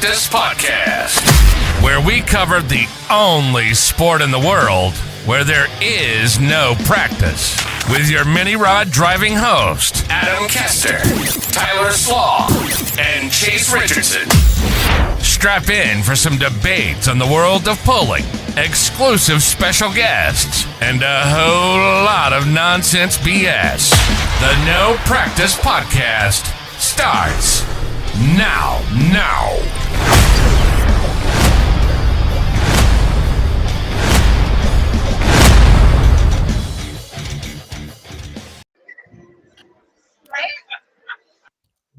Practice Podcast, where we cover the only sport in the world where there is no practice. With your mini rod driving host, Adam Kester, Tyler Slaw, and Chase Richardson. Strap in for some debates on the world of pulling, exclusive special guests, and a whole lot of nonsense BS. The No Practice Podcast starts now.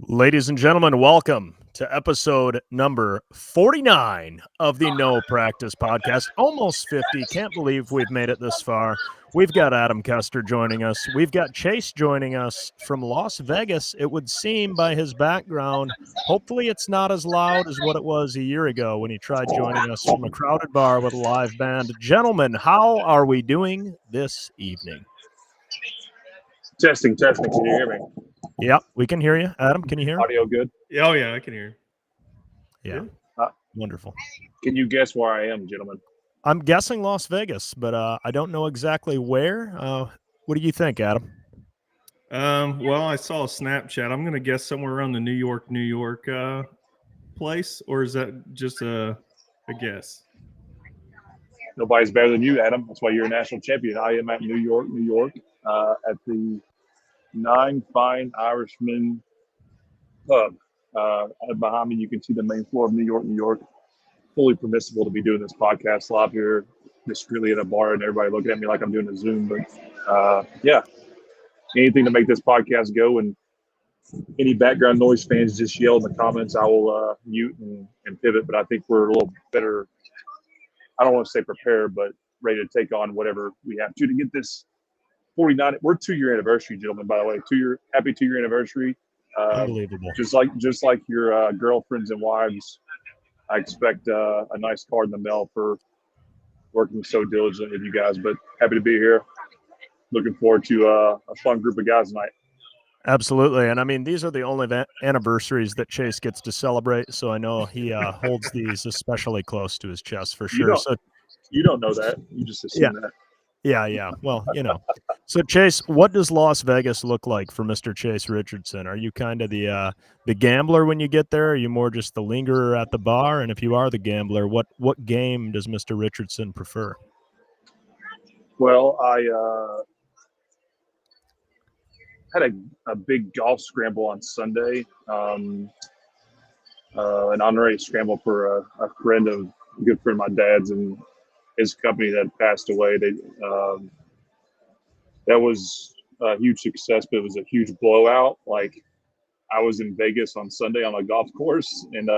Ladies and gentlemen, welcome to episode number 49 of the No Practice Podcast. Almost 50. Can't believe we've made it this far. We've got Adam Kester joining us. We've got Chase joining us from Las Vegas, it would seem by his background. Hopefully it's not as loud as what it was a year ago when he tried joining us from a crowded bar with a live band. Gentlemen, how are we doing this evening? Testing. Can you hear me? Yep, we can hear you. Adam, can you hear? Audio good? Oh, yeah, I can hear you. Yeah, wonderful. Can you guess where I am, gentlemen? I'm guessing Las Vegas, but I don't know exactly where. What do you think, Adam? Well, I saw a Snapchat. I'm going to guess somewhere around the New York place, or is that just a guess? Nobody's better than you, Adam. That's why you're a national champion. I am at New York, at the Nine Fine Irishman pub. Behind me, you can see the main floor of New York. Fully permissible to be doing this podcast live here discreetly at a bar and everybody looking at me like I'm doing a Zoom. But yeah, anything to make this podcast go. And any background noise fans just yell in the comments. I will mute and pivot. But I think we're a little better. I don't want to say prepared, but ready to take on whatever we have to get this 49. We're 2-year anniversary, gentlemen, by the way. Happy 2-year anniversary. Unbelievable. Just like your girlfriends and wives, I expect a nice card in the mail for working so diligently with you guys. But happy to be here. Looking forward to a fun group of guys tonight. Absolutely. And I mean, these are the only anniversaries that Chase gets to celebrate. So I know he holds these especially close to his chest for sure. You don't know that. You just assume that. Yeah. Well, So Chase, what does Las Vegas look like for Mr. Chase Richardson? Are you kind of the gambler when you get there? Are you more just the lingerer at the bar? And if you are the gambler, what game does Mr. Richardson prefer? Well, I had a big golf scramble on Sunday, an honorary scramble for a good friend of my dad's and his company that passed away. That was a huge success, but it was a huge blowout. Like, I was in Vegas on Sunday on a golf course and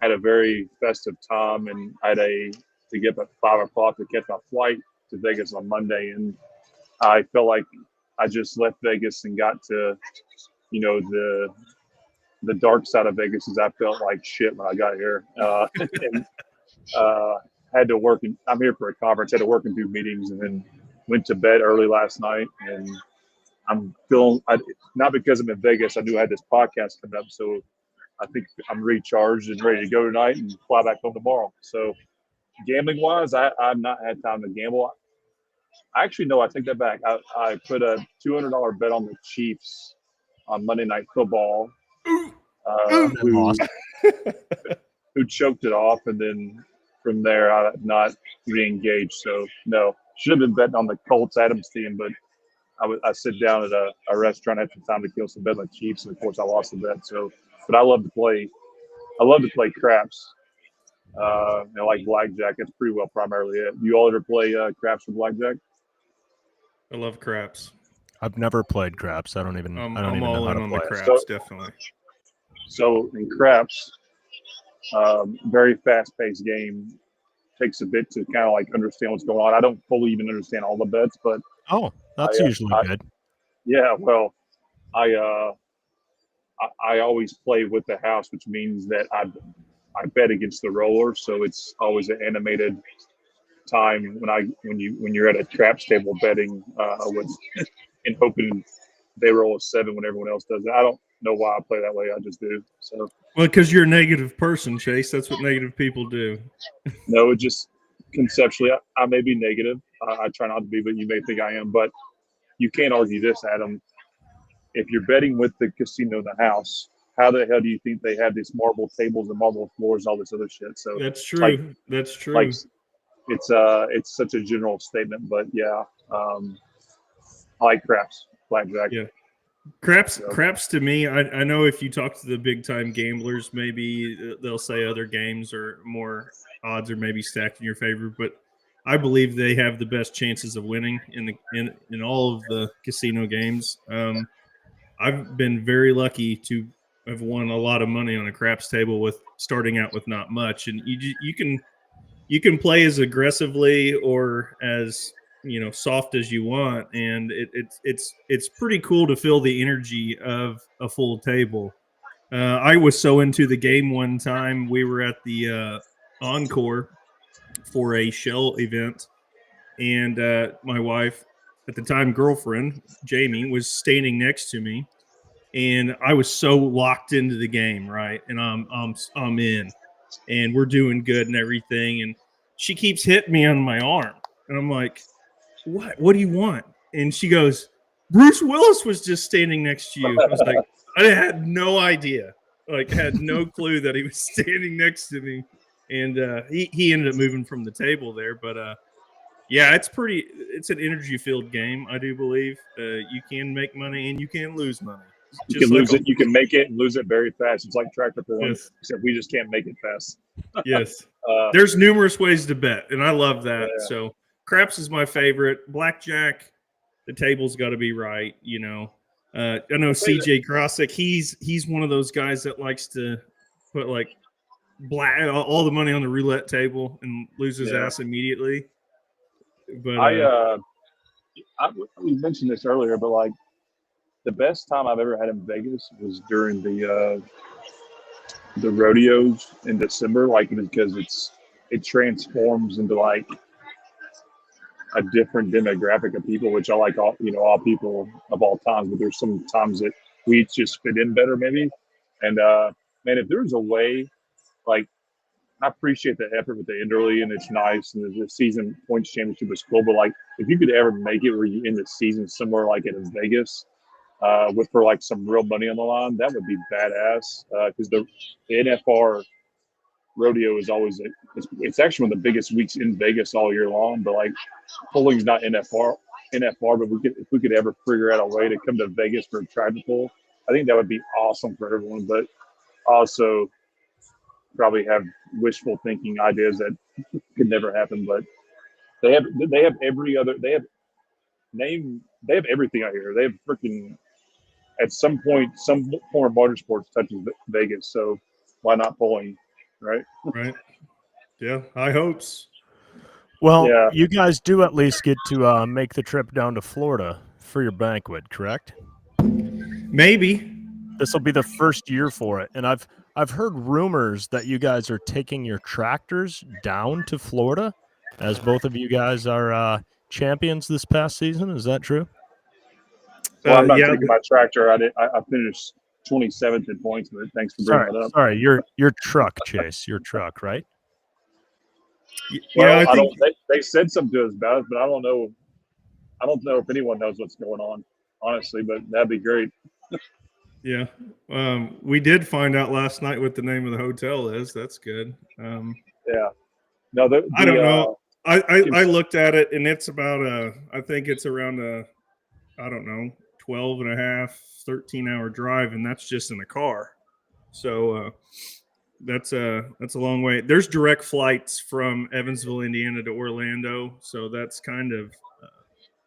had a very festive time, and I had to get up at 5 o'clock to catch my flight to Vegas on Monday, and I felt like I just left Vegas and got to, the dark side of Vegas, as I felt like shit when I got here. And had to work, and I'm here for a conference, had to work and do meetings, and then went to bed early last night. And I'm feeling, not because I'm in Vegas, I knew I had this podcast coming up, so I think I'm recharged and ready to go tonight and fly back home tomorrow. So gambling wise, I've not had time to gamble. Actually, no, I take that back. I put a $200 bet on the Chiefs on Monday Night Football, who choked it off, and then from there I have not re-engaged. So no, should have been betting on the Colts Adams team, but I sit down at a restaurant at the time to kill some bet on the Chiefs, and of course I lost the bet. So, but I love to play craps. Like blackjack. That's pretty well primarily it. You all ever play craps or blackjack? I love craps. I've never played craps. I don't even know how to play. I'm all in on the craps, definitely. So in craps, very fast-paced game. Takes a bit to kind of like understand what's going on. I don't fully even understand all the bets, but that's usually good. Yeah, well, I always play with the house, which means that I bet against the roller, so it's always an animated time when you're at a craps table betting with and hoping they roll a 7 when everyone else does it. know why I play that way. I just do. So, Well, because you're a negative person, Chase. That's what negative people do. no, it just conceptually, I may be negative. I try not to be, but you may think I am. But you can't argue this, Adam. If you're betting with the casino in the house, how the hell do you think they have these marble tables and marble floors and all this other shit? So That's true. That's true. Like it's such a general statement, but yeah, I like craps, blackjack. Yeah. Craps to me, I know if you talk to the big time gamblers, maybe they'll say other games are more odds are maybe stacked in your favor, but I believe they have the best chances of winning in all of the casino games. I've been very lucky to have won a lot of money on a craps table with starting out with not much, and you can play as aggressively or as soft as you want, and it's pretty cool to feel the energy of a full table. I was so into the game one time. We were at the Encore for a shell event, and my wife at the time, girlfriend Jamie, was standing next to me, and I was so locked into the game, right? And I'm in, and we're doing good and everything, and she keeps hitting me on my arm, and I'm like, what do you want? And she goes, Bruce Willis was just standing next to you. I was like, I had no idea, had no clue that he was standing next to me. And he ended up moving from the table there. But yeah, it's an energy filled game, I do believe. You can make money and you can lose money. You can lose it, you can make it and lose it very fast. It's like tractor pulling, except we just can't make it fast. Yes. There's numerous ways to bet, and I love that. Yeah. So craps is my favorite. Blackjack, the table's got to be right. I know CJ Krosick. He's one of those guys that likes to put all the money on the roulette table and lose his ass immediately. But we mentioned this earlier, but the best time I've ever had in Vegas was during the rodeos in December, because it transforms into a different demographic of people, which I like all people of all times, but there's some times that we just fit in better maybe. And man, if there's a way, I appreciate the effort with the Enderley and it's nice, and the season points championship is cool, but if you could ever make it where you end the season somewhere like it in Vegas, for some real money on the line, that would be badass. Because the NFR rodeo is always it's actually one of the biggest weeks in Vegas all year long. But pulling's not NFR, but if we could ever figure out a way to come to Vegas for a tractor pull, I think that would be awesome for everyone. But also probably have wishful thinking ideas that could never happen. But they have everything out here. They have freaking, at some point, some form of motorsports touches Vegas. So why not pulling, right? Right. Yeah, high hopes. Well, you guys do at least get to make the trip down to Florida for your banquet, correct? Maybe. This will be the first year for it, and I've heard rumors that you guys are taking your tractors down to Florida, as both of you guys are champions this past season. Is that true? Well, I'm not taking my tractor. I finished 27th in points, but thanks for bringing that up. Sorry, your truck, Chase. Your truck, right? Well, I think they said something to us about it, but I don't know. I don't know if anyone knows what's going on, honestly. But that'd be great. Yeah, we did find out last night what the name of the hotel is. That's good. Yeah. No, I don't know. I looked at it, and it's about I think it's around I don't know, 12 and a half, 13-hour drive, and that's just in a car. So that's a long way. There's direct flights from Evansville, Indiana to Orlando, so that's kind of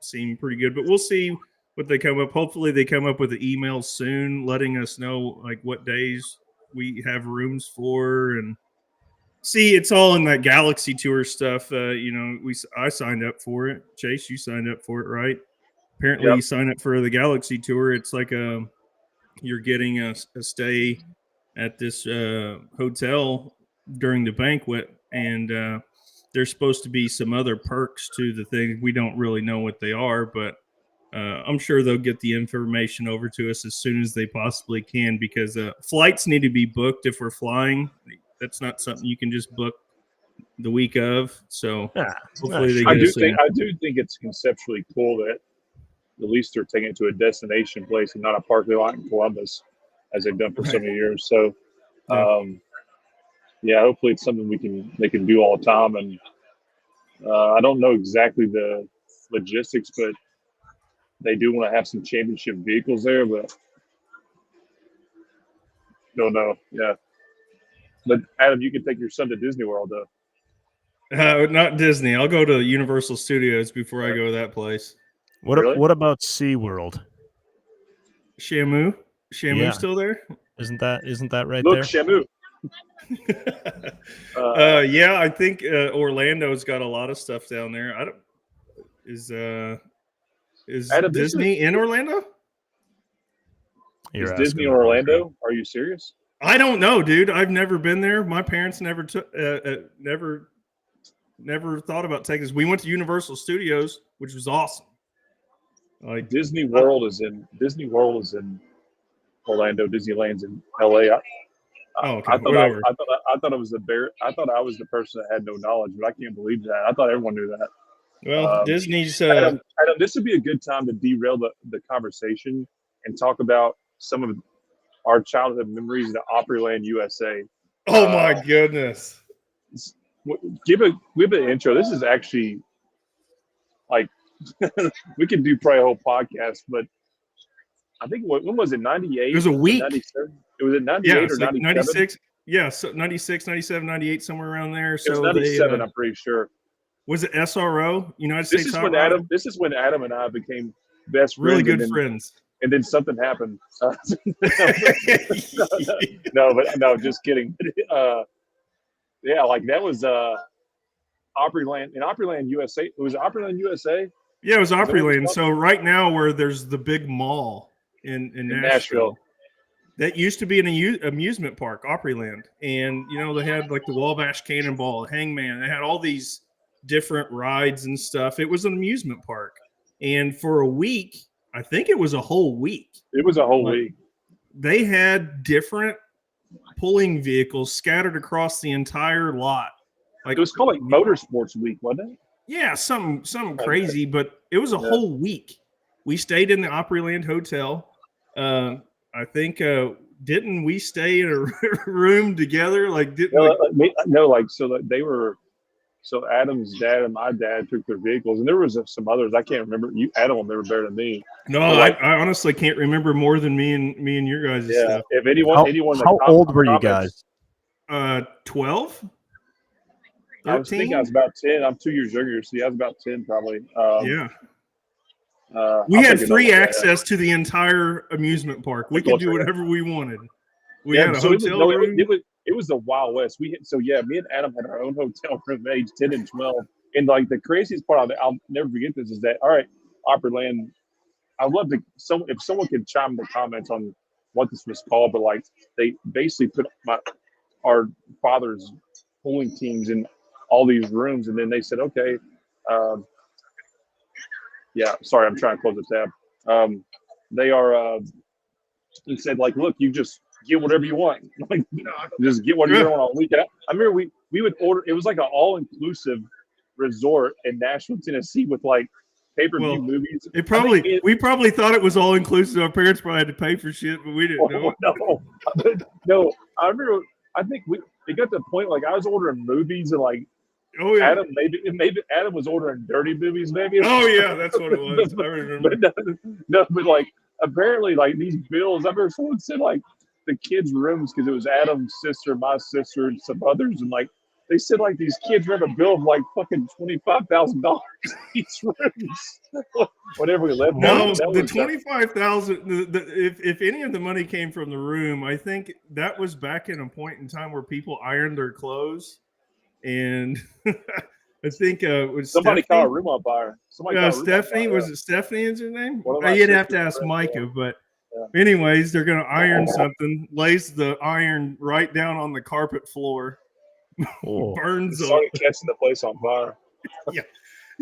seem pretty good. But we'll see what they come up. Hopefully they come up with an email soon letting us know what days we have rooms for. And see, it's all in that Galaxy Tour stuff. I signed up for it. Chase, you signed up for it, right? Apparently you sign up for the Galaxy Tour. It's you're getting a stay at this hotel during the banquet, and there's supposed to be some other perks to the thing. We don't really know what they are, but I'm sure they'll get the information over to us as soon as they possibly can, because flights need to be booked if we're flying. That's not something you can just book the week of. So hopefully they I get us in. do think it's conceptually cool that at least they're taking it to a destination place and not a parking lot in Columbus, as they've done for so many years. So, hopefully it's something they can do all the time. And I don't know exactly the logistics, but they do want to have some championship vehicles there, but don't know. Yeah. But Adam, you can take your son to Disney World, though. Not Disney. I'll go to Universal Studios before I go to that place. What about SeaWorld? Shamu? Still there? Isn't that right Look, there? Shamu. I think Orlando's got a lot of stuff down there. Is Adam, Disney in Orlando? Is Disney in Orlando? Are you serious? I don't know, dude. I've never been there. My parents never thought about taking us. We went to Universal Studios, which was awesome. Like Disney World is in Orlando. Disneyland's in LA. Okay. I thought it was I thought I was the person that had no knowledge, but I can't believe that. I thought everyone knew that. Well, Disney's. Adam, this would be a good time to derail the conversation and talk about some of our childhood memories at Opryland USA. Oh my goodness! Give an intro. This is actually like we could do probably a whole podcast, but I think when was it? 98? It was a week. 97? It was at 98 or 97? 96. Yeah, so 96, 97, 98, somewhere around there. So it was 97, I'm pretty sure. Was it SRO? United States. This is when Adam and I became best friends. Really good friends. And then something happened. No, just kidding. Like that was Opryland in Opryland USA. It was Opryland USA. Yeah, it was Opryland. So right now, where there's the big mall in Nashville, that used to be an amusement park, Opryland, and they had like the Wabash Cannonball, Hangman. They had all these different rides and stuff. It was an amusement park, and for a week. I think it was a whole week. It was a whole week. They had different pulling vehicles scattered across the entire lot. Like it was called like Motorsports Week, wasn't it? Yeah, something crazy, but it was a whole week. We stayed in the Opryland Hotel. I think didn't we stay in a room together? So Adam's dad and my dad took their vehicles, and there was some others I can't remember. Adam will remember better than me. No, I honestly can't remember more than me and your guys' stuff. If anyone, how old were you guys? 12. I was thinking I was about 10. I'm 2 years younger, so I was about 10 probably. We had free access to the entire amusement park. We could do whatever we wanted. We had a hotel room. It was the Wild West. Me and Adam had our own hotel room at age 10 and 12. And like the craziest part of it, I'll never forget this, is that, all right, Opryland, I'd love to, if someone could chime in the comments on what this was called, but like they basically put our father's pulling teams in all these rooms. And then they said, okay, sorry, I'm trying to close the tab. He said, like, look, you just get whatever you want. Like, just get whatever you want on the weekend. I remember we would order. It was like an all-inclusive resort in Nashville, Tennessee, with like pay-per-view movies. We probably thought it was all-inclusive. Our parents probably had to pay for shit, but we didn't know. No. I remember. I think it got to the point like I was ordering movies and like. Oh yeah. Adam maybe Adam was ordering dirty movies maybe. Oh yeah, that's what it was. I remember. But like apparently like these bills. I remember someone said like the kids' rooms, because it was Adam's sister, my sister, and some others, and like they said like these kids read a bill of like fucking $25,000 each rooms. Whatever we left. No, the $25,000. If any of the money came from the room, I think that was back in a point in time where people ironed their clothes, and I think was somebody caught a room on fire. Stephanie, was it Stephanie? Is her name? You'd have to ask Micah, but. Yeah. Anyways, they're going to iron something, lays the iron right down on the carpet floor, burns it. Started catching the place on fire.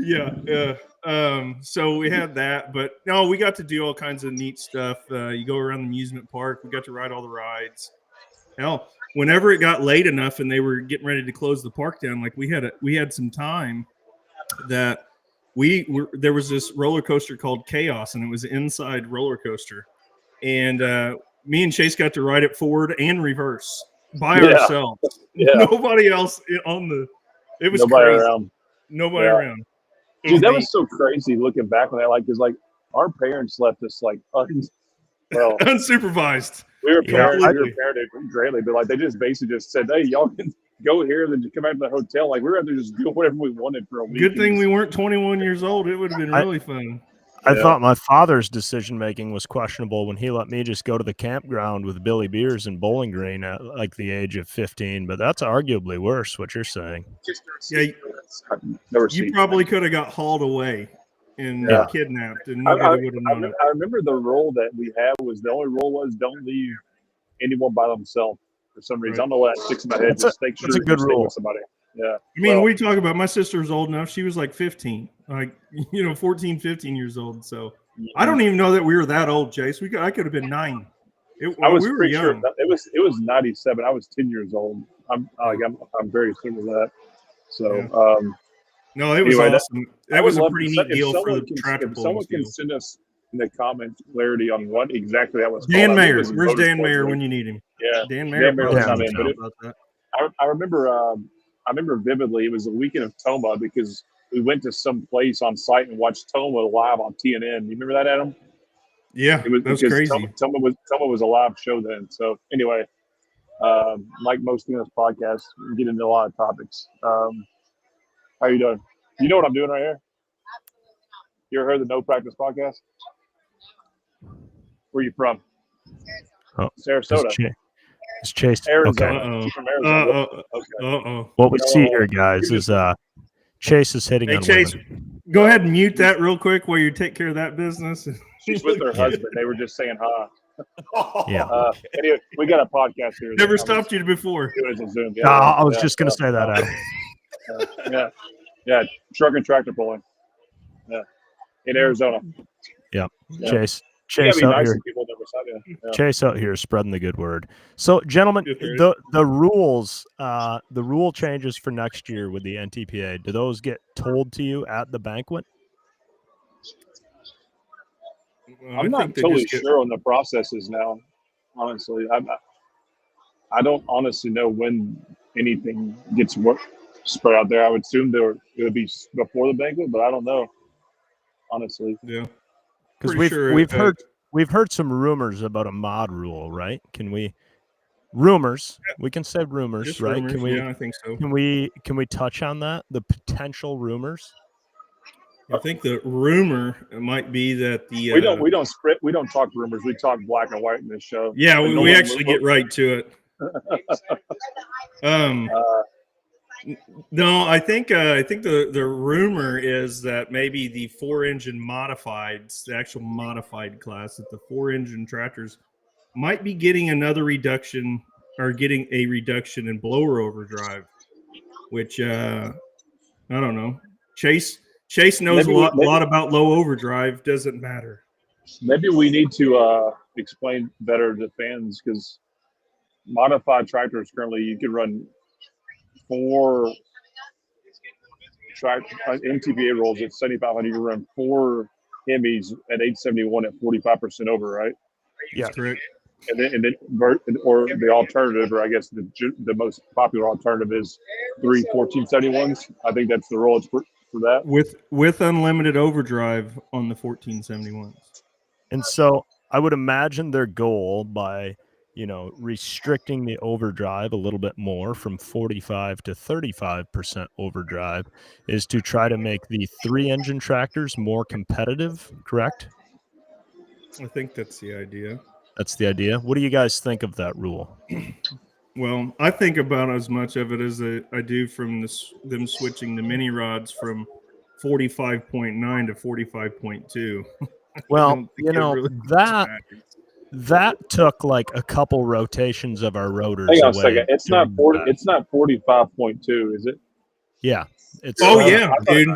Yeah. So we had that, but no, we got to do all kinds of neat stuff. You go around the amusement park. We got to ride all the rides. Hell, whenever it got late enough and they were getting ready to close the park down, like we had some time that there was this roller coaster called Chaos, and it was an inside roller coaster, and me and Chase got to ride it forward and reverse by ourselves. Yeah. Nobody else on the. It was Nobody crazy. around. Nobody around. Dude, that was so crazy looking back on that. Like, because like our parents left us like unsupervised. We were parented greatly, but like they just basically just said, "Hey, y'all can go here, and then just come back to the hotel." Like we were able to just do whatever we wanted for a week. Good thing we weren't 21 years old. It would have been really fun. I thought my father's decision making was questionable when he let me just go to the campground with Billy Beers and Bowling Green at like the age of 15. But that's arguably worse. What you're saying? Yeah, you probably could have got hauled away and kidnapped, and nobody would have known it. I remember the rule that we had was the only rule was don't leave anyone by themselves for some reason. I don't know why that sticks in my head. Just make sure that's a good rule. with somebody. Yeah. I mean, we talk about my sister's old enough. She was like 15, like 14, 15 years old. So I don't even know that we were that old, Chase. I could have been 9. We were pretty young. Sure it was 97. I was 10 years old. I'm very similar to that. So no, it was awesome. That was a pretty neat deal for the tractor pulling. If someone can send us in the comments clarity on what exactly that was. Dan Mayer, where's Dan Mayer when you need him? Yeah, Dan Mayer. I remember vividly. It was the weekend of Toma because we went to some place on site and watched Toma live on TNN. You remember that, Adam? Yeah, that was crazy. Toma was a live show then. So anyway, like most things in this podcast, we get into a lot of topics. How are you doing? You know what I'm doing right here? You ever heard the No Practice podcast? Where are you from? Sarasota. It's Chase. Arizona. Okay. From Arizona. Uh-oh. What we see here, guys, is Chase is hitting on Chase, women. Go ahead and mute that real quick while you take care of that business. She's with her husband. They were just saying hi. Yeah. Anyway, we got a podcast here. Never stopped you before. Zoom. I was just going to say that. Yeah. Truck and tractor pulling. Yeah. In Arizona. Yeah. Yeah. Chase out here. Chase out here spreading the good word. So, gentlemen, the rule changes for next year with the NTPA. Do those get told to you at the banquet? I'm not totally sure on the processes now. Honestly, I don't honestly know when anything gets spread out there. I would assume it would be before the banquet, but I don't know. Honestly, yeah. Because we've heard some rumors about a mod rule, right? Rumors? We can say rumors, just right? Rumors, I think so. Can we touch on that? The potential rumors. I think the rumor might be that the we don't talk rumors. We talk black and white in this show. Yeah, we actually get right to it. No, I think the rumor is that maybe the 4-engine modifieds, the actual modified class, that the 4-engine tractors might be getting another reduction or getting a reduction in blower overdrive, which I don't know. Chase knows a lot about low overdrive. Doesn't matter. Maybe we need to explain better to fans because modified tractors currently you can run 4 MTPA rolls at 7,500. You can run 4 Hemis at 871 at 45% over, right? Yeah, correct. And then or the alternative, or I guess the most popular alternative is 3 1471s. I think that's the roll for that. With unlimited overdrive on the 1471s. And so I would imagine their goal by restricting the overdrive a little bit more from 45 to 35% overdrive is to try to make the 3-engine tractors more competitive, correct? I think that's the idea. That's the idea. What do you guys think of that rule? Well, I think about as much of it as I do from them switching the mini rods from 45.9 to 45.2. Well, that took like a couple rotations of our rotors. Hang on a second. It's not 45.2, is it? Yeah. It's yeah, dude.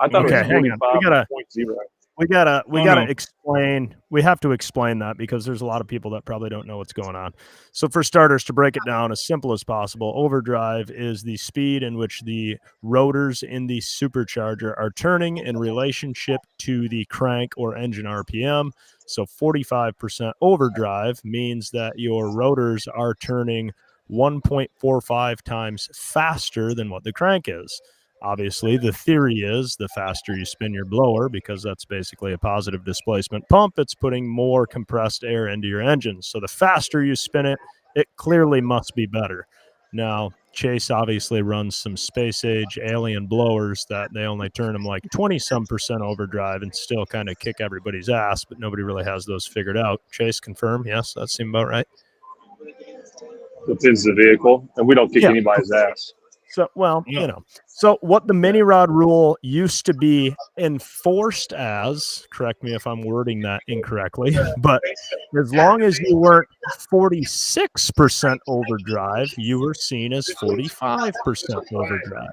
I thought Okay, it was hang on. 45.0. We gotta no. explain. We have to explain that because there's a lot of people that probably don't know what's going on. So for starters, to break it down as simple as possible, overdrive is the speed in which the rotors in the supercharger are turning in relationship to the crank or engine RPM. So 45% overdrive means that your rotors are turning 1.45 times faster than what the crank is. Obviously, the theory is the faster you spin your blower, because that's basically a positive displacement pump, it's putting more compressed air into your engine. So the faster you spin it, it clearly must be better. Now, Chase obviously runs some space age alien blowers that they only turn them like 20-some% overdrive and still kind of kick everybody's ass, but nobody really has those figured out. Chase, confirm? Yes, that seemed about right. Depends the vehicle, and we don't kick anybody's ass. So, well, No. so what the mini rod rule used to be enforced as, correct me if I'm wording that incorrectly, but as long as you weren't 46% overdrive, you were seen as 45% overdrive.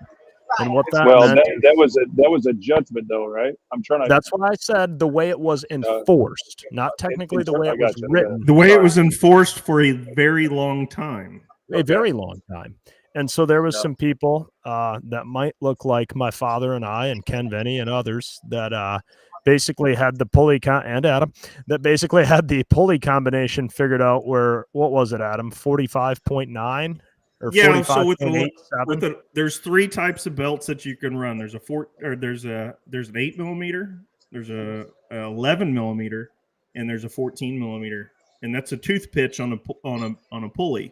And what that meant, that was a judgment, though, right? I'm trying to. that's what I said, the way it was enforced, not technically the way it was written. The way it was enforced for a very long time. A very long time. And so there was some people that might look like my father and I and Ken Venny and others that basically had the pulley and Adam that basically had the pulley combination figured out where, what was it, Adam? 45.9 or 45.87? There's three types of belts that you can run. There's there's an 8mm, there's a 11mm, and there's a 14mm, and that's a tooth pitch on a pulley.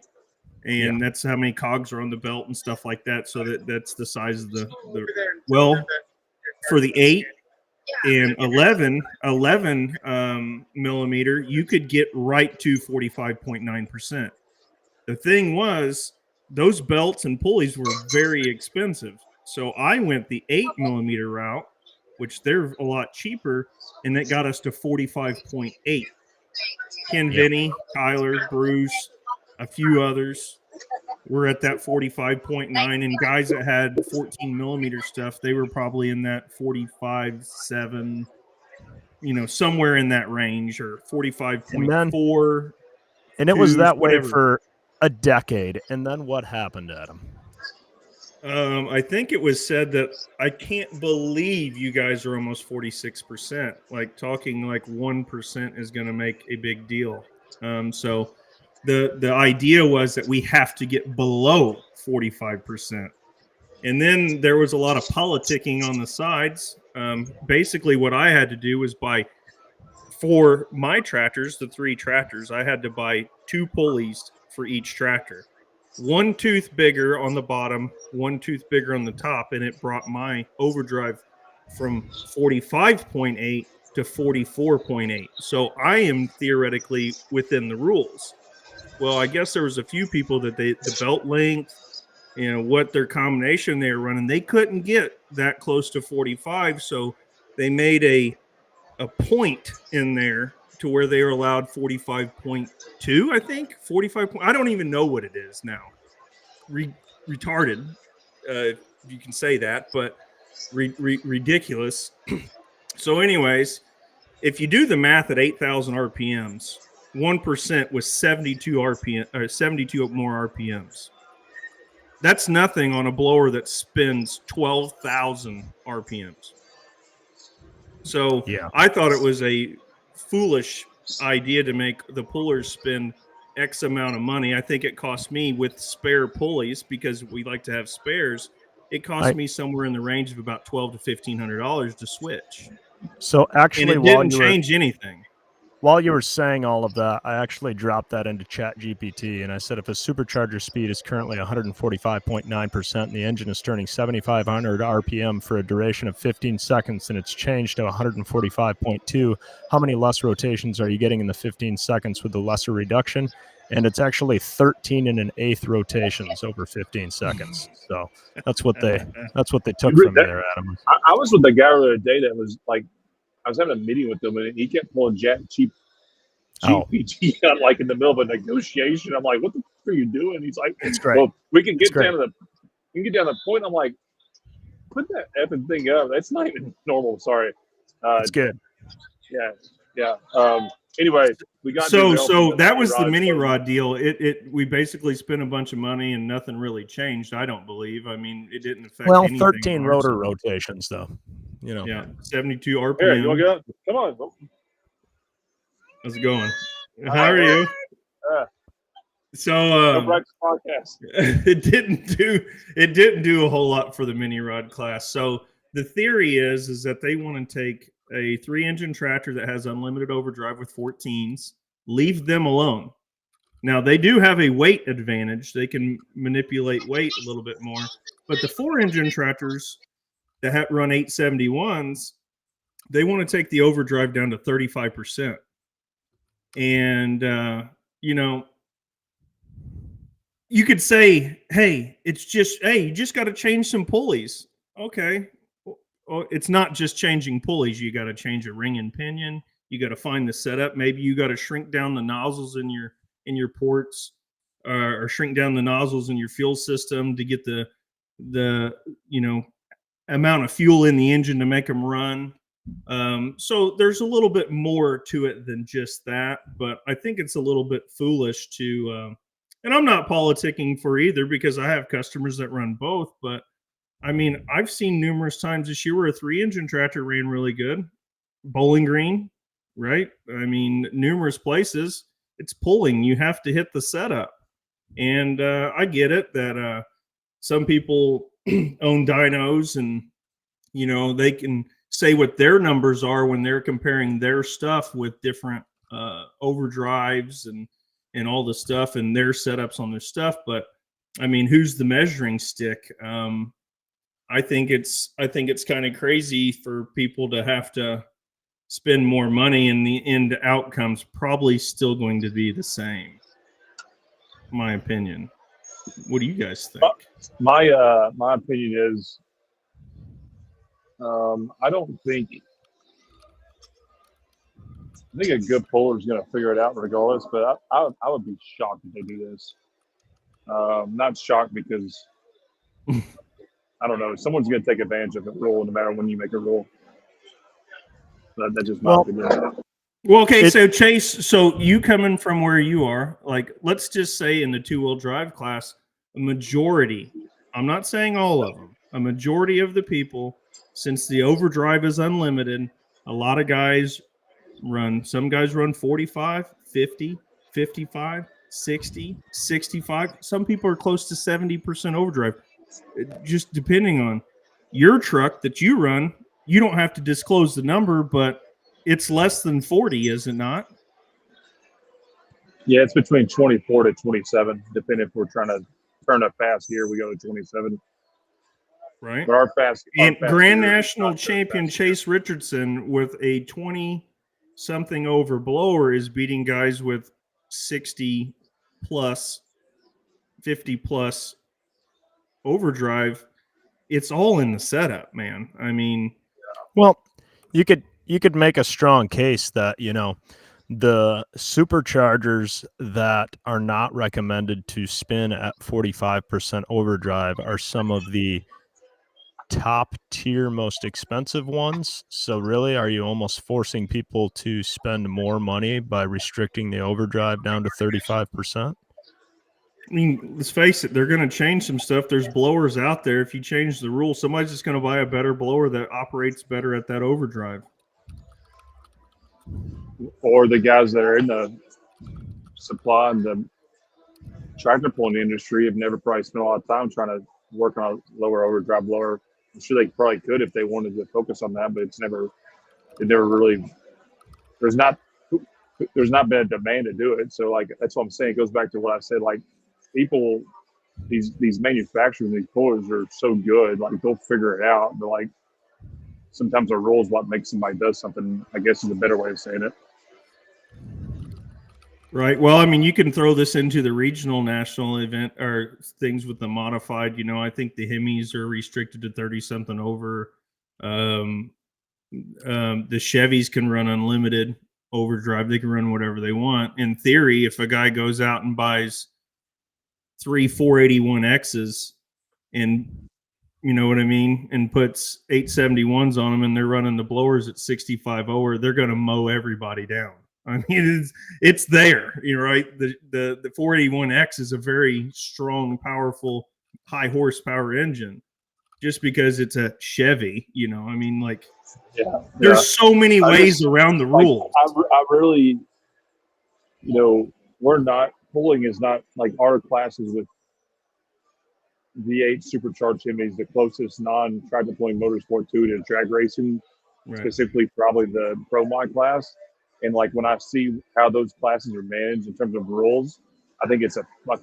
And that's how many cogs are on the belt and stuff like that. So that's the size of the for the 8 and 11 millimeter, you could get right to 45.9%. The thing was, those belts and pulleys were very expensive. So I went the 8mm route, which they're a lot cheaper, and that got us to 45.8. Ken Vinny, Tyler, Bruce, a few others were at that 45.9, and guys that had 14mm stuff, they were probably in that 45.7, somewhere in that range, or 45.4. And it was that way for a decade. And then what happened, Adam? I think it was said that I can't believe you guys are almost 46%. Like talking like 1% is going to make a big deal. So the idea was that we have to get below 45%. And then there was a lot of politicking on the sides. Basically what I had to do was for my tractors, the 3 tractors, I had to buy 2 pulleys for each tractor. 1 tooth bigger on the bottom, 1 tooth bigger on the top, and it brought my overdrive from 45.8 to 44.8. So I am theoretically within the rules. Well, I guess there was a few people that the belt length, what their combination they were running, they couldn't get that close to 45. So they made a point in there to where they were allowed 45.2, I think. 45. I don't even know what it is now. Retarded, if you can say that, but ridiculous. So anyways, if you do the math at 8,000 RPMs, 1% was 72 RPM or 72 more RPMs. That's nothing on a blower that spins 12,000 RPMs. So I thought it was a foolish idea to make the pullers spend X amount of money. I think it cost me, with spare pulleys, because we like to have spares, it cost me somewhere in the range of about $1,200 to $1,500 to switch. So actually, and it didn't change anything. While you were saying all of that, I actually dropped that into ChatGPT, and I said if a supercharger speed is currently 145.9% and the engine is turning 7,500 RPM for a duration of 15 seconds and it's changed to 145.2, how many less rotations are you getting in the 15 seconds with the lesser reduction? And it's actually 13 1/8 rotations over 15 seconds. So that's what they took from me there, Adam. I was with the guy the other day that was like, I was having a meeting with him, and he kept pulling cheap GPT out, like in the middle of a negotiation. I'm like, "What the fuck are you doing?" He's like, "It's great. Well, we can get down to the point." I'm like, put that effing thing up. That's not even normal. Sorry. It's good. Yeah. Anyway, we got so that was the mini so- rod deal. We basically spent a bunch of money and nothing really changed. I don't believe. I mean, it didn't affect Well, anything 13 on our rotor side. rotations, though. You know. Yeah, 72 RPM. Here, you want to get up? Come on. How's it going? How are you? So No practice podcast. it didn't do a whole lot for the mini rod class. So the theory is that they want to take a 3-engine tractor that has unlimited overdrive with 14s, leave them alone. Now they do have a weight advantage; they can manipulate weight a little bit more. But the 4-engine tractors that run 871s, they want to take the overdrive down to 35%. And you could say, hey, you just got to change some pulleys. Okay. Well, it's not just changing pulleys. You got to change a ring and pinion. You got to find the setup. Maybe you got to shrink down the nozzles in your ports, or shrink down the nozzles in your fuel system to get the amount of fuel in the engine to make them run. So there's a little bit more to it than just that, but I think it's a little bit foolish to, and I'm not politicking for either, because I have customers that run both, but I mean, I've seen numerous times this year where a 3-engine tractor ran really good. Bowling Green, right? I mean, numerous places it's pulling. You have to hit the setup. And I get it that some people own dynos and, they can say what their numbers are when they're comparing their stuff with different overdrives and all the stuff and their setups on their stuff. But I mean, who's the measuring stick? I think it's kind of crazy for people to have to spend more money, and the end outcome's probably still going to be the same. My opinion. What do you guys think? My opinion is, I think a good puller is going to figure it out regardless, but I would be shocked if they do this. Not shocked because I don't know, someone's going to take advantage of the rule no matter when you make a rule. That's just my opinion. Well, okay, so Chase, so you coming from where you are, like, let's just say in the 2-wheel drive class, a majority, I'm not saying all of them, a majority of the people, since the overdrive is unlimited, a lot of guys some guys run 45, 50, 55, 60, 65. Some people are close to 70% overdrive. Just depending on your truck that you run, you don't have to disclose the number, but it's less than 40, is it not? Yeah, it's between 24 to 27, depending if we're trying to turn a fast gear, we go to 27. Right. But our fast Grand National champion Chase Richardson with a 20-something over blower is beating guys with 60 plus, 50 plus overdrive. It's all in the setup, man. I mean, well, you could make a strong case that, the superchargers that are not recommended to spin at 45% overdrive are some of the top tier, most expensive ones. So really, are you almost forcing people to spend more money by restricting the overdrive down to 35%? I mean, let's face it, they're going to change some stuff. There's blowers out there. If you change the rule, somebody's just going to buy a better blower that operates better at that overdrive. Or the guys that are in the supply and the tractor pulling industry have never probably spent a lot of time trying to work on a lower overdrive blower. I'm sure they probably could if they wanted to focus on that, but it never really, there's not been a demand to do it. So, like, that's what I'm saying. It goes back to what I said, like, people, these manufacturers, these pullers are so good, like, they'll figure it out. But, like, sometimes a rule is what makes somebody does something, I guess is a better way of saying it. Right. Well, I mean, you can throw this into the regional national event or things with the modified. I think the Hemis are restricted to 30-something over. The Chevys can run unlimited overdrive. They can run whatever they want. In theory, if a guy goes out and buys 3 481Xs and you know what I mean, and puts 871s on them and they're running the blowers at 65 over, they're going to mow everybody down. I mean, it's there, right? The 481X is a very strong, powerful, high horsepower engine. Just because it's a Chevy, I mean, like, there's so many ways around the rules. I really, pulling is not like our classes with V8 supercharged Hemis, the closest non-tractor pulling motorsport to it is drag racing, specifically probably the Pro Mod class. And like when I see how those classes are managed in terms of rules, I think it's like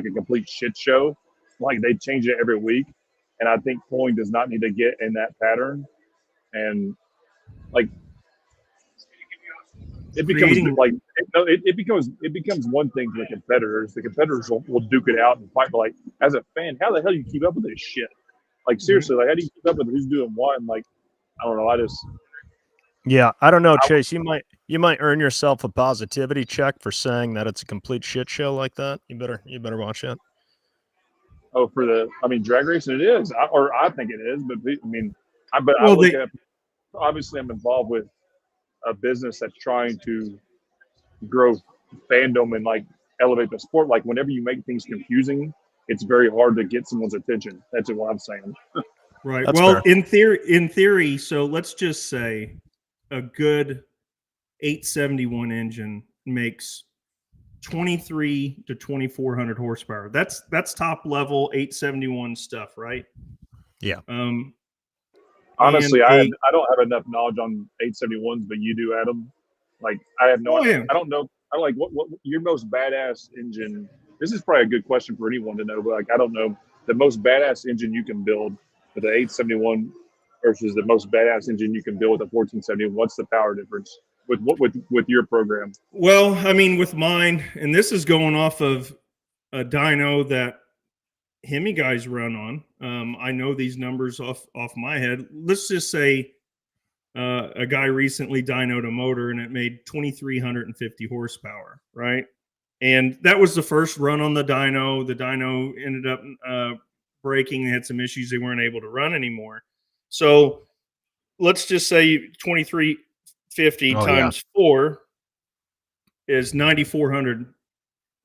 a complete shit show. Like they change it every week. And I think pulling does not need to get in that pattern. And like it becomes it becomes one thing for the competitors. The competitors will duke it out and fight. But like as a fan, how the hell do you keep up with this shit? Like seriously, like how do you keep up with who's doing what? And like I don't know. I don't know, Chase. You might earn yourself a positivity check for saying that it's a complete shit show like that. You better watch it. Oh, drag racing it is, I think it is, but I look at, obviously I'm involved with a business that's trying to grow fandom and like elevate the sport. Like whenever you make things confusing, it's very hard to get someone's attention. That's what I'm saying. Right. That's well, fair. in theory, so let's just say a good 871 engine makes 23 to 2400 horsepower. That's top level 871 stuff, right? Yeah. Honestly, I don't have enough knowledge on 871s, but you do, Adam. Like I have no idea. I don't know. I like what your most badass engine. This is probably a good question for anyone to know, but like I don't know the most badass engine you can build with the 871 versus the most badass engine you can build with a 1470. What's the power difference with your program? Well, I mean, with mine, and this is going off of a dyno that Hemi guys run on. I know these numbers off my head. Let's just say a guy recently dynoed a motor and it made 2,350 horsepower, right? And that was the first run on the dyno. The dyno ended up breaking. They had some issues. They weren't able to run anymore. So let's just say 2,350 times 4 is 9,400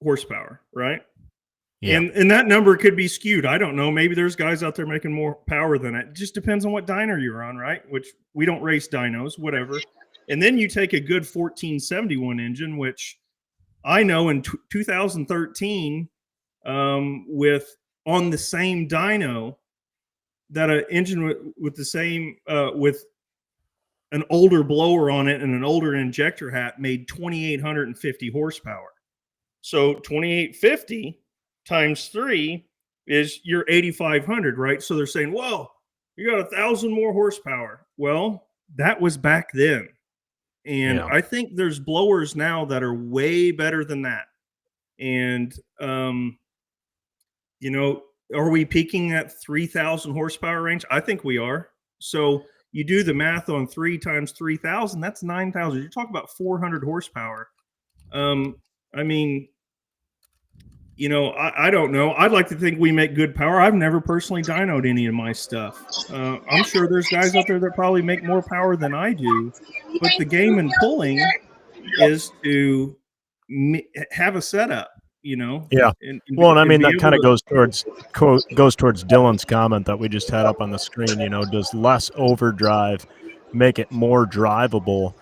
horsepower, right? Yeah. And that number could be skewed. I don't know. Maybe there's guys out there making more power than that. It just depends on what dyno you're on, right? Which we don't race dynos, whatever. And then you take a good 1471 engine, which I know in 2013 with on the same dyno that an engine with the same with an older blower on it and an older injector hat made 2,850 horsepower. So 2,850 times 3 is your 8,500, right? So they're saying, whoa, you got 1,000 more horsepower. Well, that was back then. And I think there's blowers now that are way better than that. And, are we peaking at 3,000 horsepower range? I think we are. So you do the math on 3 times 3,000, that's 9,000. You're talking about 400 horsepower. I mean, I don't know. I'd like to think we make good power. I've never personally dynoed any of my stuff. I'm sure there's guys out there that probably make more power than I do. But the game in pulling is to have a setup, Yeah. And I mean, that kind of goes towards Dylan's comment that we just had up on the screen. Does less overdrive make it more drivable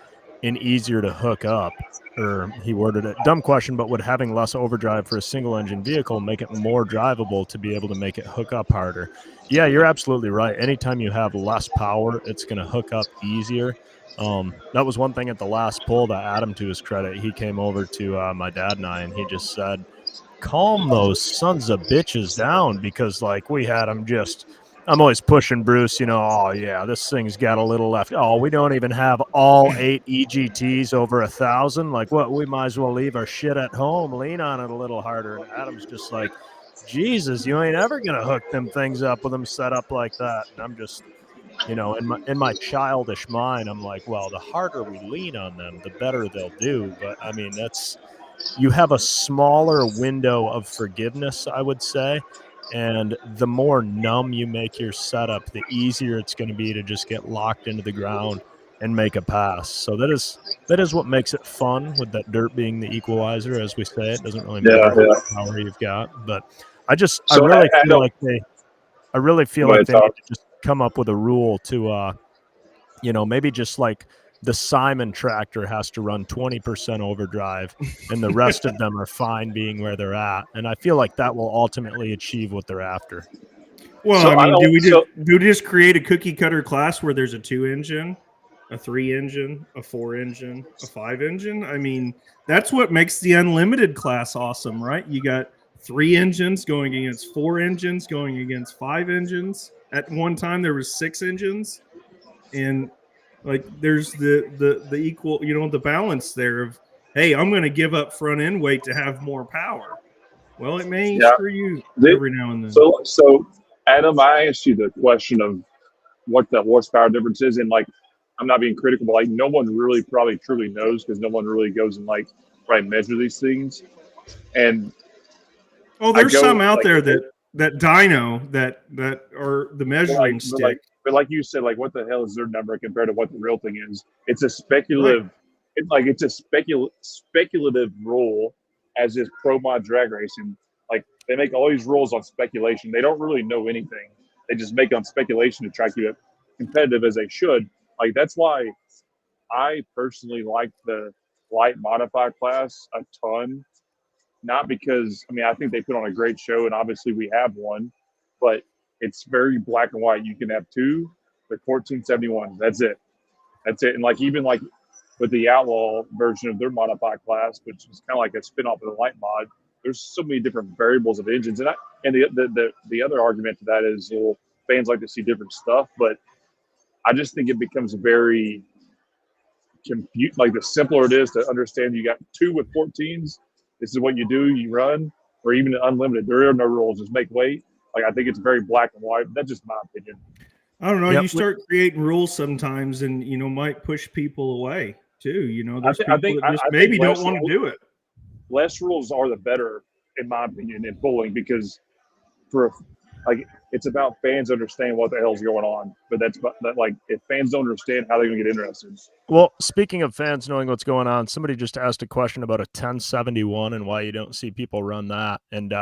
and easier to hook up? Or he worded it, dumb question, but would having less overdrive for a single engine vehicle make it more drivable to be able to make it hook up harder? Yeah, you're absolutely right. Anytime you have less power, it's going to hook up easier. That was one thing at the last pull that Adam, to his credit, he came over to my dad and I, and he just said, calm those sons of bitches down, because like we had them I'm always pushing Bruce, oh yeah, this thing's got a little left. Oh, we don't even have all 8 EGTs over 1,000. Like what? We might as well leave our shit at home, lean on it a little harder. And Adam's just like, Jesus, you ain't ever going to hook them things up with them set up like that. And I'm just, in my childish mind, I'm like, well, the harder we lean on them, the better they'll do. But I mean, you have a smaller window of forgiveness, I would say. And the more numb you make your setup, the easier it's going to be to just get locked into the ground and make a pass. So that is what makes it fun, with that dirt being the equalizer, as we say. It doesn't really matter how much power you've got. But I really feel like they need to just come up with a rule to maybe just like the Simon tractor has to run 20% overdrive and the rest of them are fine being where they're at. And I feel like that will ultimately achieve what they're after. Well, so do we just create a cookie cutter class where there's a 2-engine, a 3-engine, a 4-engine, a 5-engine? I mean, that's what makes the unlimited class awesome, right? You got 3 engines going against 4 engines, going against 5 engines. At one time, there was 6 engines. And like there's the equal, the balance there of, hey, I'm going to give up front end weight to have more power. Well, it may screw you every now and then. So Adam, I asked you the question of what the horsepower difference is, and like, I'm not being critical, but like, no one really probably truly knows, because no one really goes and like measure these things. And there's some out there that dyno that are the measuring stick. But like you said, like, what the hell is their number compared to what the real thing is? It's a speculative, it's a speculative rule, as is pro mod drag racing. Like, they make all these rules on speculation. They don't really know anything. They just make on speculation to try to keep it competitive as they should. Like, that's why I personally like the light modified class a ton. Not because, I think they put on a great show, and obviously we have one, but it's very black and white. You can have 2, but 1471. That's it. And like, even like with the Outlaw version of their modified class, which is kind of like a spin-off of the light mod, there's so many different variables of engines. And the other argument to that is, well, fans like to see different stuff, but I just think it becomes very like, the simpler it is to understand, you got 2 with 14s. This is what you do. You run, or even unlimited. There are no rules. Just make weight. Like, I think it's very black and white. That's just my opinion. I don't know. Yep. You start creating rules sometimes, and might push people away too. There's people that just maybe don't want to do it. Less rules are the better, in my opinion, in bowling, because it's about fans understanding what the hell's going on. But like, if fans don't understand, how they're going to get interested. Well, speaking of fans knowing what's going on, somebody just asked a question about a 1071 and why you don't see people run that. And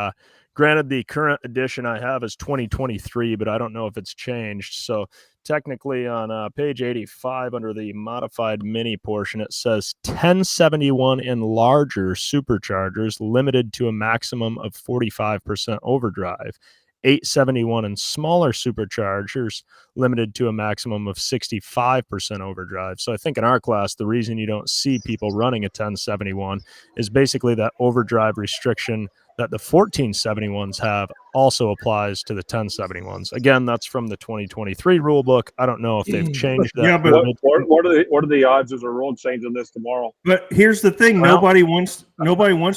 granted, the current edition I have is 2023, but I don't know if it's changed. So technically on page 85 under the modified mini portion, it says 1071 and larger superchargers limited to a maximum of 45% overdrive. 871 and smaller superchargers limited to a maximum of 65% overdrive. So I think in our class, the reason you don't see people running a 1071 is basically that overdrive restriction that the 1471s have also applies to the 1071s. Again, that's from the 2023 rule book. I don't know if they've changed that. Yeah, but what are the odds there's a rule change on this tomorrow? But here's the thing: nobody wants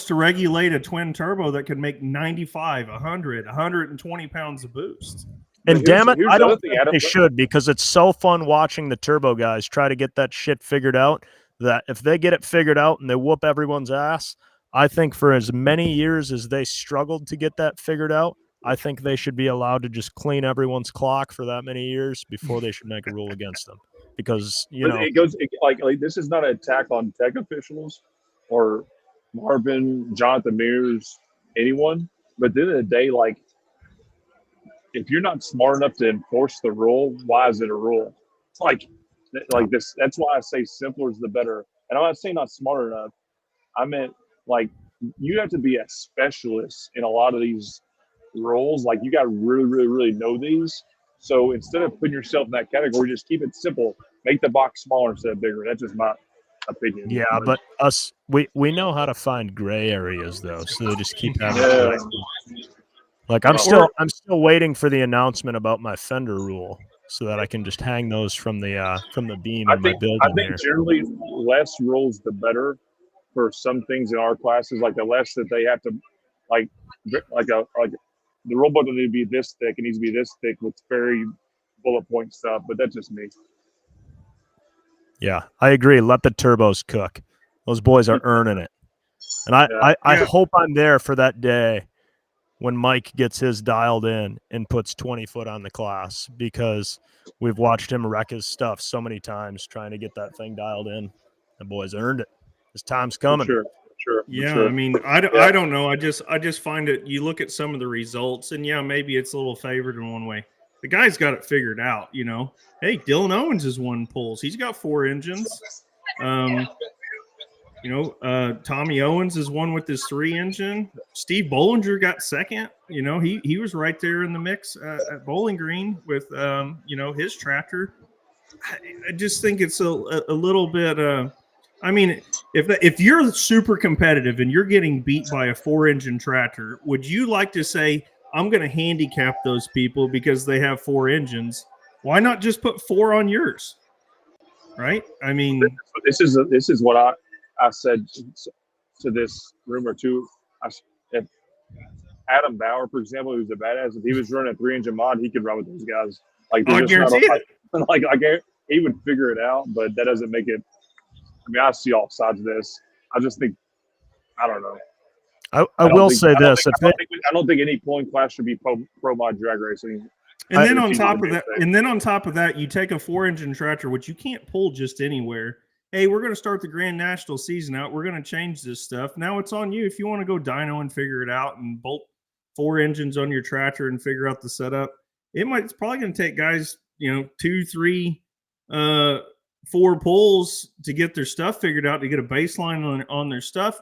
to regulate a twin turbo that can make 95, 100, 120 pounds of boost. And damn it, I don't think they should, because it's so fun watching the turbo guys try to get that shit figured out, that if they get it figured out and they whoop everyone's ass, I think for as many years as they struggled to get that figured out, I think they should be allowed to just clean everyone's clock for that many years before they should make a rule against them. Because, like this is not an attack on tech officials or Marvin, Jonathan Mears, anyone. But at the end of the day, like, if you're not smart enough to enforce the rule, why is it a rule? Like this. That's why I say simpler is the better. And I'm not saying not smart enough. I meant, like, you have to be a specialist in a lot of these roles. Like, you got to really, really, really know these. So instead of putting yourself in that category, just keep it simple. Make the box smaller instead of bigger. That's just my opinion. Yeah, but we know how to find gray areas, though. So they just keep having like, I'm still waiting for the announcement about my fender rule, so that I can just hang those from the beam in my building. I think generally less rules the better for some things in our classes. Like, the less that they have to, like the rule book doesn't need to be this thick. It needs to be this thick with very bullet point stuff. But that's just me. Yeah, I agree. Let the turbos cook. Those boys are earning it, and I hope I'm there for that day when Mike gets his dialed in and puts 20 foot on the class, because we've watched him wreck his stuff so many times trying to get that thing dialed in. The boy's earned it. His time's coming. For sure. Yeah, I mean, I don't know. I just find it. You look at some of the results, and yeah, maybe it's a little favored in one way. The guy's got it figured out. Hey, Dylan Owens has won pulls. He's got 4 engines. Tommy Owens is one with his 3 engine. Steve Bollinger got second. He was right there in the mix at Bowling Green with his tractor. I just think it's a little bit. If you're super competitive and you're getting beat by a 4-engine tractor, would you like to say, I'm going to handicap those people because they have 4 engines? Why not just put 4 on yours? Right? I mean, this is what I said to this rumor too. If Adam Bauer, for example, who's a badass, if he was running a 3-engine mod, he could run with those guys. Like, I guarantee it. Like he would figure it out, but that doesn't make it. I mean, I see all sides of this. I just think, I don't know. I will say this: I don't think any pulling class should be pro mod drag racing. And then on top of that, you take a 4-engine tractor, which you can't pull just anywhere. Hey, we're going to start the Grand National season out. We're going to change this stuff. Now it's on you if you want to go dyno and figure it out and bolt 4 engines on your tractor and figure out the setup. It's probably going to take guys, 2, 3, 4 pulls to get their stuff figured out, to get a baseline on their stuff.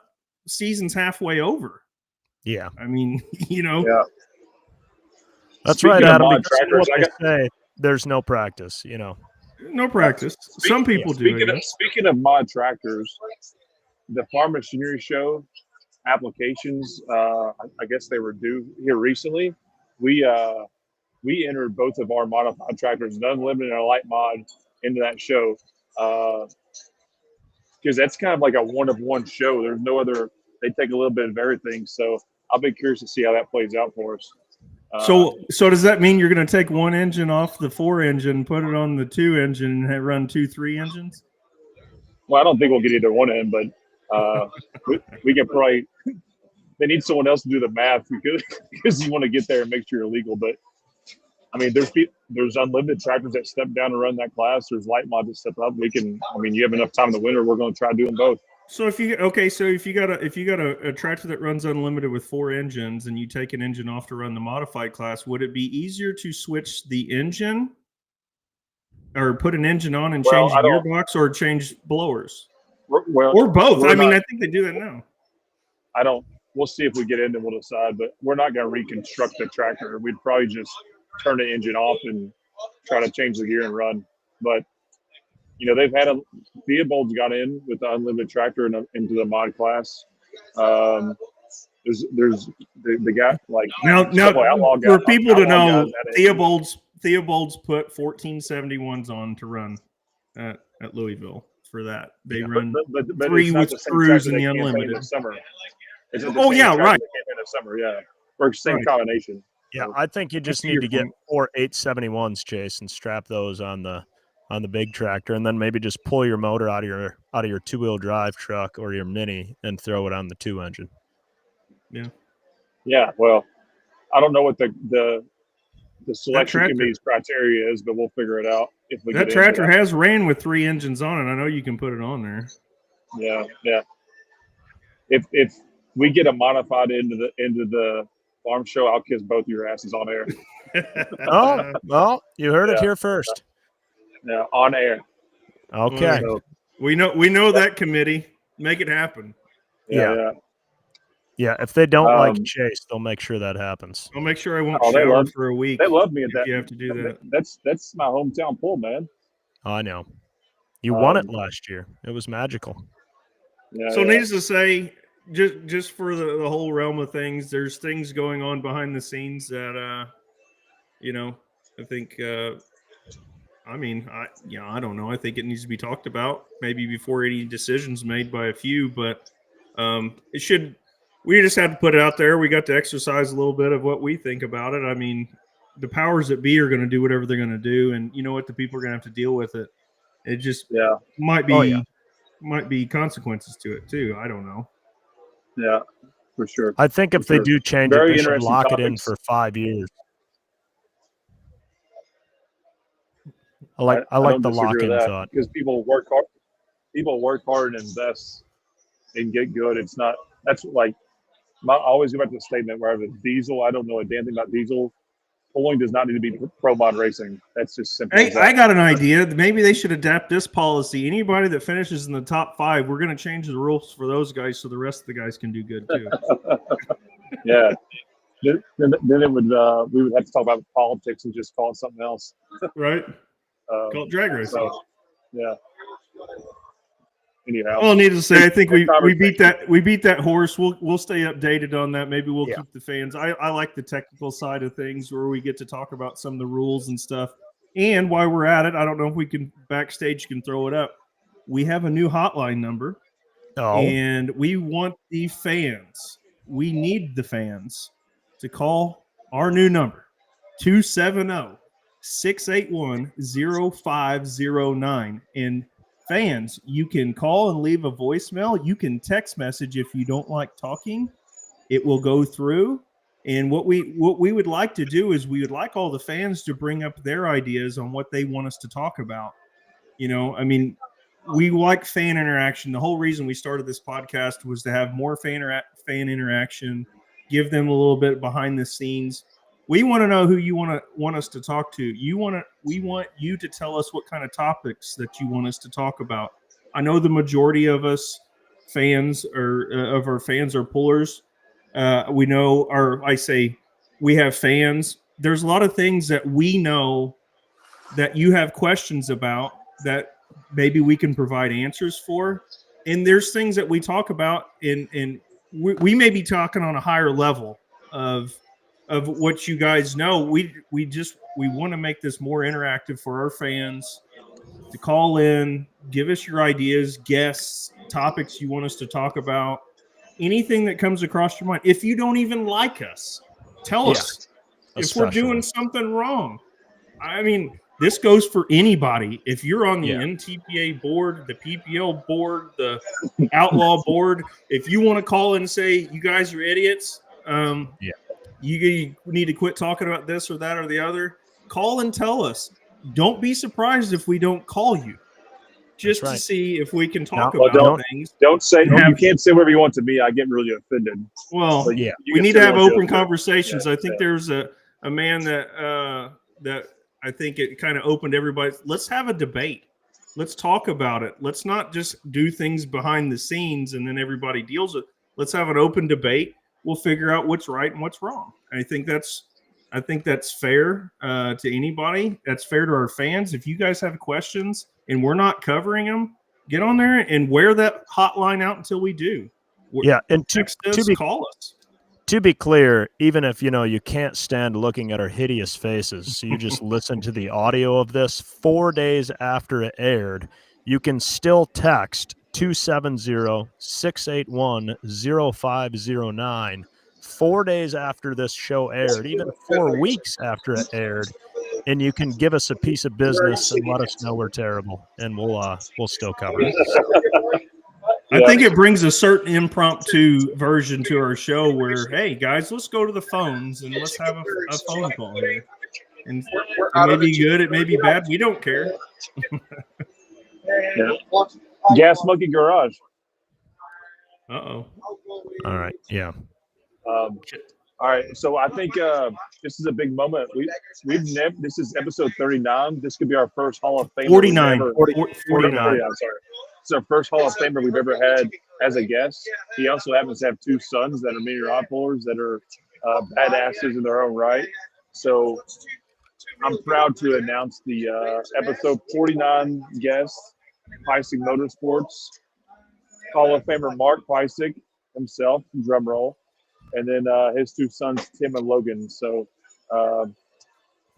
Season's halfway over. Yeah. I mean, Yeah. That's Speaking right, of Adam. mod Because trackers, say there's no practice, No practice. Some people do. Speaking of mod tractors, the Farm Machinery Show applications, I guess they were due here recently. We entered both of our modified tractors, an unlimited and a light mod, into that show because that's kind of like a one-of-one show. There's no other. They take a little bit of everything, so I'll be curious to see how that plays out for us. So does that mean you're going to take 1 engine off the 4-engine, put it on the 2-engine, and run 2 3-engines? Well, I don't think we'll get either one in, but we can probably. They need someone else to do the math because you want to get there and make sure you're legal. But I mean, there's unlimited tractors that step down and run that class. There's light mods that step up. You have enough time in the winter. We're going to try doing both. So if you got a tractor that runs unlimited with 4 engines and you take an engine off to run the modified class, would it be easier to switch the engine or put an engine on and change the gearbox or change blowers? Or both. I think they do that now. We'll see if we get in and we'll decide, but we're not going to reconstruct the tractor. We'd probably just turn the engine off and try to change the gear and run. But they've had Theobald's got in with the unlimited tractor into the mod class. There's the guy like now for people to know, Theobald's put 1471s on to run at Louisville for that. They run but 3 with screws in the unlimited. Summer. Right. In the summer, yeah. Or same combination. Yeah, I think you just need to get 4 871s, Chase, and strap those on the big tractor, and then maybe just pull your motor out of your 2-wheel drive truck or your Mini and throw it on the 2-engine. Yeah. Yeah. Well, I don't know what the selection committee's criteria is, but we'll figure it out if we. That tractor has ran with 3 engines on it. I know you can put it on there. Yeah. Yeah. If we get a modified into the farm show, I'll kiss both your asses on air. Oh, well, you heard it here first. Yeah, on air. Okay. So, we know that committee. Make it happen. Yeah. If they don't like Chase, they'll make sure that happens. I'll make sure I won't shower for a week. They love me at that. You have to do that. That's my hometown pool, man. I know. You won it last year. It was magical. Yeah, so needless to say, just for the whole realm of things, there's things going on behind the scenes that I think I don't know. I think it needs to be talked about maybe before any decisions made by a few, but we just had to put it out there. We got to exercise a little bit of what we think about it. I mean, the powers that be are going to do whatever they're going to do, and you know what? The people are going to have to deal with it. It just might be consequences to it too. I don't know. Yeah. for sure. I think if they do change it, Very they should interesting lock it in topics. for 5 years. I like the lock-in thought. Because people work hard. People work hard and invest and get good. It's not. That's like. I always go back to the statement where it's diesel. I don't know a damn thing about diesel. Pulling does not need to be pro mod racing. That's just simple. Hey, I got an idea. Maybe they should adapt this policy. Anybody that finishes in the top 5, we're going to change the rules for those guys so the rest of the guys can do good too. Yeah. Then it would we would have to talk about politics and just call it something else. Right? Call it drag racing. So, yeah. Anyhow, Well, needless to say, I think we beat that horse. We'll stay updated on that. Maybe we'll keep the fans. I like the technical side of things where we get to talk about some of the rules and stuff. And while we're at it, I don't know if we can backstage can throw it up. We have a new hotline number, and we want the fans. We need the fans to call our new number 270-681-0509 and fans, you can call and leave a voicemail. You can text message if you don't like talking. It will go through. And what we would like to do is we would like all the fans to bring up their ideas on what they want us to talk about. You know, I mean, we like fan interaction. The whole reason we started this podcast was to have more fan interaction, give them a little bit behind the scenes. We want to know who you want us to talk to. We want you to tell us what kind of topics that you want us to talk about. I know the majority of us fans of our fans are pullers. We know, we have fans. There's a lot of things that we know that you have questions about that maybe we can provide answers for. And there's things that we talk about and we may be talking on a higher level of what you guys know. We want to make this more interactive for our fans to call in, give us your ideas, guests, topics you want us to talk about, anything that comes across your mind. If you don't even like us, tell us if we're doing something wrong. I mean, this goes for anybody. If you're on the NTPA board, the PPL board, the Outlaw board, if you want to call in and say, you guys are idiots, you need to quit talking about this or that or the other, call and tell us. Don't be surprised if we don't call you, just to see if we can talk about things. You can't say whatever you want to me. I get really offended. Well, we need to have open conversations. I think there's a man that I think it kind of opened everybody. Let's have a debate. Let's talk about it. Let's not just do things behind the scenes and then everybody deals with it. Let's have an open debate. We'll figure out what's right and what's wrong. I think that's fair to anybody. That's fair to our fans. If you guys have questions and we're not covering them, get on there and wear that hotline out until we do. And call us. To be clear, even if you can't stand looking at our hideous faces, so you just listen to the audio of this 4 days after it aired, you can still text 270-681-0509 4 days after this show aired, even 4 weeks after it aired, and you can give us a piece of business and let us know we're terrible, and we'll still cover it. I think it brings a certain impromptu version to our show where, hey guys, let's go to the phones and let's have a phone call here. And it may be good, it may be bad. We don't care. Gas Monkey Garage. Uh-oh. All right. Yeah. All right. So I think this is a big moment. This is episode 39. This could be our first Hall of Famer. 49. 49. I'm sorry. It's our first Hall of Famer we've ever had as a guest. He also happens to have 2 sons that are mini rod pullers that are badasses in their own right. So I'm proud to announce the episode 49 guest, Peissig Motorsports, Hall of Famer Mark Peissig himself, drum roll, and then his 2 sons, Tim and Logan. So,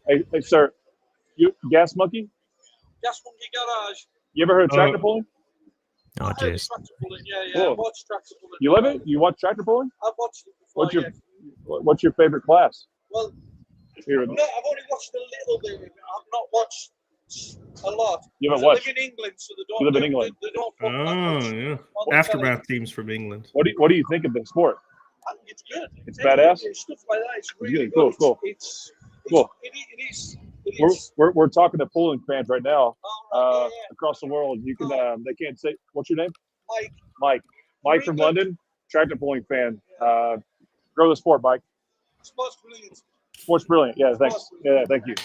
hey, sir, you Gas Monkey? Gas Monkey Garage. You ever heard of tractor pulling? Oh, jeez. Yeah. I watched tractor pulling. You love it? You watch tractor pulling? I've watched it before. What's your favorite class? Well, I've only watched a little bit of it. I've not watched a lot. You haven't watched? I live in England, so they don't. You live in England. They don't. Yeah. Aftermath teams from England. What do you think of the sport? It's good. It's badass? Stuff like that. It's really Cool, good. cool. Cool. It is. We're talking to pulling fans right now Yeah. across the world. You can they can't say what's your name? Mike, Mike from London, tractor pulling fan. Grow the sport, Mike. Sports brilliant. Sports brilliant. Yeah, thanks. Yeah, thank you.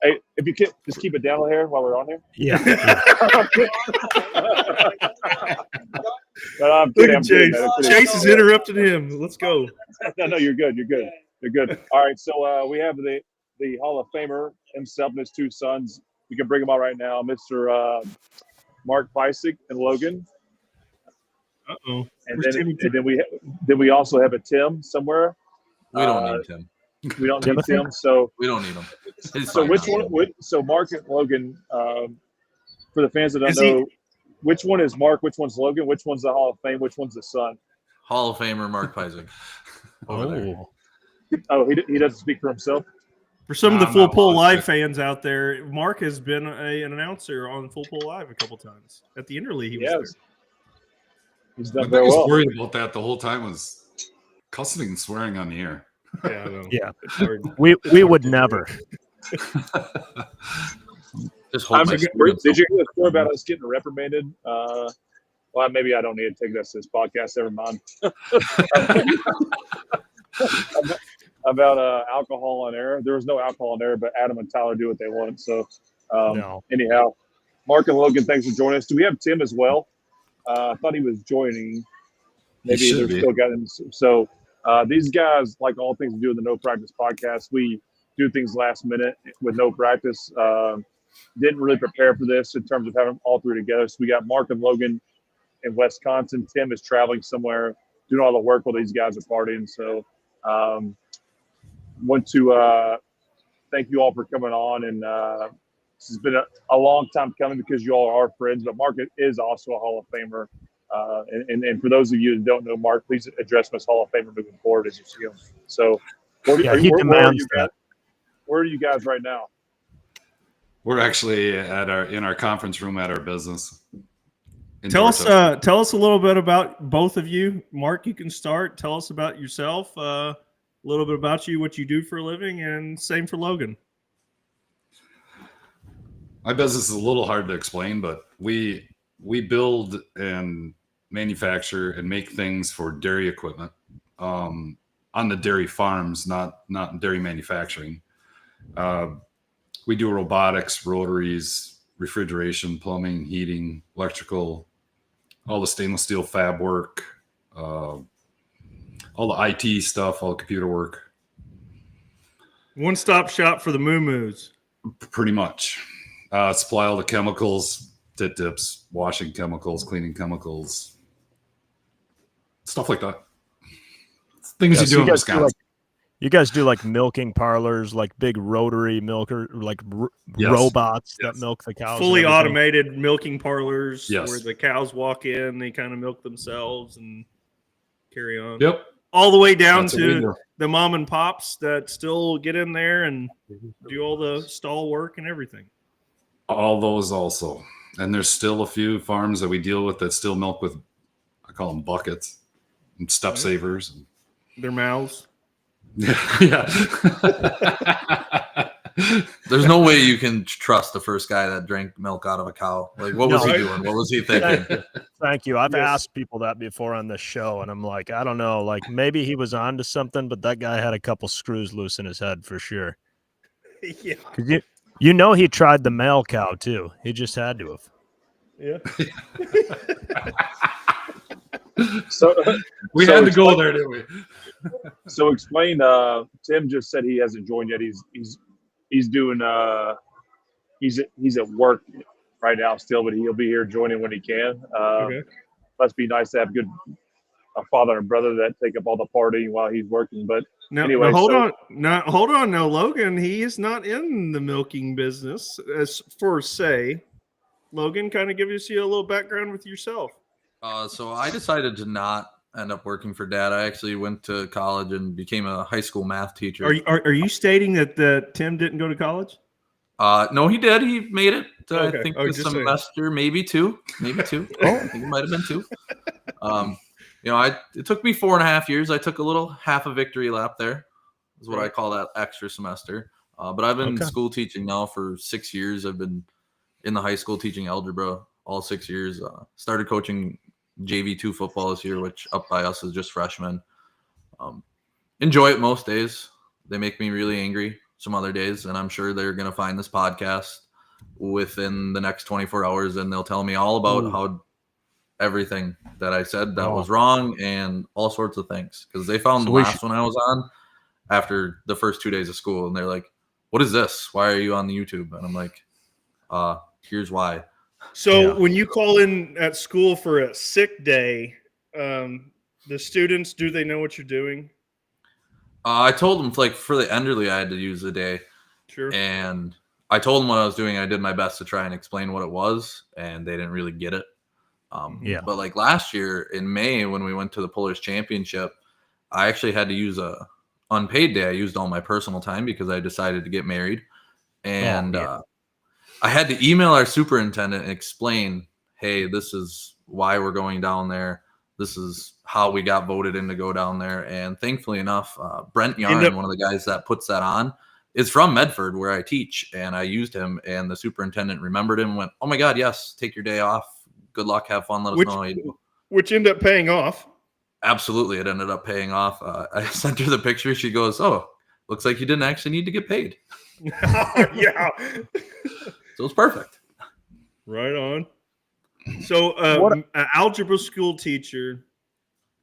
Hey, if you can just keep it down a little here while we're on here. Yeah. But I'm Look kidding. at I'm kidding, Chase. man. I'm kidding. Chase is interrupting him. Let's go. No, you're good. You're good. You're good. All right, so we have the Hall of Famer himself and his two sons. We can bring them out right now, Mr. Mark Peissig and Logan. Uh-oh. And then we also have a Tim somewhere. We don't need Tim. We don't need Tim. So We don't need him. so which one? So Mark and Logan. For the fans that don't know, which one is Mark? Which one's Logan? Which one's the Hall of Fame? Which one's the son? Hall of Famer Mark Peissig. Over there. Oh, he doesn't speak for himself. For some of the Full Pull Live fans out there, Mark has been an announcer on Full Pull Live a couple times. At the Interleague, he was there. He's My done very biggest well. worry about that the whole time was cussing and swearing on the air. Yeah, I know. Yeah. It's hard. We would never. Just hold my Did you hear the story about us getting reprimanded? Well, maybe I don't need to take this to this podcast. Never mind. About alcohol on air. There was no alcohol on air, but Adam and Tyler do what they want. So, anyhow, Mark and Logan, thanks for joining us. Do we have Tim as well? I thought he was joining. Maybe they're still got him. So, these guys, like all things we do in the No Practice podcast, we do things last minute with no practice. Didn't really prepare for this in terms of having all three together. So we got Mark and Logan in Wisconsin. Tim is traveling somewhere, doing all the work while these guys are partying. So want to thank you all for coming on. And this has been a long time coming because you all are friends. But Mark is also a Hall of Famer. And for those of you that don't know Mark, please address him as Hall of Famer moving forward as you see him. So where are you guys right now? We're actually in our conference room at our business. Tell us a little bit about both of you. Mark, you can start. Tell us about yourself, a little bit about you, what you do for a living, and same for Logan. My business is a little hard to explain, but we build and manufacture and make things for dairy equipment on the dairy farms, not dairy manufacturing. We do robotics, rotaries, refrigeration, plumbing, heating, electrical, all the stainless steel fab work, all the IT stuff, all the computer work. One-stop shop for the moo-moos. Pretty much. Supply all the chemicals, tit tips, washing chemicals, cleaning chemicals, stuff like that. Things you do in Wisconsin. You guys do like milking parlors, like big rotary milker, like robots that milk the cows. Fully automated milking parlors Yes. where the cows walk in, they kind of milk themselves and carry on. Yep. All the way down That's what we to do. the mom and pops that still get in there and do all the stall work and everything. All those also. And there's still a few farms that we deal with that still milk with, I call them buckets and step savers. Their mouths. Yeah. There's no way you can trust the first guy that drank milk out of a cow. Like, what was he doing? What was he thinking? Thank you. I've asked people that before on this show, and I'm like, I don't know. Like, maybe he was on to something, but that guy had a couple screws loose in his head for sure. Yeah. 'Cause you know he tried the male cow, too. He just had to have. Yeah. So We had to go there, didn't we? So explain. Tim just said he hasn't joined yet. He's doing. He's at work right now still, but he'll be here joining when he can. Okay. Must be nice to have a father and brother that take up all the partying while he's working. But Now, anyway, hold on. Now, Logan, he is not in the milking business. As for say, Logan, kind of give us a little background with yourself. So I decided to not end up working for Dad. I actually went to college and became a high school math teacher. Are you stating that Tim didn't go to college? No, he did. He made it. Okay. I think Oh, this just saying. semester, maybe two. I think it might have been two. it took me 4.5 years. I took a little half a victory lap there, is what I call that extra semester. But I've been in school teaching now for 6 years. I've been in the high school teaching algebra all 6 years. Started coaching JV2 football this year, which up by us is just freshmen. Enjoy it most days. They make me really angry some other days, and I'm sure they're going to find this podcast within the next 24 hours, and they'll tell me all about how everything that I said that was wrong and all sorts of things, because they found the last one I was on after the first 2 days of school, and they're like, what is this? Why are you on the YouTube? And I'm like, here's why. So when you call in at school for a sick day, the students, do they know what you're doing? I told them, like, for the Enderly, I had to use the day. Sure. And I told them what I was doing. I did my best to try and explain what it was, and they didn't really get it. But like last year in May, when we went to the Pullers Championship, I actually had to use a unpaid day. I used all my personal time because I decided to get married. And I had to email our superintendent and explain, hey, this is why we're going down there. This is how we got voted in to go down there. And thankfully enough, Brent Yarn, one of the guys that puts that on, is from Medford, where I teach. And I used him, and the superintendent remembered him and went, oh my God, yes, take your day off. Good luck. Have fun. Let us know how you do. Which ended up paying off. Absolutely. It ended up paying off. I sent her the picture. She goes, oh, looks like you didn't actually need to get paid. Yeah. So it's perfect. Right on. So an algebra school teacher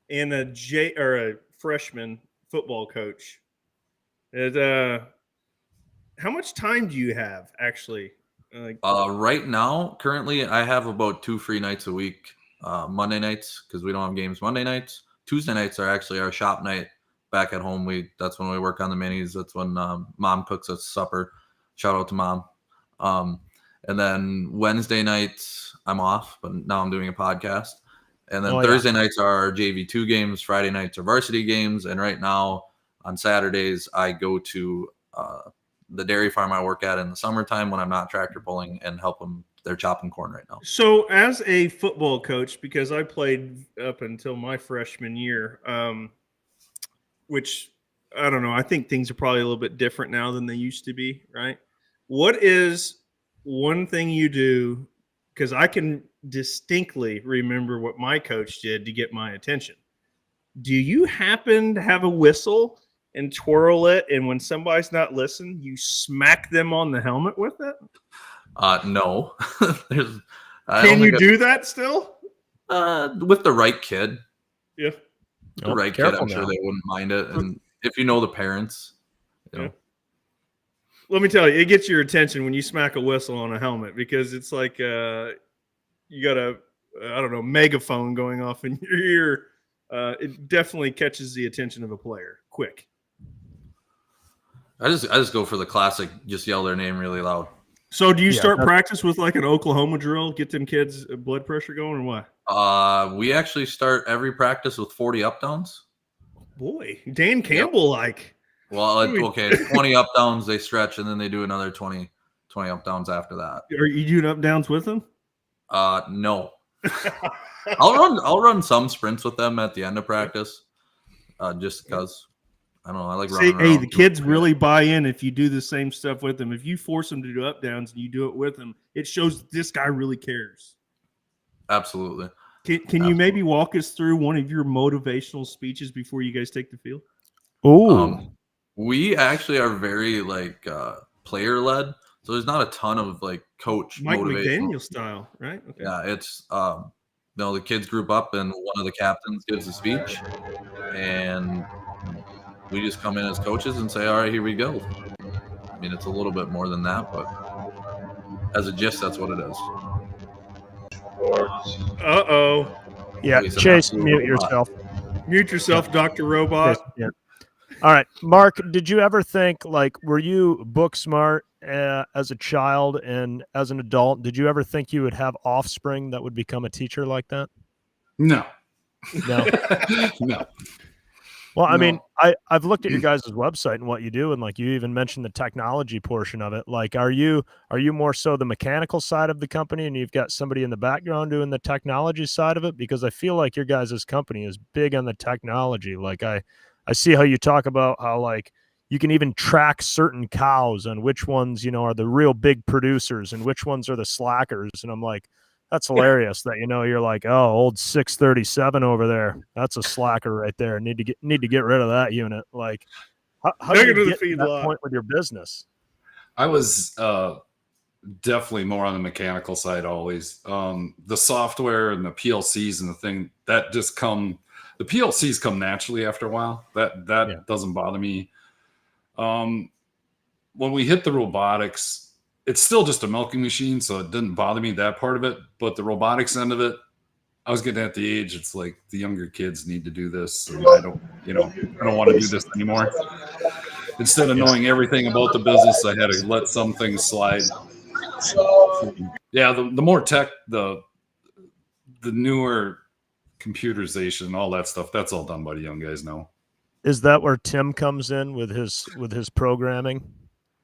and a freshman football coach. How much time do you have actually? Right now, currently, I have about 2 free nights a week. Monday nights, because we don't have games Monday nights. Tuesday nights are actually our shop night back at home. That's when we work on the minis. That's when Mom cooks us supper. Shout out to Mom. And then Wednesday nights, I'm off, but now I'm doing a podcast. And then Thursday nights are our JV2 games. Friday nights are varsity games. And right now, on Saturdays, I go to the dairy farm I work at in the summertime when I'm not tractor pulling and help them. They're chopping corn right now. So as a football coach, because I played up until my freshman year, which I don't know, I think things are probably a little bit different now than they used to be, right? What is one thing you do? Because I can distinctly remember what my coach did to get my attention. Do you happen to have a whistle and twirl it, and when somebody's not listening, you smack them on the helmet with it? No. Can you do that still? With the right kid. Yeah. The right kid, I'm sure they wouldn't mind it. And if you know the parents, you know. Let me tell you, it gets your attention when you smack a whistle on a helmet, because it's like you got a, megaphone going off in your ear. It definitely catches the attention of a player quick. I just go for the classic, just yell their name really loud. So do you start practice with like an Oklahoma drill, get them kids' blood pressure going, or what? We actually start every practice with 40 up downs. Boy, Dan Campbell like. Well, okay, 20 up downs, they stretch, and then they do another 20 up downs after that. Are you doing up downs with them? No. I'll run some sprints with them at the end of practice, just because. I don't know. I like running around. Hey, the kids really buy in if you do the same stuff with them. If you force them to do up downs and you do it with them, it shows this guy really cares. Absolutely. Can you maybe walk us through one of your motivational speeches before you guys take the field? Oh, we actually are very player led, so there's not a ton of coach Mike motivational. McDaniel style, right? Okay. Yeah, it's the kids group up and one of the captains gives a speech, and we just come in as coaches and say, all right, here we go. I mean, it's a little bit more than that, but as a gist, that's what it is. Uh-oh. Yeah, Chase, mute yourself. Mute yourself, Dr. Robot. Yeah. All right, Mark, did you ever think, were you book smart as a child, and as an adult, did you ever think you would have offspring that would become a teacher like that? No. No. No. Well, I No. mean, I've looked at your guys' website and what you do, and like you even mentioned the technology portion of it. Like, are you more so the mechanical side of the company, and you've got somebody in the background doing the technology side of it? Because I feel like your guys' company is big on the technology. Like I see how you talk about how like you can even track certain cows on which ones, are the real big producers and which ones are the slackers. And I'm like, that's hilarious that, you're like, oh, old 637 over there. That's a slacker right there. Need to get rid of that unit. Like, how did you get to that point with your business? I was definitely more on the mechanical side always. The software and the PLCs and the thing that just the PLCs come naturally after a while. That doesn't bother me. When we hit the robotics, it's still just a milking machine, so it didn't bother me, that part of it. But the robotics end of it, I was getting at the age, it's like the younger kids need to do this, and I don't want to do this anymore. Instead of knowing everything about the business, I had to let some things slide. Yeah, the more tech, the newer computerization, all that stuff, that's all done by the young guys now. Is that where Tim comes in with his programming?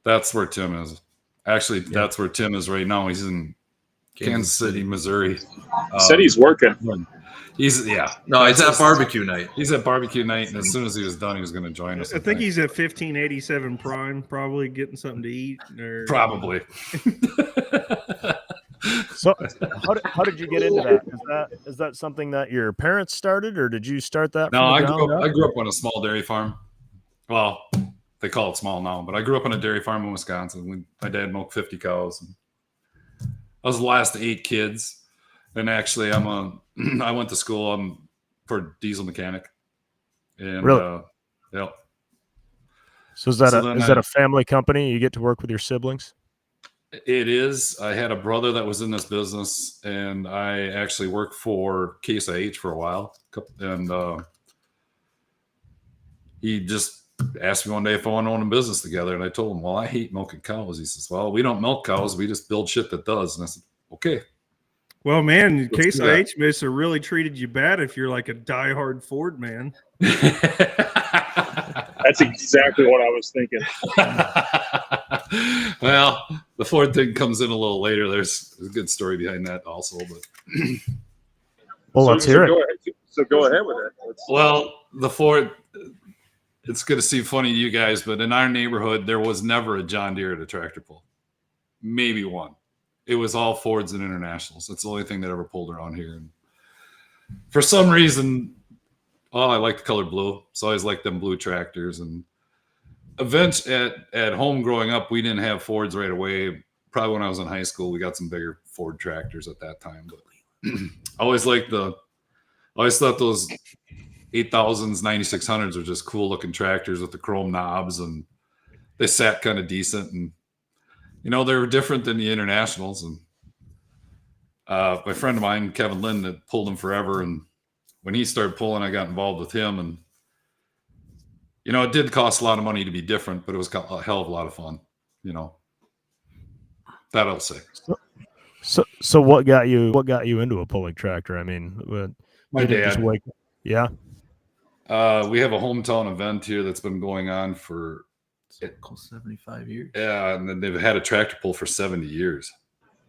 That's where Tim is. Actually, that's where Tim is right now. He's in Kansas City, Missouri. Said he's working. He's at barbecue night. He's at barbecue night, and as soon as he was done, he was going to join us. I think he's at 1587 Prime, probably getting something to eat. Probably. So, how did you get into that? Is that something that your parents started, or did you start that? No, I grew up on a small dairy farm. Well, they call it small now, but I grew up on a dairy farm in Wisconsin. My dad milked 50 cows. I was the last of 8 kids, and actually, I went to school for diesel mechanic. And really? Yep. So is that a family company? You get to work with your siblings? It is. I had a brother that was in this business, and I actually worked for Case IH for a while, and he just asked me one day if I want to own a business together, and I told him, well, I hate milking cows. He says, well, we don't milk cows, we just build shit that does. And I said, okay. Well, man, Case IH must have really treated you bad if you're like a diehard Ford man. That's exactly what I was thinking. Well, the Ford thing comes in a little later. There's a good story behind that also, but let's hear it. So go ahead with it. Well, the Ford, it's going to seem funny to you guys, but in our neighborhood, there was never a John Deere at a tractor pull. Maybe one. It was all Fords and Internationals. That's the only thing that ever pulled around here. And for some reason, I like the color blue. So I always liked them blue tractors. And eventually at home growing up, we didn't have Fords right away. Probably when I was in high school, we got some bigger Ford tractors at that time. But I always thought those 8000s, 9600s were just cool looking tractors with the chrome knobs, and they sat kind of decent. And they were different than the Internationals. And my friend of mine, Kevin Lynn, had pulled them forever. And when he started pulling, I got involved with him. And, it did cost a lot of money to be different, but it was a hell of a lot of fun, that I'll say. So what got you into a pulling tractor? I mean, my dad. Yeah. We have a hometown event here that's been going on for 75 years. Yeah, and then they've had a tractor pull for 70 years.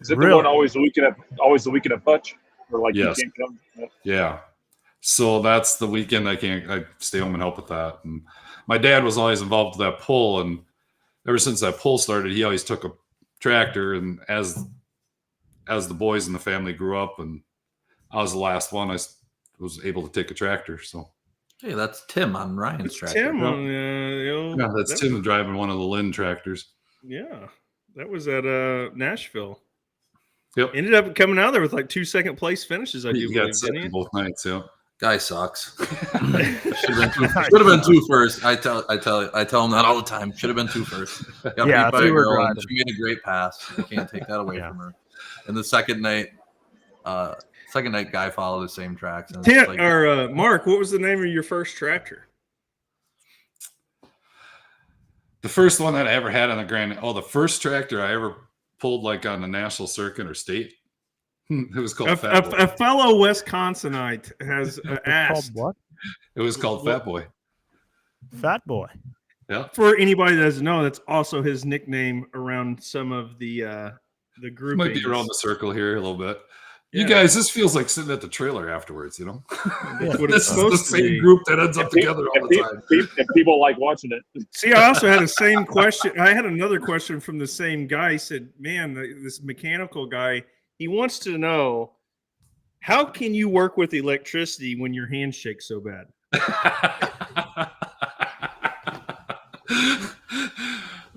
Is it the one always the weekend at Butch? Or like yes. You can't come? Yeah. So that's the weekend I stay home and help with that. And my dad was always involved with that pull, and ever since that pull started, he always took a tractor. And as the boys in the family grew up, and I was the last one, I was able to take a tractor. So hey, that's Tim on Ryan's tractor. Tim on that's Tim driving one of the Lynn tractors. Yeah, that was at Nashville. Yep. Ended up coming out there with like 2 second place finishes. I do believe, got second both nights. Yeah. Guy sucks. Should have been 2 first. I tell him that all the time. Should have been 2 first. Got beat by a girl, and she made a great pass. You can't take that away from her. And the second night, guy followed the same tracks. Mark, what was the name of your first tractor? The first one that I ever had on the first tractor I ever pulled like on the national circuit or state. It was called Fat Boy. A fellow Wisconsinite has asked. Called what? It was called Fat Boy. Fat Boy. Yeah. For anybody that doesn't know, that's also his nickname around some of the group. Might be around the circle here a little bit. You Yeah. guys, this feels like sitting at the trailer afterwards, you know? That's what This it's is the supposed to same be. group that ends up together all the time. And people like watching it. See, I also had the same question. I had another question from the same guy. He said, man, this mechanical guy, he wants to know, how can you work with electricity when your hands shake so bad?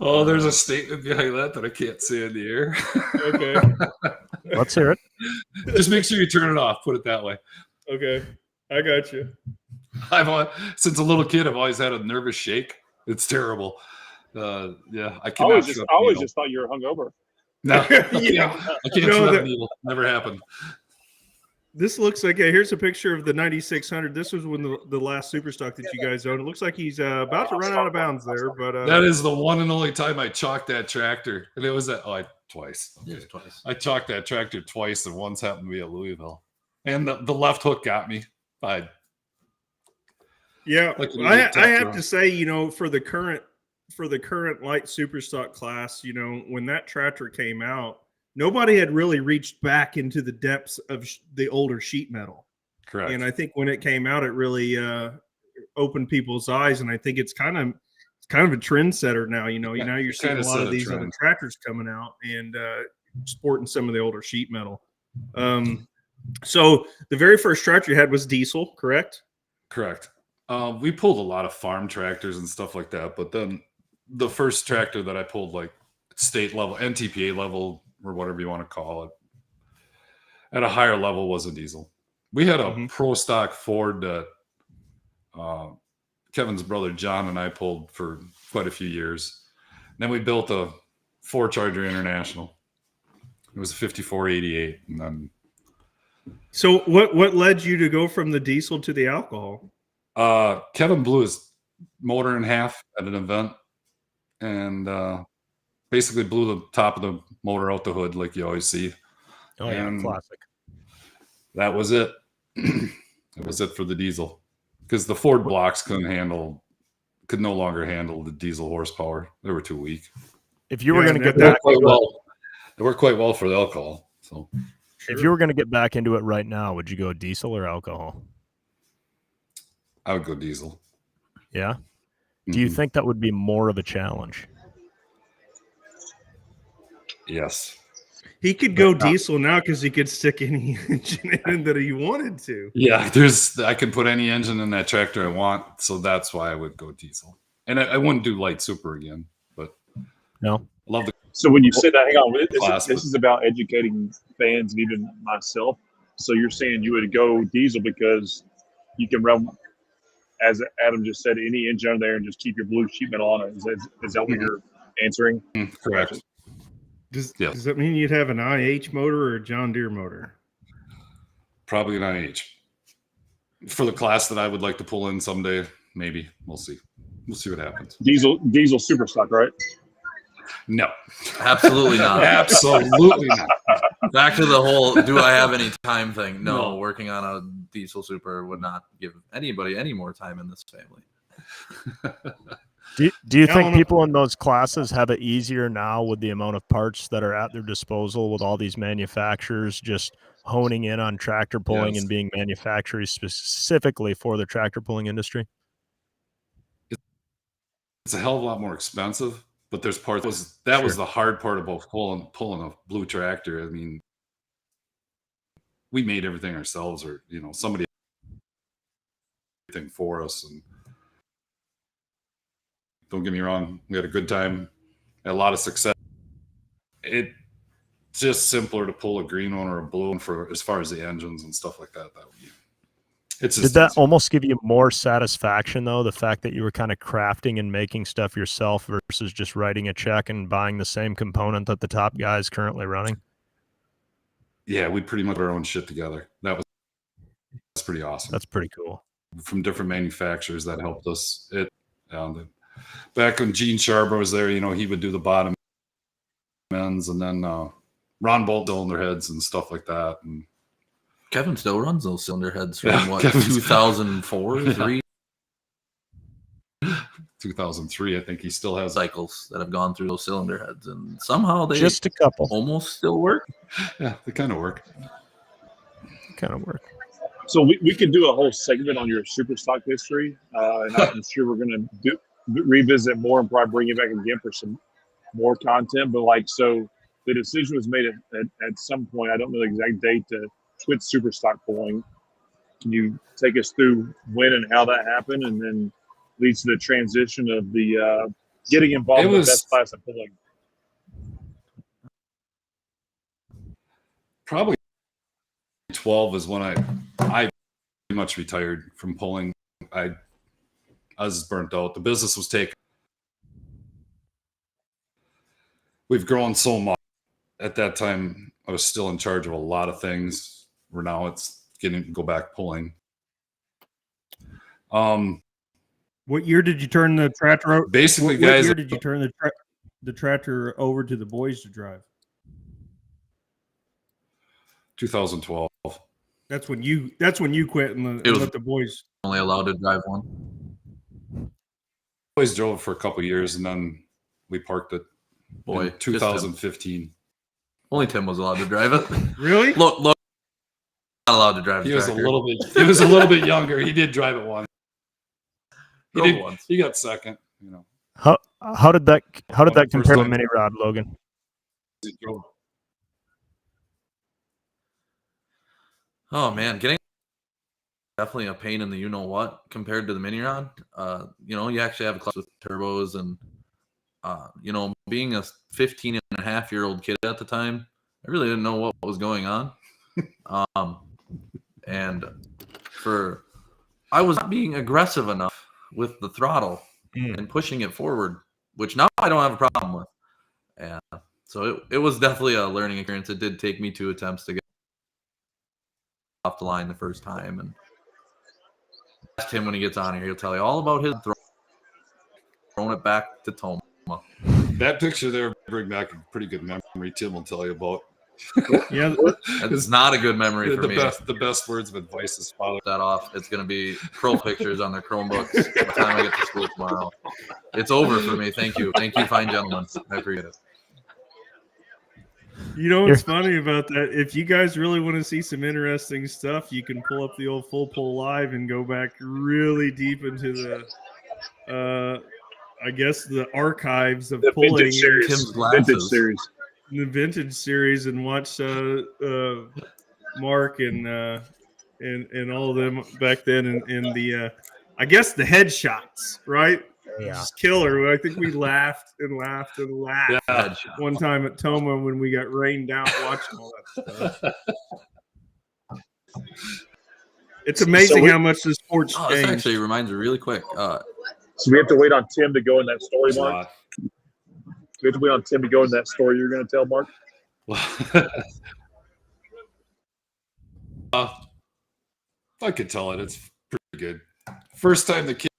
Oh, there's a statement behind that I can't say in the air. Okay. Let's hear it. Just make sure you turn it off. Put it that way. Okay. I got you. Since a little kid, I've always had a nervous shake. It's terrible. Yeah, I I cannot. always just thought you were hungover. No, Yeah. I can't No, shred a that- needle. Never happened. This looks like, here's a picture of the 9600. This was when the last Superstock that you guys owned. It looks like he's about to run out of bounds there, but That is the one and only time I chalked that tractor, and it was twice. Yeah, twice. I chalked that tractor twice, and once happened to be at Louisville, and the left hook got me. yeah, Like an I idiot have tapped to say, for the current light Superstock class, when that tractor came out, nobody had really reached back into the depths of the older sheet metal. Correct. And I think when it came out, it really opened people's eyes. And I think it's kind of a trendsetter now. Now you're seeing a lot of these other tractors coming out and sporting some of the older sheet metal. So the very first tractor you had was diesel, correct? Correct. We pulled a lot of farm tractors and stuff like that, but then the first tractor that I pulled, like state level, NTPA level, or whatever you want to call it, at a higher level, was a diesel. We had a pro stock Ford that Kevin's brother John and I pulled for quite a few years. Then we built a 4-Charger International. It was a 5488, and then. So what led you to go from the diesel to the alcohol? Kevin blew his motor in half at an event, and basically blew the top of the motor out the hood, like you always see. Oh yeah, And classic. that was it. That was it for the diesel, because the Ford blocks could no longer handle the diesel horsepower. They were too weak. If you were going to get They back, work quite well for the alcohol. So, if you were going to get back into it right now, would you go diesel or alcohol? I would go diesel. Yeah. Do you Mhm. think that would be more of a challenge? Yes. He could go diesel now because he could stick any engine in that he wanted to. Yeah, I can put any engine in that tractor I want, so that's why I would go diesel. And I wouldn't do light super again, but No. I love the So when you say that, hang on, Class, this is about educating fans and even myself. So you're saying you would go diesel because you can run, as Adam just said, any engine on there and just keep your blue sheet metal on it. Is that what you're answering? correct. Does Yes. that mean you'd have an IH motor or a John Deere motor? Probably an IH. For the class that I would like to pull in someday, maybe. We'll see. We'll see what happens. Diesel super stock, right? No. Absolutely not. Absolutely not. Back to the whole do I have any time thing. No, No. working on a diesel super would not give anybody any more time in this family. Do you think Alan- people in those classes have it easier now with the amount of parts that are at their disposal, with all these manufacturers just honing in on tractor pulling Yes. and being manufacturers specifically for the tractor pulling industry? It's a hell of a lot more expensive, but there's parts that was the hard part about pulling a blue tractor. I mean, we made everything ourselves, or somebody did everything for us. And don't get me wrong, we had a good time, had a lot of success. It's just simpler to pull a green one or a blue one for as far as the engines and stuff like that. It's just Did that easier. almost give you more satisfaction, though, the fact that you were kind of crafting and making stuff yourself versus just writing a check and buying the same component that the top guy is currently running? Yeah, we pretty much put our own shit together. That's pretty awesome. That's pretty cool. From different manufacturers that helped us. Back when Gene Sharber was there, he would do the bottom ends, and then Ron Bolt cylinder heads and stuff like that. And Kevin still runs those cylinder heads from Yeah, what, Kevin's- 2004, 3? 2003. I think he still has cycles that have gone through those cylinder heads, and somehow they Just a couple. almost still work. Yeah, they kind of work. So we could do a whole segment on your super stock history, and I'm sure we're going to revisit more and probably bring you back again for some more content. But so the decision was made at some point. I don't know the exact date to quit super stock pulling. Can you take us through when and how that happened, and then leads to the transition of the getting involved in the best class of pulling? Probably 12 is when I pretty much retired from pulling. I was burnt out. The business was taken. We've grown so much. At that time, I was still in charge of a lot of things. Where now it's getting to go back pulling. What year did you turn the tractor? Basically, what guys. Year did you turn the tractor over to the boys to drive? 2012. That's when you quit and let the boys. Only allowed to drive one. Boys drove it for a couple of years, and then we parked it. Boy, in 2015. Only Tim was allowed to drive it. Really? Look, not allowed to drive. He was a little bit younger. He did drive it once. He got second. How did that compare to mini rod, Logan? Oh man, getting definitely a pain in the you-know-what compared to the mini rod. You actually have a clutch with turbos, and being a 15-and-a-half-year-old kid at the time, I really didn't know what was going on. And I was not being aggressive enough with the throttle and pushing it forward, which now I don't have a problem with. And so it was definitely a learning experience. It did take me 2 attempts to get off the line the first time, and ask him when he gets on here. He'll tell you all about his throwing it back to Toma. That picture there bring back a pretty good memory. Tim will tell you about. Yeah, it's not a good memory for me. The best words of advice is follow that off. It's going to be pro pictures on their Chromebooks by the time I get to school tomorrow. It's over for me. Thank you, fine gentlemen. I appreciate it. You know what's funny about that? If you guys really want to see some interesting stuff, you can pull up the old Full Pull Live and go back really deep into the, I guess, the archives of pulling Tim's glasses. The vintage series, and watch Mark and all of them back then, and the I guess the headshots, right? Yeah, just killer. I think we laughed and laughed and laughed one time at Toma when we got rained out watching all that stuff. It's amazing how much the sport's changed. This actually reminds me really quick. So we have to wait on Tim to go in that story, Mark. We have to wait on Tim to go in that story you're going to tell, Mark. I could tell it. It's pretty good. First time the kid.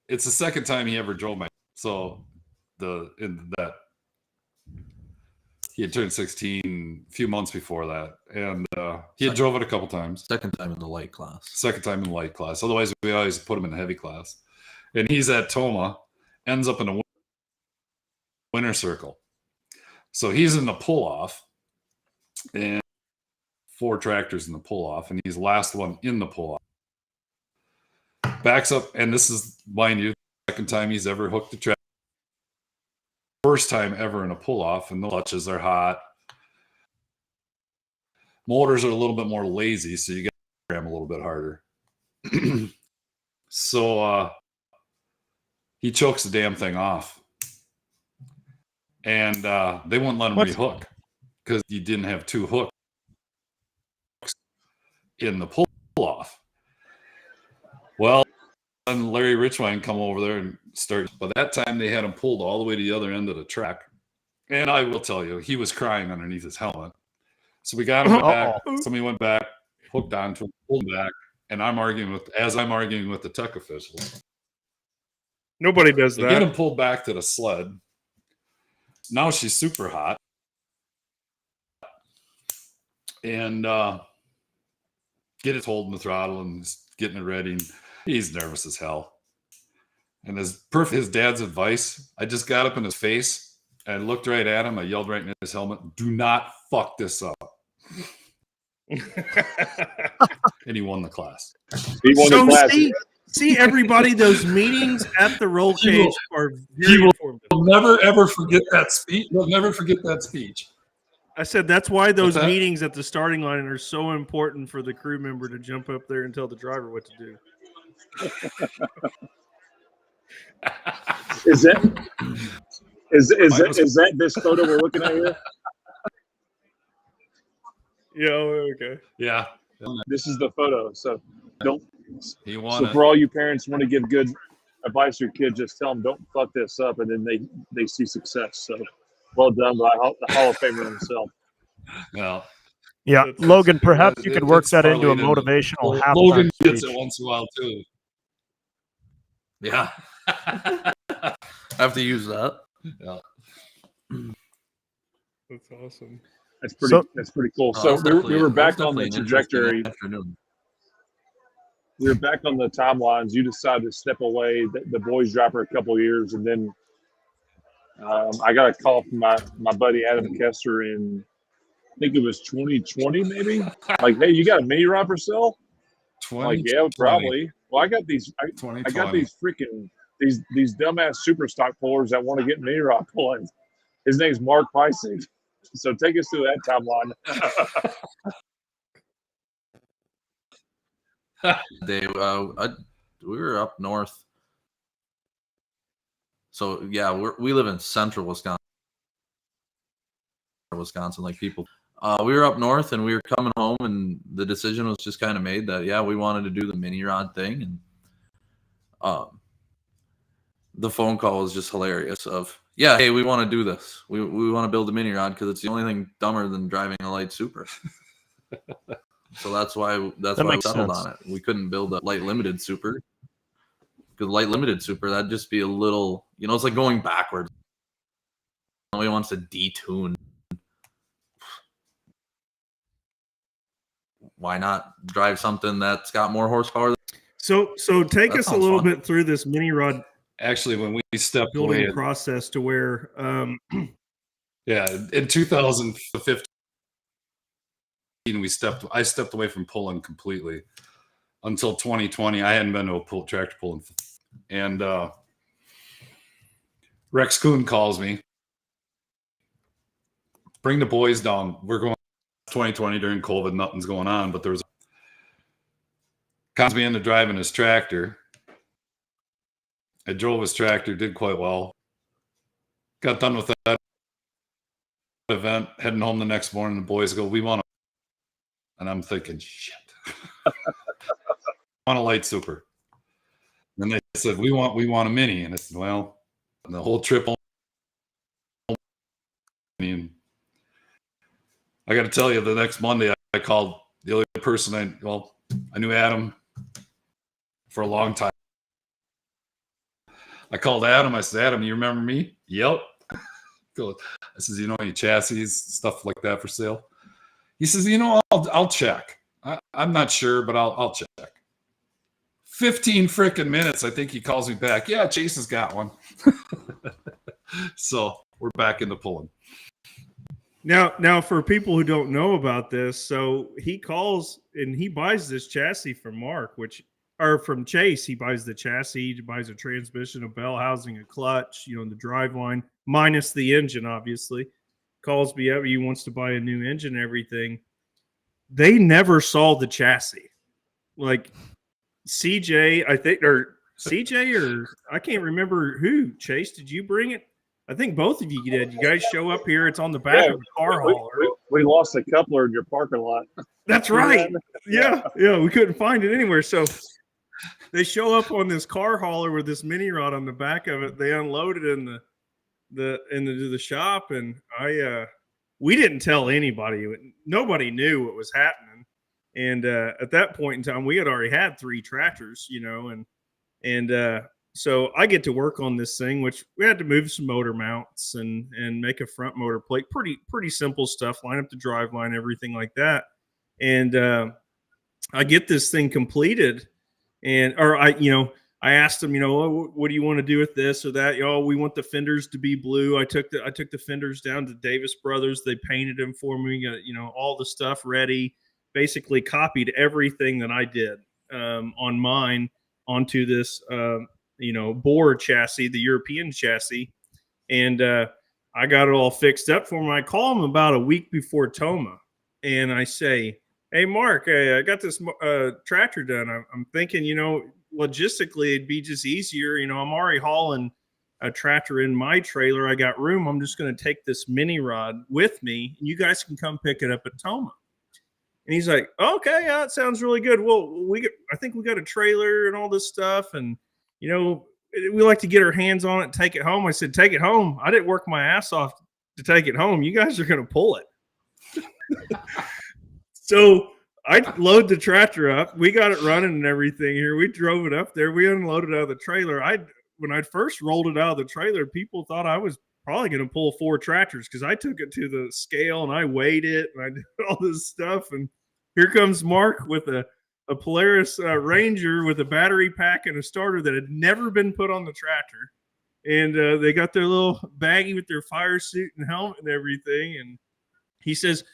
It's the second time he ever drove my. So he had turned 16 a few months before that, and he had drove it a couple times. Second time in the light class. Otherwise, we always put him in the heavy class. And he's at Toma, ends up in a winner circle. So he's in the pull-off, and 4 tractors in the pull-off, and he's the last one in the pull-off. Backs up, and this is, mind you, the second time he's ever hooked a tractor. First time ever in a pull-off, and the clutches are hot. Motors are a little bit more lazy, so you got to ram a little bit harder. So he chokes the damn thing off. And they wouldn't let him rehook because you didn't have 2 hooks in the pull-off. Well, and Larry Richwine come over there and start. By that time, they had him pulled all the way to the other end of the track. And I will tell you, he was crying underneath his helmet. So we got him back. Somebody went back, hooked onto him, pulled him back. And I'm arguing with the tech officials. Nobody does that. Get him pulled back to the sled. Now she's super hot. And get it holding the throttle and getting it ready. And he's nervous as hell. And his dad's advice, I just got up in his face. I looked right at him. I yelled right in his helmet, "Do not fuck this up." And he won the class. He won the class. See, everybody, those meetings at the roll cage are very informative. He'll never, ever forget that speech. He'll never forget that speech. I said that's why those meetings at the starting line are so important for the crew member to jump up there and tell the driver what to do. Is that this photo we're looking at here? Yeah. Okay. Yeah. This is the photo. So don't. He won. So for all you parents want to give good advice to your kid, just tell them don't fuck this up, and then they see success. So well done by the Hall of Famer himself. Well. Yeah, Logan, perhaps you could work that into a motivational halftime Logan gets speech. it once in a while too. Yeah. I have to use that. Yeah. That's awesome. That's pretty cool. So we were back on the trajectory. We were back on the timelines. You decided to step away. The boys dropped for a couple of years, and then I got a call from my buddy Adam Kester in, I think it was 2020, maybe. Like, hey, you got a mini rod for sale? Like, yeah, probably. Well, I got these. I got these freaking these dumbass super stock pullers that want to get mini rod pulling. His name's Mark Peissig. So take us through that timeline. We were up north. So yeah, we live in central Wisconsin. Like people, we were up north and we were coming home, and the decision was just kind of made that we wanted to do the mini rod thing, and the phone call was just hilarious. Of hey, we want to do this. We want to build a mini rod because it's the only thing dumber than driving a light super. So that's why we settled on it. We couldn't build a light limited super, because light limited super, that'd just be a little, it's like going backwards. Nobody wants to detune. Why not drive something that's got more horsepower? So take us a little bit through this mini rod. Actually, when we stepped building away, process to where, in 2015. I stepped away from pulling completely until 2020. I hadn't been to a tractor pulling, and Rex Kuhn calls me, bring the boys down. We're going 2020 during COVID. Nothing's going on, but there was comes me into driving his tractor. I drove his tractor, did quite well. Got done with that event, heading home the next morning. The boys go, "We want to." And I'm thinking, shit. I want a light super. And they said, we want a mini. And I said, well, the whole trip. I mean, I got to tell you, the next Monday I called the other person. I knew Adam for a long time. I called Adam. I said, Adam, you remember me? Yep. I says, any chassis, stuff like that for sale? He says, I'll check. I'm not sure, but I'll check. 15 freaking minutes. I think he calls me back. Yeah, Chase has got one. So we're back into pulling. Now, for people who don't know about this, so he calls and he buys this chassis from Mark, from Chase. He buys the chassis, he buys a transmission, a bell housing, a clutch, the driveline, minus the engine, obviously. Calls me up, he wants to buy a new engine and everything. They never saw the chassis. Like CJ, I think, or CJ, or I can't remember who. Chase, did you bring it? I think both of you did. You guys show up here. It's on the back of the car hauler. We lost a coupler in your parking lot. That's right. Yeah. We couldn't find it anywhere. So they show up on this car hauler with this mini rod on the back of it. They unload it in the shop, and we didn't tell anybody. Nobody knew what was happening. And at that point in time, we had already had 3 tractors, and so I get to work on this thing, which we had to move some motor mounts and make a front motor plate. Pretty simple stuff. Line up the drive line, everything like that. And I get this thing completed, and I asked him, what do you want to do with this or that? We want the fenders to be blue. I took the fenders down to Davis Brothers. They painted them for me. All the stuff ready. Basically copied everything that I did on mine onto this, Boer chassis, the European chassis, and I got it all fixed up for him. I call him about a week before Toma, and I say, "Hey, Mark, I got this tractor done. I'm thinking, logistically, it'd be just easier. I'm already hauling a tractor in my trailer. I got room. I'm just going to take this mini rod with me, and you guys can come pick it up at Toma." And he's like, "Okay, yeah, that sounds really good. Well, I think we got a trailer and all this stuff, and we like to get our hands on it and take it home." I said, "Take it home? I didn't work my ass off to take it home. You guys are going to pull it." So I load the tractor up. We got it running and everything here. We drove it up there. We unloaded out of the trailer. When I first rolled it out of the trailer, people thought I was probably going to pull 4 tractors because I took it to the scale and I weighed it and I did all this stuff. And here comes Mark with a Polaris Ranger with a battery pack and a starter that had never been put on the tractor. And they got their little baggie with their fire suit and helmet and everything. And he says,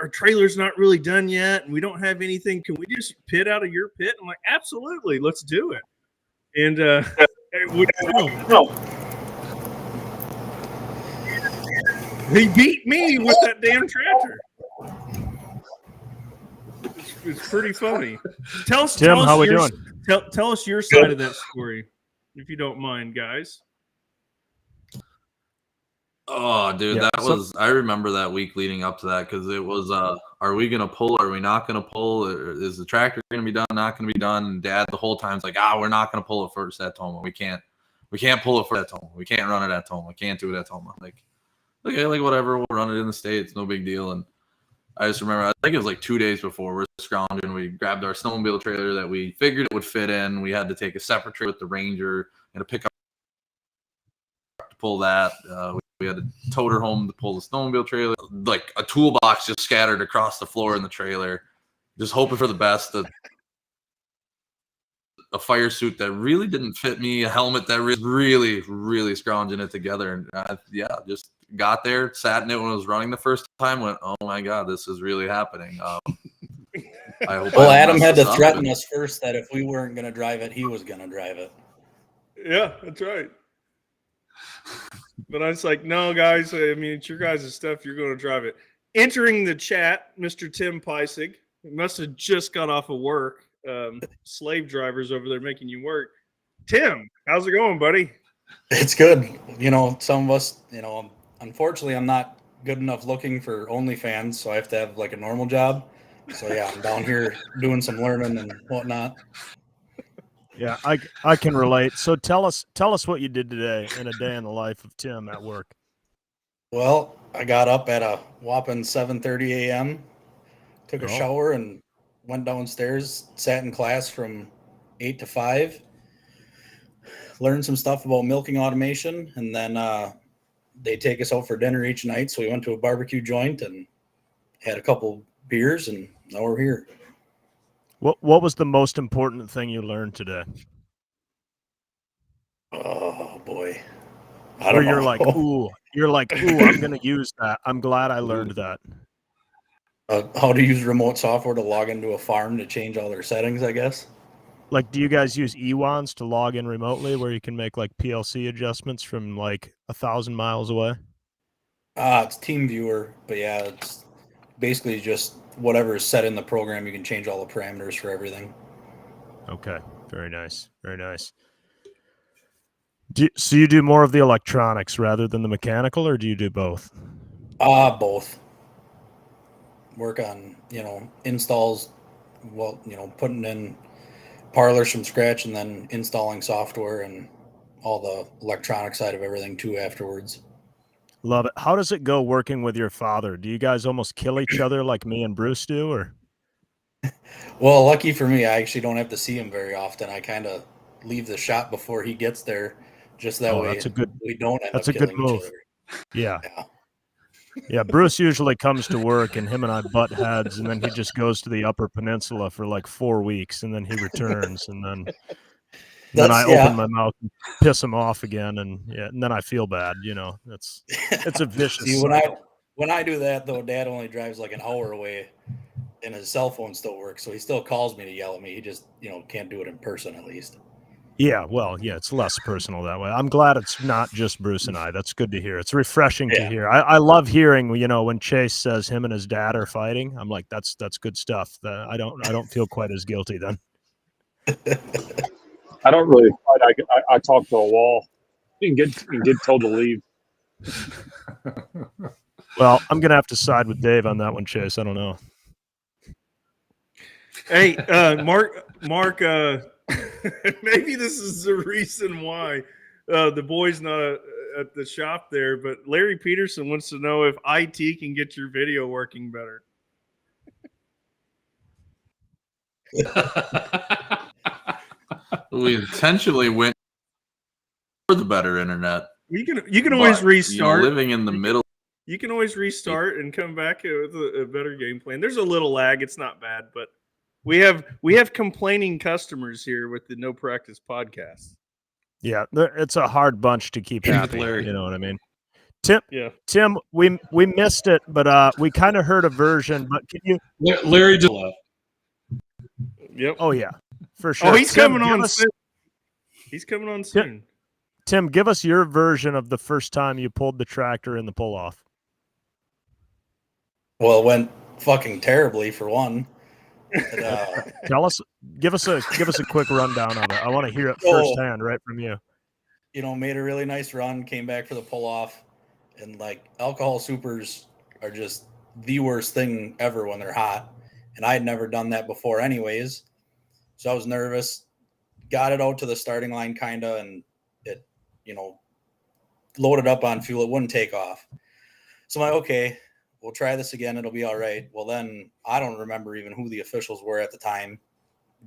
our trailer's not really done yet, and we don't have anything. Can we just pit out of your pit? I'm like, absolutely, let's do it. And no. He beat me with that damn tractor. It's pretty funny. Tim, how we doing? Tell us your side of that story, if you don't mind, guys. Oh, dude, I remember that week leading up to that because it was, are we going to pull? Are we not going to pull? Is the tractor going to be done? Not going to be done? And Dad the whole time's like, we're not going to pull it first at Toma. We can't pull it first at Toma. We can't run it at Toma. We can't do it at Toma. Like, okay, like whatever. We'll run it in the States. No big deal. And I just remember, I think it was like 2 days before we're scrounging. We grabbed our snowmobile trailer that we figured it would fit in. We had to take a separate trailer with the Ranger and a pickup to pull that. We had to tote her home to pull the snowmobile trailer. Like a toolbox just scattered across the floor in the trailer. Just hoping for the best. A fire suit that really didn't fit me. A helmet that really, really scrounging it together. And just got there, sat in it when it was running the first time. Went, oh my God, this is really happening. Adam had to threaten us first that if we weren't going to drive it, he was going to drive it. Yeah, that's right. But I was like, no, guys, I mean, it's your guys' stuff. You're going to drive it. Entering the chat, Mr. Tim Peissig. He must have just got off of work. Slave drivers over there making you work. Tim, how's it going, buddy? It's good. Some of us, unfortunately, I'm not good enough looking for OnlyFans, so I have to have like a normal job. So, yeah, I'm down here doing some learning and whatnot. Yeah, I can relate. So tell us what you did today in a day in the life of Tim at work. Well, I got up at a whopping 7:30 a.m., took a shower, and went downstairs, sat in class from 8 to 5, learned some stuff about milking automation, and then they take us out for dinner each night. So we went to a barbecue joint and had a couple beers, and now we're here. What was the most important thing you learned today? Oh boy, I don't know. You're like, I'm going to use that. I'm glad I learned that. How to use remote software to log into a farm to change all their settings, I guess. Like, do you guys use EWANs to log in remotely, where you can make like PLC adjustments from like 1,000 miles away? It's TeamViewer, but yeah, it's basically just whatever is set in the program. You can change all the parameters for everything. Okay, very nice, very nice. So you do more of the electronics rather than the mechanical, or do you do both? Both. Work on, installs, putting in parlors from scratch and then installing software and all the electronic side of everything too afterwards. Love it. How does it go working with your father? Do you guys almost kill each other like me and Bruce do, or? Well, lucky for me, I actually don't have to see him very often. I kind of leave the shop before he gets there, just that way we don't end up killing each other. Yeah. Yeah, Bruce usually comes to work and him and I butt heads, and then he just goes to the Upper Peninsula for like 4 weeks, and then he returns, and then then I open my mouth and piss him off again, and then I feel bad. It's a vicious cycle. When I do that though, Dad only drives like an hour away, and his cell phone still works, so he still calls me to yell at me. He just can't do it in person at least. Yeah, well, it's less personal that way. I'm glad it's not just Bruce and I. That's good to hear. It's refreshing to hear. I love hearing, when Chase says him and his dad are fighting. I'm like, that's good stuff. I don't feel quite as guilty then. I don't really fight. I talk to a wall. You can get told to leave. Well, I'm gonna have to side with Dave on that one, Chase. I don't know. Hey, Mark. Maybe this is the reason why the boy's not at the shop there, but Larry Peterson wants to know if IT can get your video working better. We intentionally went for the better internet. You can always restart. Living in the middle. You can always restart and come back with a better game plan. There's a little lag. It's not bad, but we have complaining customers here with the No Practice podcast. Yeah, it's a hard bunch to keep happy. You know what I mean? Tim, we missed it, but we kind of heard a version. But can you, Larry? Yep. Oh yeah, for sure. Oh, he's coming on soon. He's coming on soon. Tim, give us your version of the first time you pulled the tractor in the pull off. Well, it went fucking terribly for one. Give us a quick rundown of it. I want to hear it firsthand, right from you. Made a really nice run, came back for the pull off, and like alcohol supers are just the worst thing ever when they're hot. And I had never done that before anyways. So I was nervous, got it out to the starting line kinda, and it, loaded up on fuel. It wouldn't take off. So I'm like, okay, we'll try this again. It'll be all right. Well, then I don't remember even who the officials were at the time,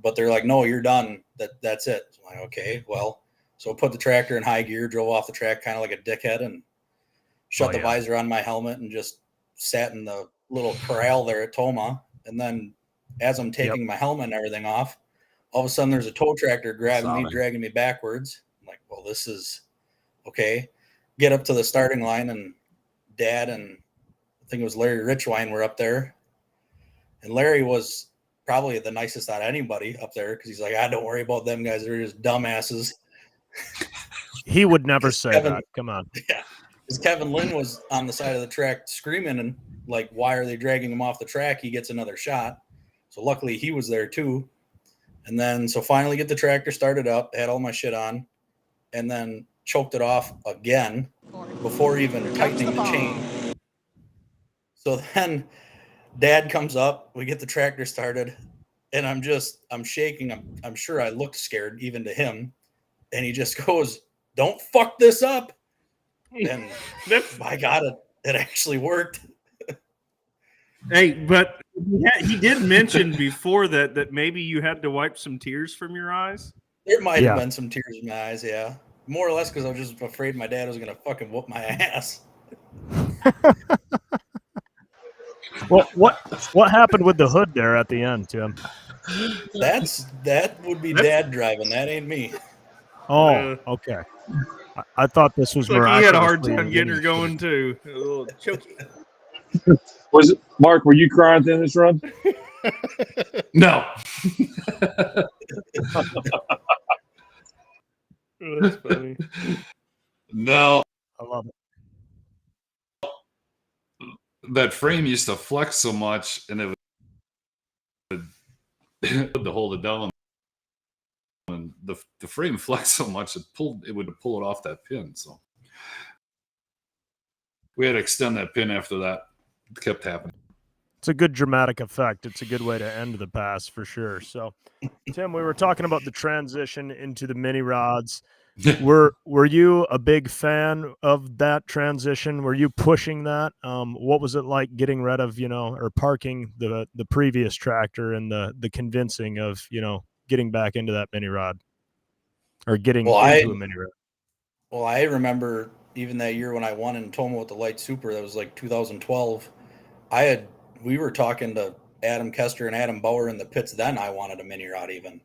but they're like, no, you're done. That's it. So I'm like, okay, well, so I put the tractor in high gear, drove off the track kind of like a dickhead, and shut the visor on my helmet and just sat in the little corral there at Toma. And then as I'm taking my helmet and everything off, all of a sudden there's a tow tractor grabbing me, dragging me backwards. I'm like, well, this is okay. Get up to the starting line, and Dad and I think it was Larry Richwine were up there. And Larry was probably the nicest out of anybody up there because he's like, don't worry about them guys. They're just dumbasses. He would never say that. Come on. Yeah. Because Kevin Lynn was on the side of the track screaming and like, why are they dragging him off the track? He gets another shot. So luckily he was there too. And then, so finally get the tractor started up, had all my shit on, and then choked it off again before even tightening the chain. So then Dad comes up, we get the tractor started, and I'm shaking. I'm sure I looked scared even to him. And he just goes, don't fuck this up. And by God, it actually worked. Hey, but he did mention before that maybe you had to wipe some tears from your eyes. There might have been some tears in my eyes, yeah. More or less because I was just afraid my dad was going to fucking whoop my ass. Well, what happened with the hood there at the end, Tim? That would be Dad driving. That ain't me. Oh, okay. I thought this was like he had a hard time getting her going too. A little choky. Was it Mark? Were you crying at the end of this run? No. That's funny. No. I love it. That frame used to flex so much, and it would to hold it down. And the frame flexed so much it would pull it off that pin. So we had to extend that pin after that. It kept happening. It's a good dramatic effect. It's a good way to end the pass for sure. So, Tim, we were talking about the transition into the mini rods. Were you a big fan of that transition? Were you pushing that? What was it like getting rid of, or parking the previous tractor and the convincing of, getting back into that mini rod or getting into a mini rod? Well, I remember even that year when I won in Toma with the light super, that was like 2012. We were talking to Adam Kester and Adam Bauer in the pits then. I wanted a mini rod even.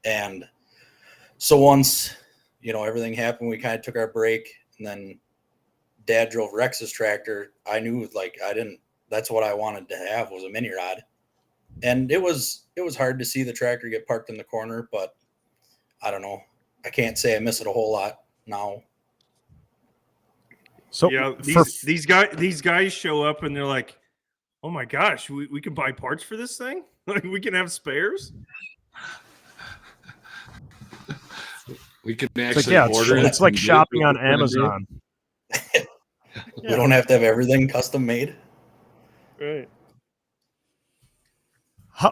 And So once, everything happened, we kind of took our break, and then Dad drove Rex's tractor. I knew that's what I wanted to have, was a mini rod. And it was hard to see the tractor get parked in the corner, but I don't know. I can't say I miss it a whole lot now. So yeah, these guys show up and they're like, "Oh my gosh, we can buy parts for this thing? Like we can have spares?" We can actually order it. It's like shopping on Amazon. We don't have to have everything custom made. Right.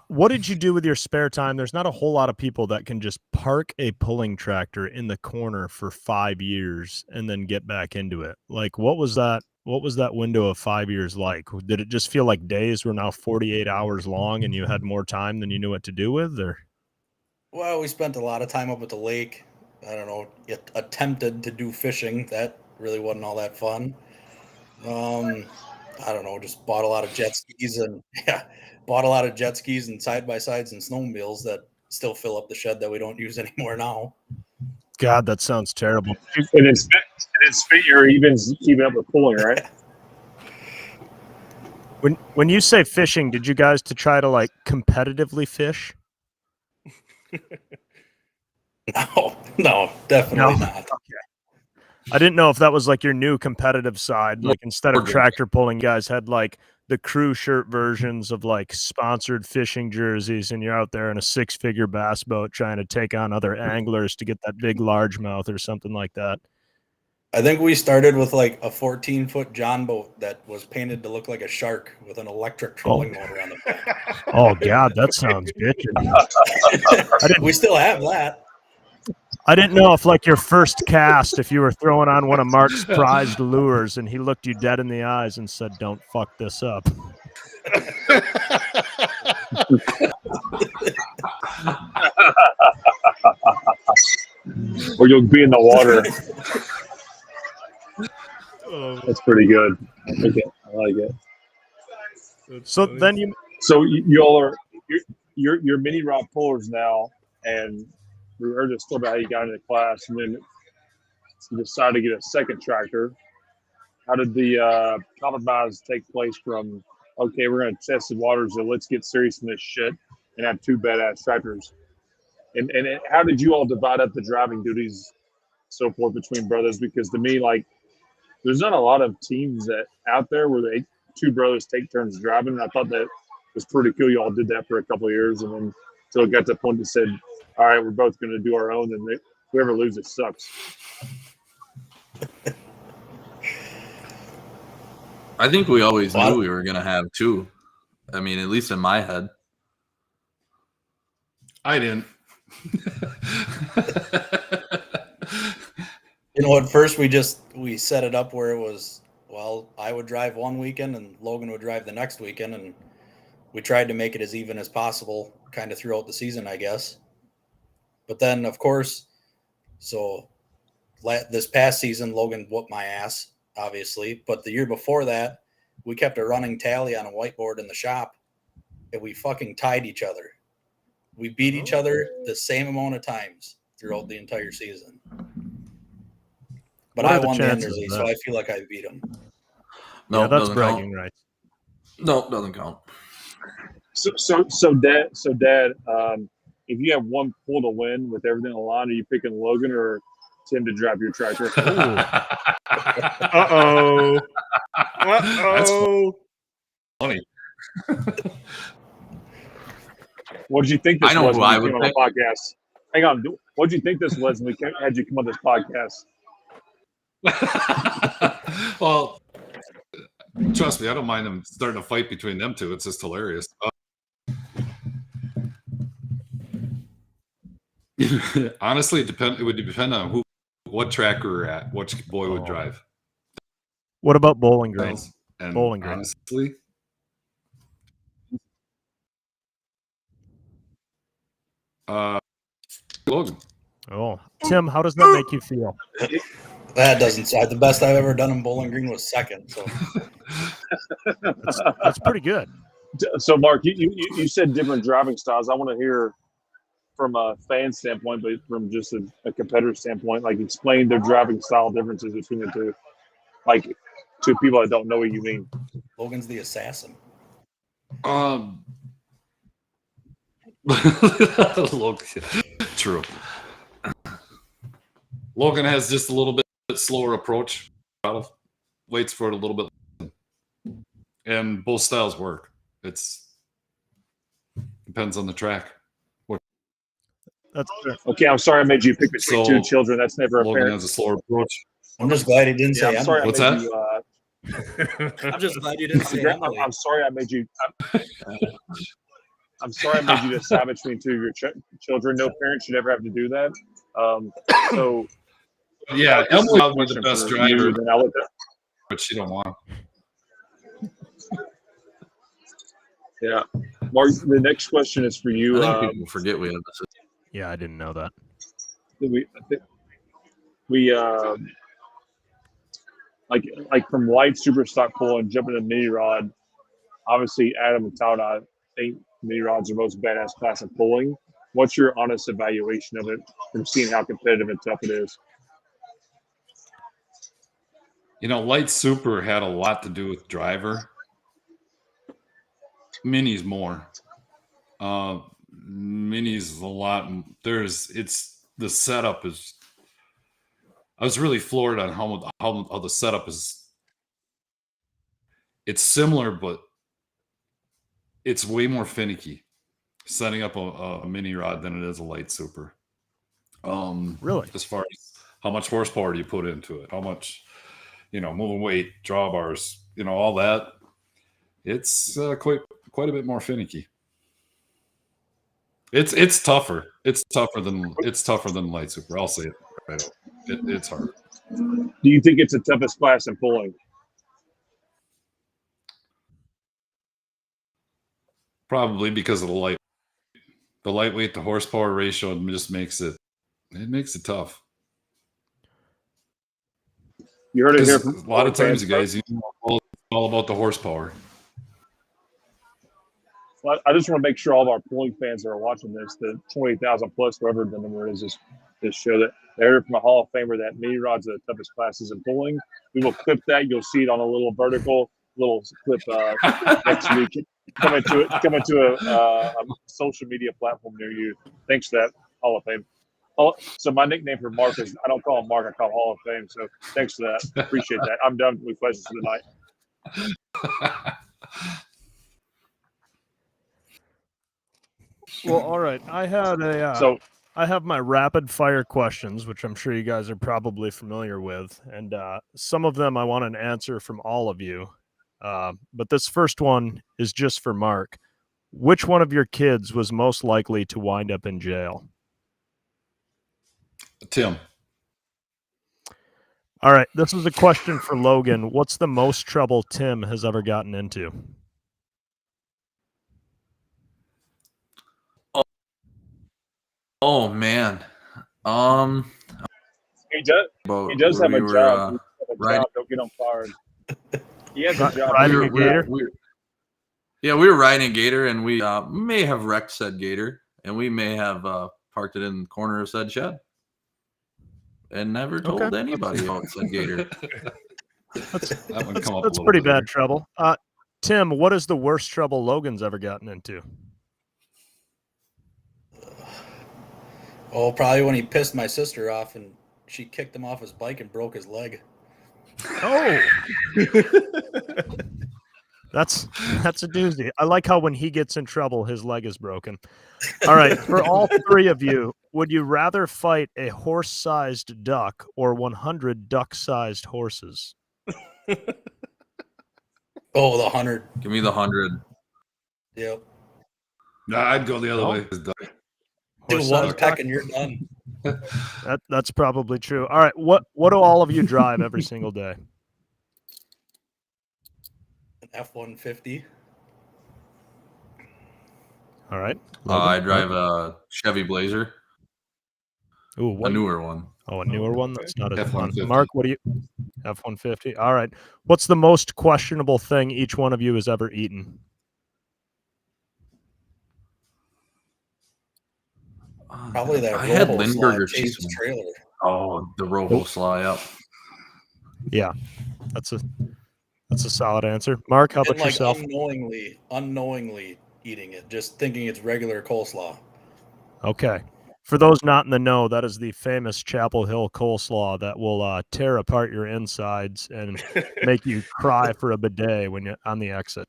What did you do with your spare time? There's not a whole lot of people that can just park a pulling tractor in the corner for 5 years and then get back into it. Like, what was that window of 5 years like? Did it just feel like days were now 48 hours long and you had more time than you knew what to do with? Or? Well, we spent a lot of time up at the lake. I don't know, attempted to do fishing. That really wasn't all that fun. I don't know, just bought a lot of jet skis and side-by-sides and snowmobiles that still fill up the shed that we don't use anymore now. God, that sounds terrible. And it's fit your even up with pulling, right? When you say fishing, did you guys try to like competitively fish? No, definitely not. Okay. I didn't know if that was like your new competitive side. Like instead of tractor pulling, you guys had like the crew shirt versions of like sponsored fishing jerseys, and you're out there in a 6-figure bass boat trying to take on other anglers to get that big largemouth or something like that. I think we started with like a 14-foot John boat that was painted to look like a shark with an electric trolling motor on the back. Oh God, that sounds bitchin'. We still have that. I didn't know if like your first cast, if you were throwing on one of Mark's prized lures and he looked you dead in the eyes and said, "Don't fuck this up." Or you'll be in the water. That's pretty good. I like it. So then you all are you're mini rod pullers now, and we heard a story about how you got into class, and then you decided to get a second tractor. How did the compromise take place from, okay, we're going to test the waters, so let's get serious in this shit and have 2 badass tractors? And how did you all divide up the driving duties, so forth, between brothers? Because to me, like, there's not a lot of teams that out there where 2 brothers take turns driving. And I thought that was pretty cool. You all did that for a couple of years, and then until it got to the point that said, all right, we're both going to do our own, and whoever loses sucks. I think we always knew we were going to have 2. I mean, at least in my head. I didn't. At first we set it up where it was, well, I would drive one weekend and Logan would drive the next weekend, and we tried to make it as even as possible kind of throughout the season, I guess. But then, of course, so this past season, Logan whooped my ass, obviously. But the year before that, we kept a running tally on a whiteboard in the shop, and we fucking tied each other. We beat each other the same amount of times throughout the entire season. But I won the Endersey, so I feel like I beat him. No, that's bragging rights. No, doesn't count. So Dad, if you have one pull to win with everything on the line, are you picking Logan or Tim to drive your tractor? Uh-oh. Funny. What did you think this I know was who when I you would came on the pick. podcast? Hang on. What did you think this was when we had you come on this podcast? Well, trust me, I don't mind them starting a fight between them two. It's just hilarious. Honestly, it would depend on what track we were at, which boy would drive. What about Bowling Green? And Bowling Green. honestly, Logan. Oh, Tim, how does that make you feel? That doesn't sound the best I've ever done in Bowling Green was second. So that's pretty good. So, Mark, you said different driving styles. I want to hear from a fan standpoint, but from just a competitor standpoint, like explain their driving style differences between the two, like to people that don't know what you mean. Logan's the assassin. Logan, true. Logan has just a little bit slower approach. Waits for it a little bit, and both styles work. It's depends on the track. That's fair. Okay, I'm sorry I made you pick between two children. That's never a Logan fair. has a slower approach. I'm just glad he didn't say I'm sorry. What's I made that? You, I'm just glad you didn't say Emily. I'm sorry I made you. I'm sorry I made you decide between two of your children. No parent should ever have to do that. So Yeah, this is Emily a was the question best for driver, you, then I'll let that- but she don't want. Yeah, Mark. The next question is for you. I think people forget we have this. Yeah, I didn't know that. We like from light super stock pull and jumping to mini rod. Obviously, Adam and Todd, I think mini rods are most badass class of pulling. What's your honest evaluation of it from seeing how competitive and tough it is? You know, light super had a lot to do with driver. Minis more. Minis a lot. The setup is. I was really floored on how the setup is. It's similar, but it's way more finicky setting up a mini rod than it is a light super. Really? As far as how much horsepower do you put into it, how much, moving weight, drawbars, all that. It's quite a bit more finicky. It's tougher. It's tougher than light super. I'll say it right out. It's hard. Do you think it's the toughest class in pulling? Probably because of the lightweight to horsepower ratio just makes it tough. You heard it here. A lot of times, you guys, all about the horsepower. Well, I just want to make sure all of our pulling fans that are watching this, the 20,000 plus, whatever the number is, this show that they heard from a Hall of Famer that mini rods are the toughest classes in pulling. We will clip that. You'll see it on a little clip next week. Coming to a social media platform near you. Thanks for that, Hall of Fame. So my nickname for Mark is, I don't call him Mark, I call him Hall of Fame. So thanks for that. Appreciate that. I'm done with questions for the night. Well, all right. I have my rapid fire questions, which I'm sure you guys are probably familiar with, and some of them I want an answer from all of you. But this first one is just for Mark. Which one of your kids was most likely to wind up in jail? Tim. All right. This is a question for Logan. What's the most trouble Tim has ever gotten into? Oh man. He does have a job. Don't get him fired. He has a job. Riding a gator? We were riding a gator, and we may have wrecked said gator, and we may have parked it in the corner of said shed and never told anybody about said gator. That's pretty bad trouble. Tim, what is the worst trouble Logan's ever gotten into? Oh, probably when he pissed my sister off and she kicked him off his bike and broke his leg. Oh, that's a doozy. I like how when he gets in trouble, his leg is broken. All right, for all three of you, would you rather fight a horse-sized duck or 100 duck-sized horses? Oh, the 100. Give me the 100. Yep. No, I'd go the other way. Do one peck and you're done. That's probably true. All right, what do all of you drive every single day? An F-150. All right. I drive a Chevy Blazer. Ooh, a newer one. Oh, a newer one? That's not as fun. F-150. Mark, what do you... F-150. All right. What's the most questionable thing each one of you has ever eaten? Probably that I had Robo Lindbergher Slaw Chase's cheese. trailer. Oh, the Robo Slaw, yep. Yeah, that's a solid answer. Mark, how And about like yourself? unknowingly eating it, just thinking it's regular coleslaw. Okay. For those not in the know, that is the famous Chapel Hill coleslaw that will tear apart your insides and make you cry for a bidet when you're on the exit.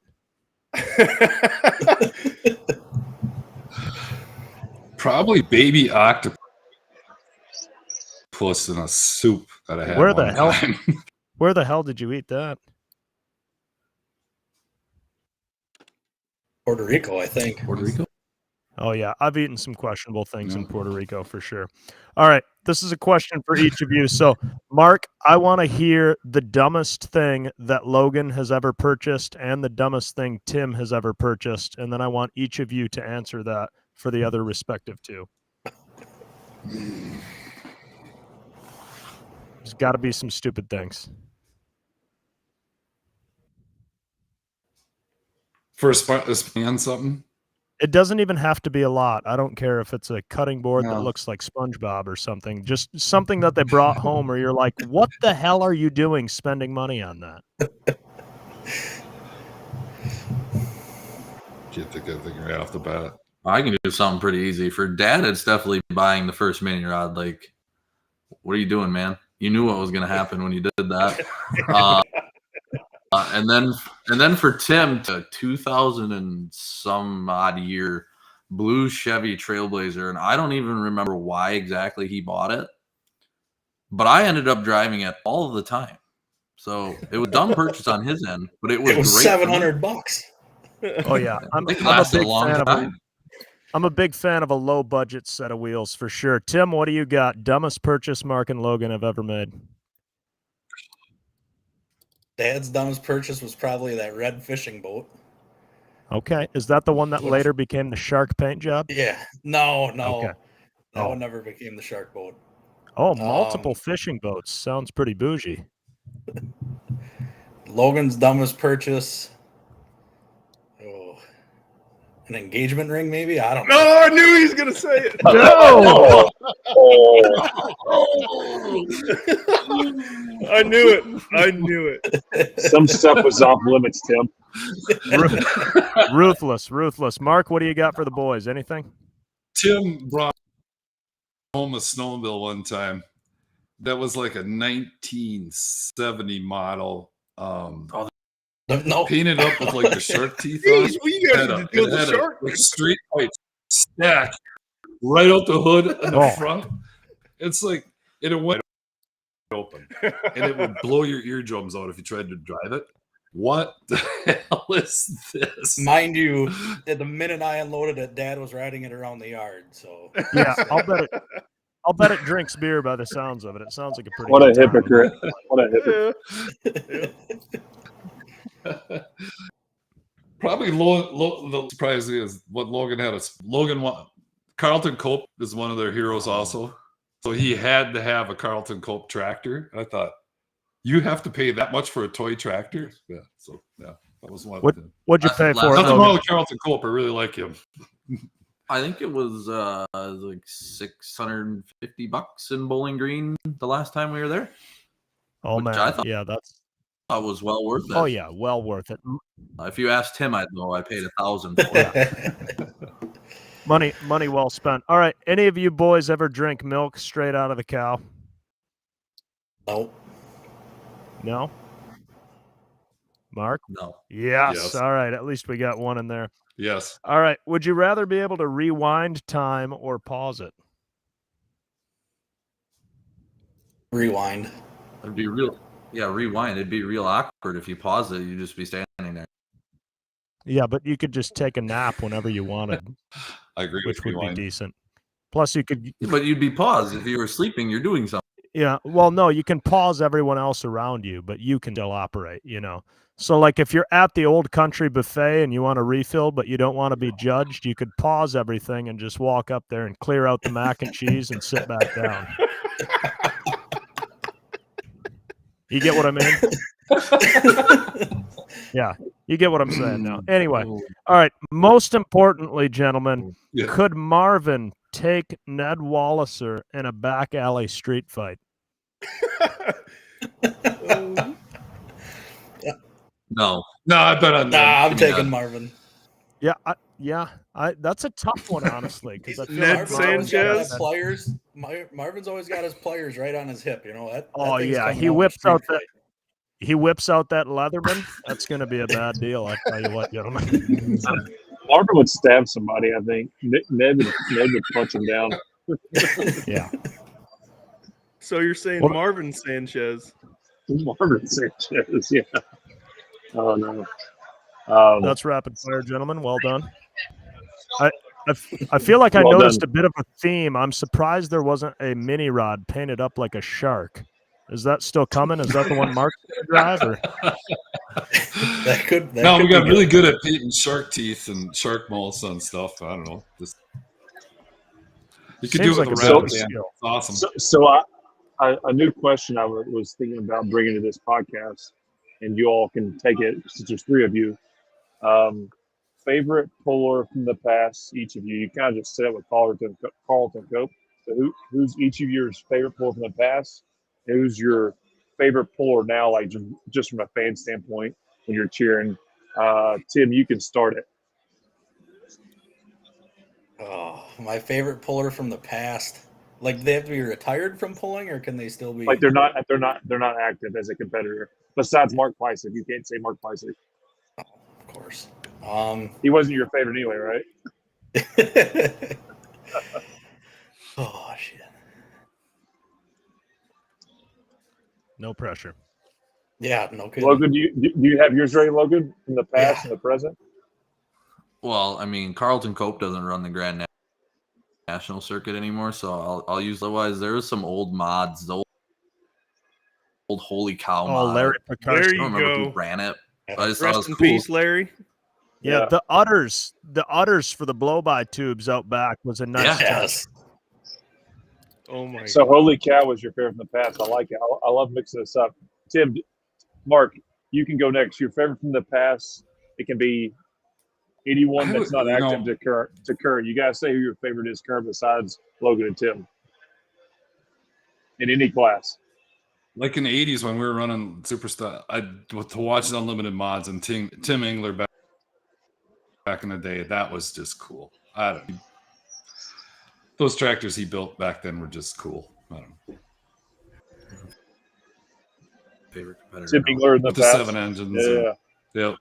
Probably baby octopus in a soup that I had Where the one hell? time. Where the hell did you eat that? Puerto Rico, I think. Puerto Rico? Oh, yeah. I've eaten some questionable things in Puerto Rico for sure. All right. This is a question for each of you. So, Mark, I want to hear the dumbest thing that Logan has ever purchased and the dumbest thing Tim has ever purchased. And then I want each of you to answer that for the other respective two. There's got to be some stupid things. For a span something? It doesn't even have to be a lot. I don't care if it's a cutting board that looks like SpongeBob or something. Just something that they brought home where you're like, what the hell are you doing spending money on that? Can't think of anything right off the bat. I can do something pretty easy. For Dad, it's definitely buying the first mini rod. Like, what are you doing, man? You knew what was going to happen when you did that. And then for Tim, to 2000 and some odd year blue Chevy Trailblazer, and I don't even remember why exactly he bought it, but I ended up driving it all the time. So it was a dumb purchase on his end, but it was great. $700. Oh yeah, I'm a big fan of a low budget set of wheels for sure. Tim, what do you got? Dumbest purchase Mark and Logan have ever made? Dad's dumbest purchase was probably that red fishing boat. Okay. Is that the one that later became the shark paint job? Yeah. No. Okay. That one never became the shark boat. Oh, multiple fishing boats. Sounds pretty bougie. Logan's dumbest purchase. Oh, an engagement ring, maybe? I don't know. No, I knew he was going to say it. No! I knew it. Some stuff was off limits, Tim. Ruthless. Mark, what do you got for the boys? Anything? Tim brought home a snowmobile one time. That was like a 1970 model. Painted up with like the shark teeth on. Jeez, what you guys have to deal with the shark? Like street fight stack right out the hood and the front. It's like it went open, and it would blow your eardrums out if you tried to drive it. What the hell is this? Mind you, at the minute I unloaded it, Dad was riding it around the yard. So yeah, I'll bet it drinks beer by the sounds of it. It sounds like a pretty. What a hypocrite! What a hypocrite! Probably the surprise is what Logan had. Carlton Cope is one of their heroes also. So he had to have a Carlton Cope tractor. I thought, you have to pay that much for a toy tractor? Yeah. So yeah, that was one. What'd you pay for it? Nothing wrong with Carlton Cope. I really like him. I think it was like $650 in Bowling Green the last time we were there. Oh man, I thought was well worth it. Oh yeah, well worth it. If you asked him, I'd know I paid $1,000 for it. Money well spent. All right, any of you boys ever drink milk straight out of the cow? Nope. No? Mark? No. Yes. All right, at least we got one in there. Yes. All right, would you rather be able to rewind time or pause it? Rewind. It'd be real. Yeah, rewind. It'd be real awkward if you pause it. You'd just be standing there. Yeah, but you could just take a nap whenever you wanted. I agree. Which would be decent. Plus, you could. But you'd be paused if you were sleeping. You're doing something. Yeah. Well, no, you can pause everyone else around you, but you can still operate. You know. So, like, if you're at the Old Country buffet and you want to refill, but you don't want to be judged, you could pause everything and just walk up there and clear out the mac and cheese and sit back down. You get what I mean? Yeah, you get what I'm saying now. Anyway, all right. Most importantly, gentlemen, could Marvin take Ned Walliser in a back alley street fight? No. No, I bet on Nah, I'm Give me taking Ned. Marvin. Yeah, that's a tough one, honestly, because I feel Ned like Marvin's always got Sanchez? his pliers. Marvin's always got his pliers right on his hip. You know that. Oh, thing's yeah, coming he in a whips street out that- fight. he whips out that Leatherman. That's going to be a bad deal. I tell you what, gentlemen. Marvin would stab somebody, I think. Ned would punch him down. Yeah. So you're saying What- Marvin Sanchez? Marvin Sanchez, yeah. Oh, no. That's rapid fire, gentlemen. Well done. I feel like I Well noticed done. a bit of a theme. I'm surprised there wasn't a mini rod painted up like a shark. Is that still coming? Is that the one Mark's going to drive? Or? That could. That No, could we got be really good at painting shark teeth and shark molds and stuff. I don't know. Just you could Seems do it like with a a bad rabbit. skill. It's awesome. So a new question I was thinking about bringing to this podcast, and you all can take it since there's three of you. Favorite puller from the past, each of you. You kind of just said it with Carlton Cope. So who's each of your favorite puller from the past? And who's your favorite puller now, like just from a fan standpoint when you're cheering? Tim, you can start it. Oh, my favorite puller from the past. Like, they have to be retired from pulling, or can they still be? Like they're not active as a competitor. Besides Mark Peissig, you can't say Mark Peissig. Oh, of course. He wasn't your favorite anyway, right? Oh shit. No pressure. Yeah, no kidding. Logan, do you have yours ready, Logan, from the past and the present? Well, I mean, Carlton Cope doesn't run the Grand National Circuit anymore, so I'll use otherwise. There was some old mods, the old Holy Cow Oh, mod. Larry There Picard. I you don't remember go. who ran it. I just thought it Rest was in cool. peace, Larry. Yeah, the udders for the blow-by tubes out back was a nice touch. Yes. Oh my So Holy Cow was your favorite from the past. I like it. I love mixing this up. Tim, Mark, you can go next. Your favorite from the past. It can be anyone that's not active to current. You guys say who your favorite is current besides Logan and Tim. In any class. Like in the 80s when we were running Superstar, to watch the Unlimited mods and Tim Engler back in the day, that was just cool. Those tractors he built back then were just cool. I don't know. Favorite competitor. Tim Engler in the With the past. 7 engines. Yeah. Yep.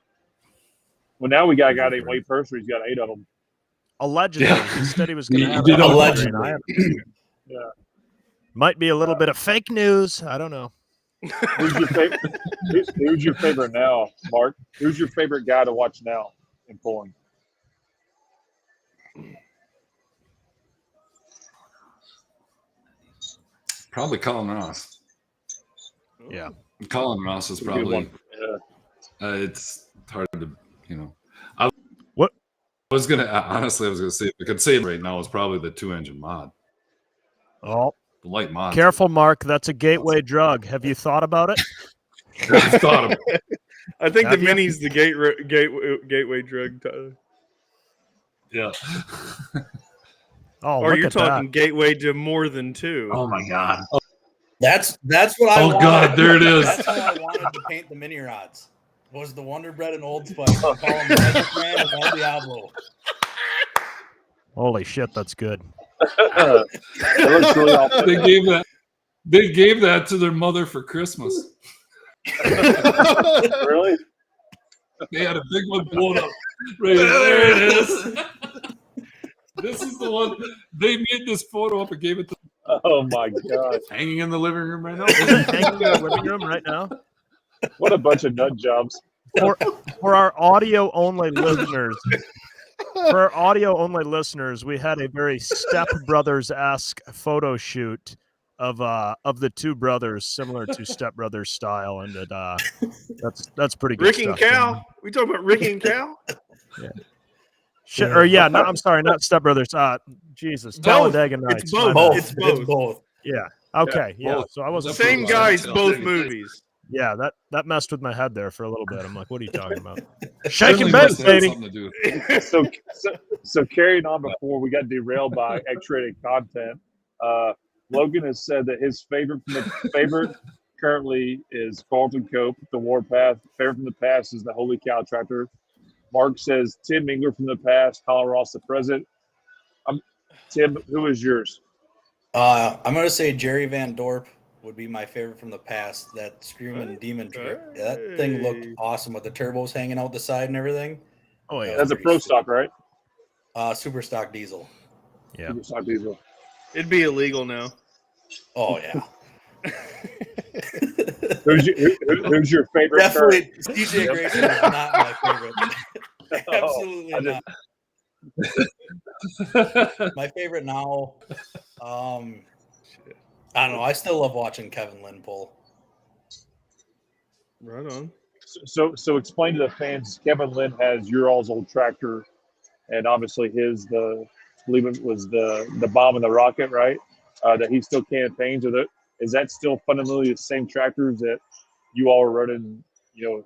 Well, now we got named Wade Purser. He's got 8 of them. Allegedly, Yeah. he said he was going to He have did it. allegedly. Yeah. Might be a little bit of fake news. I don't know. Who's your favorite? Who's your favorite now, Mark? Who's your favorite guy to watch now in pulling? Probably Colin Ross. Yeah. Colin Ross is Good probably. one. Yeah. It's hard to, I What? was gonna honestly, I was gonna say if I could say it right now, it's probably the 2-engine mod, Oh, the light mod. careful, Mark. That's a gateway drug. Have you thought about it? I've thought of it. I think the Have you? mini's the gateway drug. Tyler. Yeah. Oh, Or look you're at talking that. gateway to more than two. Oh my god. That's what I Oh, wanted. God, there it is. That's how I wanted to paint the mini rods. Was the Wonder Bread and Old Spice. I call him Magic Man with El Diablo. Holy shit, that's good. It looks really awful. They gave that to their mother for Christmas. Really? They had a big one blown up. Right there it is. This is the one they made this photo up and gave it to. Oh my god! Hanging in the living room right now. Is it hanging in the living room right now? What a bunch of nut jobs! For our audio only listeners, we had a very Step Brothers-esque photo shoot of the two brothers, similar to Step Brothers style, and that's pretty good. Ricky and stuff. Cal. We talking about Ricky and Cal? I'm sorry, not Step Brothers. Jesus, Talladega Nights. It's both. my bad. It's both. Yeah. Okay. Yeah. both. So I wasn't Same guys, both movies. Yeah, that messed with my head there for a little bit. I'm like, what are you talking about? Certainly Shaking must bed, have baby. something to do with it. So carrying on before we got derailed by X-rated content, Logan has said that his favorite currently is Carlton Cope, the Warpath. Favorite from the past is the Holy Cow tractor. Mark says Tim Engler from the past, Colin Ross the present. Tim, who is yours? I'm gonna say Jerry Van Dorp would be my favorite from the past. That Screaming Demon trick. That thing looked awesome with the turbos hanging out the side and everything. Oh yeah, That's a pro stock, right? Super stock diesel. Yeah. Super stock diesel. It'd be illegal now. Oh yeah. Who's your favorite? Definitely, CJ Grayson is not my favorite. Absolutely not. My favorite now, I don't know. I still love watching Kevin Lynn pull. Right on. So explain to the fans. Kevin Lynn has your all's old tractor, and obviously I believe it was the bomb and the rocket, right? That he still campaigns with it. Is that still fundamentally the same tractors that you all were running,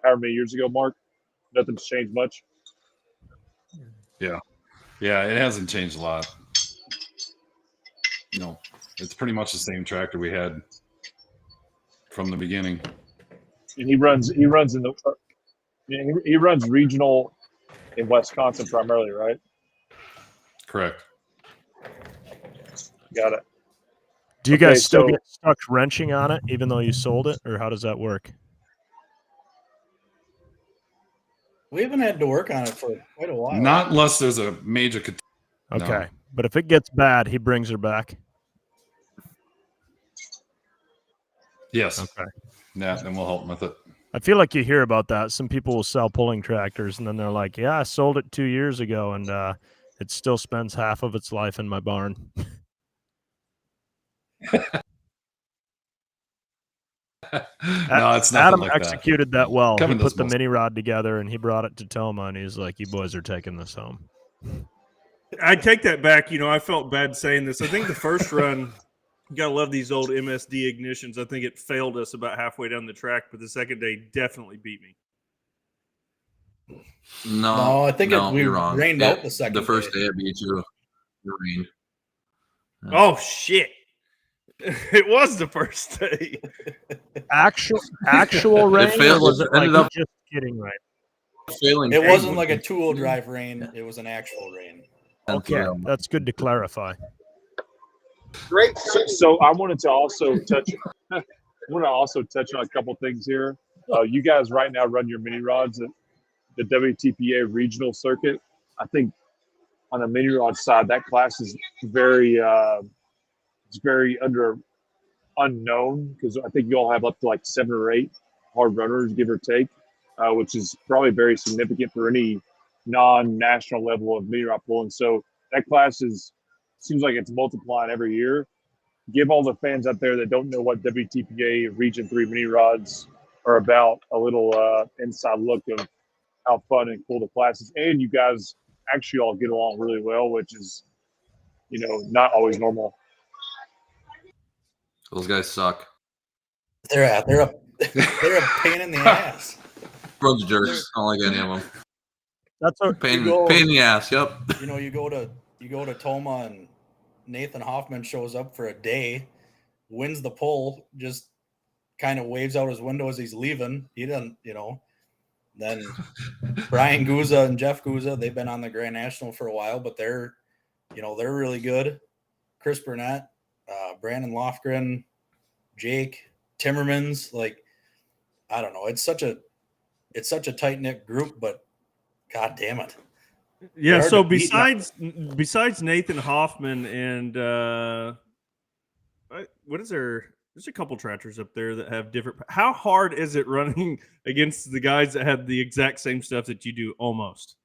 however many years ago, Mark? Nothing's changed much. Yeah, it hasn't changed a lot. No, it's pretty much the same tractor we had from the beginning. And he runs regional in Wisconsin primarily, right? Correct. Got it. Do you guys still get stuck wrenching on it even though you sold it, or how does that work? We haven't had to work on it for quite a while. Not unless there's a major. Okay, No. but if it gets bad, he brings her back. Yes. Okay. Yeah, and we'll help him with it. I feel like you hear about that. Some people will sell pulling tractors, and then they're like, "Yeah, I sold it 2 years ago, and it still spends half of its life in my barn." No, it's nothing Adam like that. executed that well. Kevin He put does the most. mini rod together, and he brought it to Toma, and he's like, "You boys are taking this home." I take that back. I felt bad saying this. I think the first run, you gotta love these old MSD ignitions. I think it failed us about halfway down the track, but the second day definitely beat me. No, I think we you're wrong. rained out the second. The first day it beat you. It rained. Oh shit! It was the first day. Actual rain. failed. Or was it Ended like up- just kidding rain? Failing. It wasn't like a 2-wheel drive rain. It was an actual rain. Okay, that's good to clarify. Great. So I wanted to also touch. I want to also touch on a couple things here. You guys right now run your mini rods at the WTPA regional circuit. I think on the mini rod side, that class is very unknown because I think you all have up to like 7 or 8 hard runners, give or take, which is probably very significant for any non-national level of mini rod pulling. So that class seems like it's multiplying every year. Give all the fans out there that don't know what WTPA Region 3 mini rods are about a little inside look of how fun and cool the class is. And you guys actually all get along really well, which is, not always normal. Those guys suck. They're a pain in the ass. Bunch of jerks. I don't like any of them. That's a Pain in the ass. Yep. You go to Toma and Nathan Hoffman shows up for a day, wins the pull, just kind of waves out his window as he's leaving. He doesn't, Then Brian Guza and Jeff Guza, they've been on the Grand National for a while, but they're really good. Chris Burnett, Brandon Lofgren, Jake Timmermans, I don't know. It's such a tight-knit group, but God damn it. Yeah, so besides Nathan Hoffman and what is there? There's a couple tractors up there that have different. How hard is it running against the guys that have the exact same stuff that you do? Almost.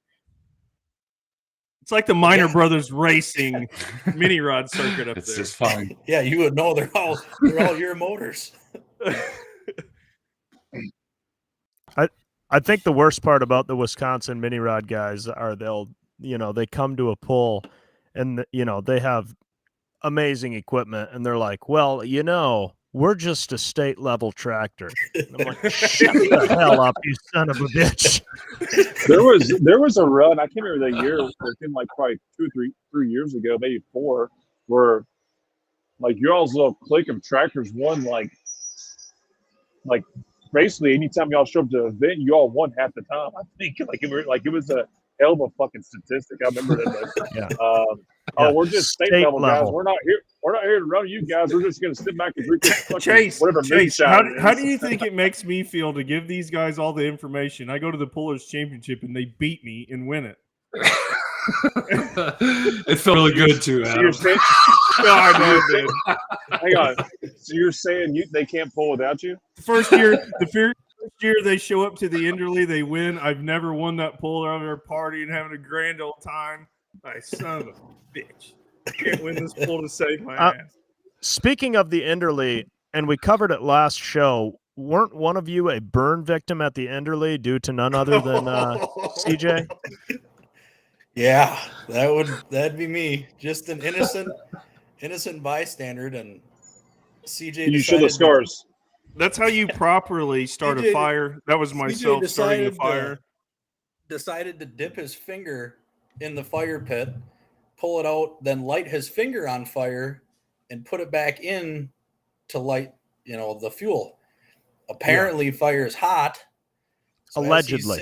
It's like the Minor Brothers Racing mini rod circuit up It's there. just fine. Yeah, you would know they're all your motors. I think the worst part about the Wisconsin mini rod guys are they come to a pull and they have amazing equipment and they're like, well, we're just a state level tractor. And I'm like, shut the hell up, you son of a bitch. There was a run, I can't remember the year, within like probably 2 or 3 years ago, maybe 4, where like your all's little clique of tractors won like basically anytime y'all show up to an event, you all won half the time. I think it was a hell of a fucking statistic. I remember that. Yeah. We're just state level guys. We're not here to run you guys. We're just gonna sit back and drink Chase, whatever how do you think it makes me feel to give these guys all the information? I go to the Pullers Championship and they beat me and win it. It felt really good too, Adam. So I know, dude. Hang on. So you're saying they can't pull without you? The first year they show up to the Enderley, they win. I've never won that pull. They're out there partying, having a grand old time. My son of a bitch. I can't win this pull to save my ass. Speaking of the Enderley, and we covered it last show, weren't one of you a burn victim at the Enderley due to none other than CJ? Yeah, that'd be me. Just an innocent bystander, and CJ. You show the scars. That's how you properly start a fire. That was myself starting a fire. Decided to dip his finger in the fire pit, pull it out, then light his finger on fire, and put it back in to light, the fuel. Apparently, fire is hot. So allegedly,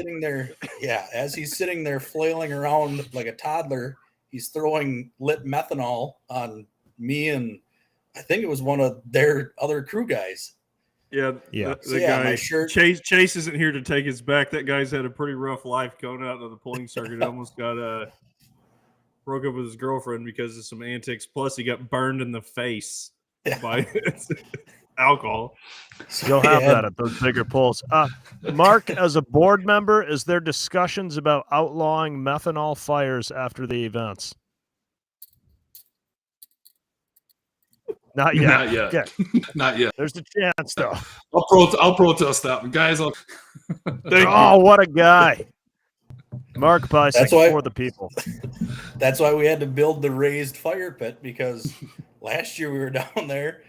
as he's sitting there flailing around like a toddler, he's throwing lit methanol on me and I think it was one of their other crew guys. Yeah. The guy Chase isn't here to take his back. That guy's had a pretty rough life going out of the pulling circuit. Almost got broke up with his girlfriend because of some antics. Plus, he got burned in the face by alcohol. You'll have that at those bigger pulls. Mark, as a board member, is there discussions about outlawing methanol fires after the events? Not yet. Not yet. Okay. Not yet. There's a chance, though. I'll protest that one. Guys, what a guy. Mark Peissig for the people. That's why we had to build the raised fire pit, because last year we were down there.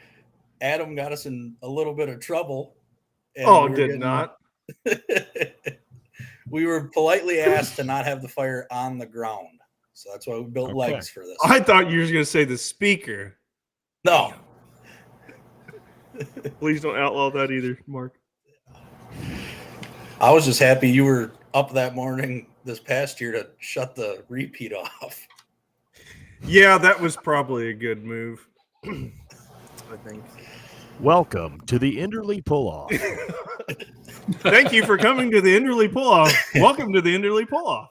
Adam got us in a little bit of trouble. Not. We were politely asked to not have the fire on the ground. So that's why we built legs for this. I thought you were going to say the speaker. No. Please don't outlaw that either, Mark. I was just happy you were up that morning this past year to shut the repeat off. Yeah, that was probably a good move. I think. Welcome to the Enderley Pull-Off. Thank you for coming to the Enderley Pull-Off. Welcome to the Enderley Pull-Off.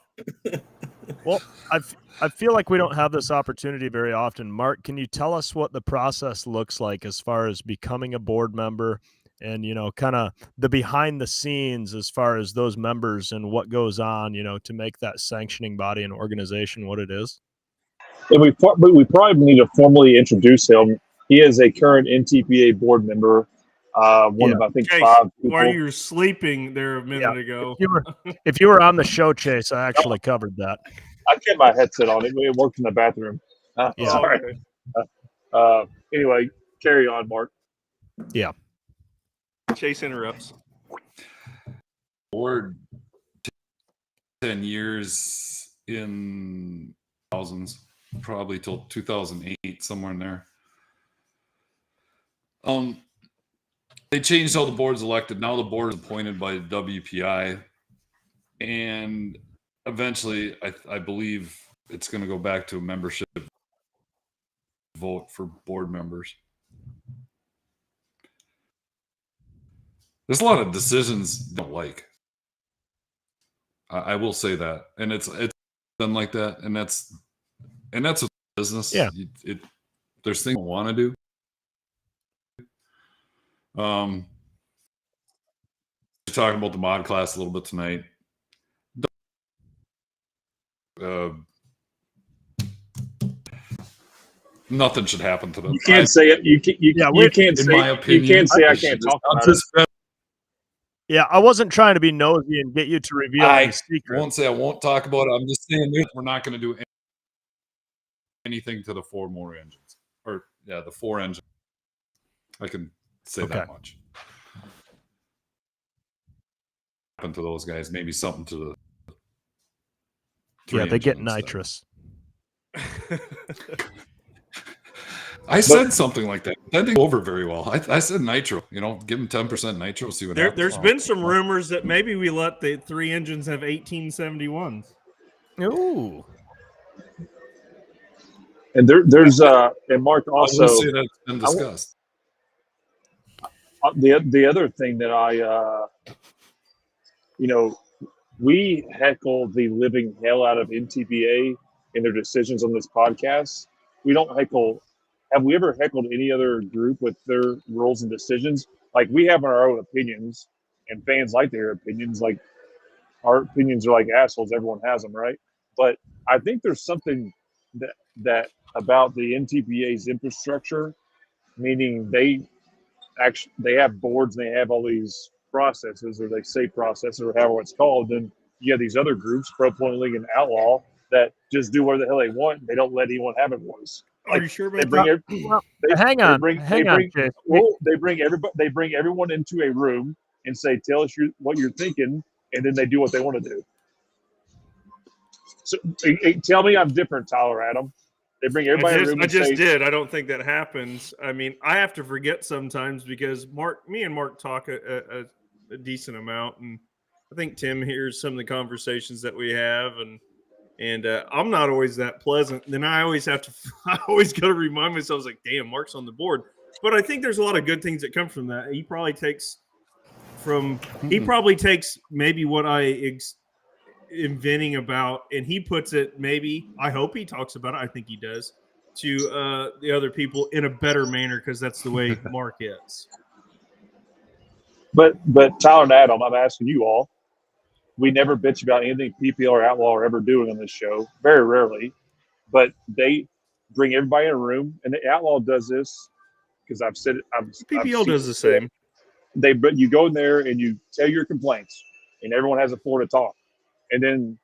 Well, I feel like we don't have this opportunity very often. Mark, can you tell us what the process looks like as far as becoming a board member and, kind of the behind the scenes as far as those members and what goes on, to make that sanctioning body and organization what it is? And we probably need to formally introduce him. He is a current NTPA board member. One of, I think, Chase, 5 people. While you were sleeping there a minute ago. If you were on the show, Chase, I actually covered that. I kept my headset on. It worked in the bathroom. Sorry. Anyway, carry on, Mark. Yeah. Chase interrupts. Board 10 years in thousands, probably till 2008, somewhere in there. They changed how the board's elected. Now the board is appointed by the WPI, and eventually, I believe it's going to go back to a membership vote for board members. There's a lot of decisions I don't like. I will say that, and it's done like that, and that's a business. Yeah, there's things I want to do. Talking about the mod class a little bit tonight. Nothing should happen to them. You can't say it. You can't say. In my opinion, you can't say I can't talk about it. Yeah, I wasn't trying to be nosy and get you to reveal any secret. I won't say I won't talk about it. I'm just saying we're not going to do anything to the 4 more engines. Or, the 4 engines. I can say that much. Happened to those guys, maybe something to the they get nitrous. I said something like that. That didn't go over very well. I said nitro. Give them 10% nitro. See what happens. There's been some rumors that maybe we let the 3 engines have 1871s. Ooh. And there's and Mark also. I will say that's been discussed. The other thing that we heckle the living hell out of NTPA in their decisions on this podcast. We don't heckle. Have we ever heckled any other group with their rules and decisions? Like, we have our own opinions, and fans like their opinions. Like, our opinions are like assholes. Everyone has them, right? But I think there's something that about the NTPA's infrastructure, meaning they have boards and they have all these processes, or they say processes, or however it's called. Then you have these other groups, Pro Point League and Outlaw, that just do whatever the hell they want. They don't let anyone have a voice. Are you sure about that? Hang on. They bring everyone into a room and say, "Tell us what you're thinking," and then they do what they want to do. So, tell me I'm different, Tyler, Adam. They bring everybody in a room. I don't think that happens. I mean, I have to forget sometimes because me and Mark talk a decent amount, and I think Tim hears some of the conversations that we have, and I'm not always that pleasant. Then I always got to remind myself, like, damn, Mark's on the board. But I think there's a lot of good things that come from that. He probably takes maybe what I inventing about, and he puts it, maybe, I hope he talks about it, I think he does, to the other people in a better manner, because that's the way Mark is. But Tyler and Adam, I'm asking you all, we never bitch about anything PPL or Outlaw are ever doing on this show, very rarely, but they bring everybody in a room, and the Outlaw does this, because I've said it. PPL does the same. But you go in there and you tell your complaints, and everyone has a floor to talk. And then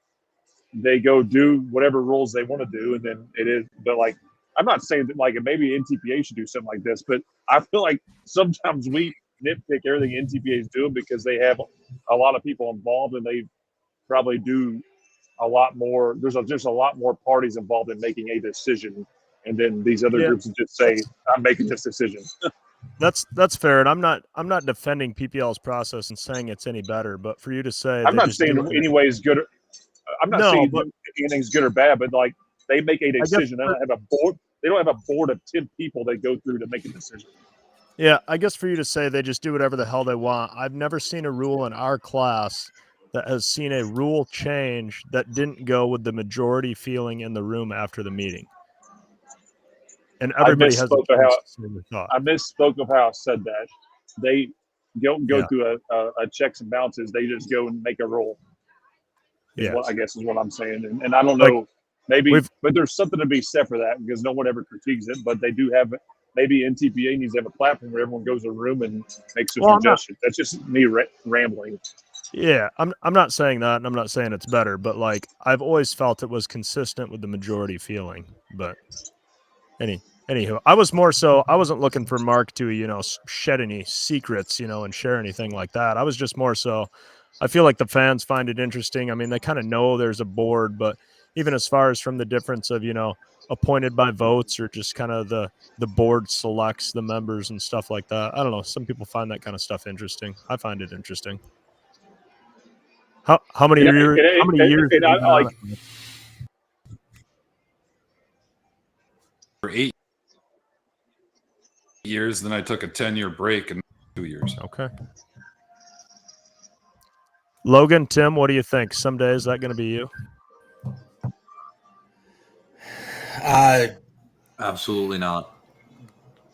they go do whatever rules they want to do, and then it is. But like, I'm not saying that like maybe NTPA should do something like this, but I feel like sometimes we nitpick everything NTPA is doing because they have a lot of people involved, and they probably do a lot more. There's just a lot more parties involved in making a decision, and then these other groups just say, "I'm making this decision." That's fair, and I'm not defending PPL's process and saying it's any better, but for you to say, I'm not saying any way is good. I'm not saying anything's good or bad, but like, they make a decision. They don't have a board. They don't have a board of 10 people they go through to make a decision. Yeah, I guess for you to say they just do whatever the hell they want. I've never seen a rule in our class that has seen a rule change that didn't go with the majority feeling in the room after the meeting. And everybody has I misspoke of how I said that. They don't go through a checks and balances. They just go and make a rule. I guess is what I'm saying. And I don't know, but there's something to be said for that, because no one ever critiques it. But they do have, maybe NTPA needs to have a platform where everyone goes to a room and makes a suggestion. That's just me rambling. Yeah, I'm not saying that, and I'm not saying it's better, but like, I've always felt it was consistent with the majority feeling. But anywho, I wasn't looking for Mark to, shed any secrets, and share anything like that. I was just more so, I feel like the fans find it interesting. I mean, they kind of know there's a board, but even as far as from the difference of, appointed by votes, or just kind of the board selects the members and stuff like that. I don't know. Some people find that kind of stuff interesting. I find it interesting. How many years? For 8 years, then I took a 10-year break in 2 years. Okay. Logan, Tim, what do you think? Someday is that going to be you? Absolutely not.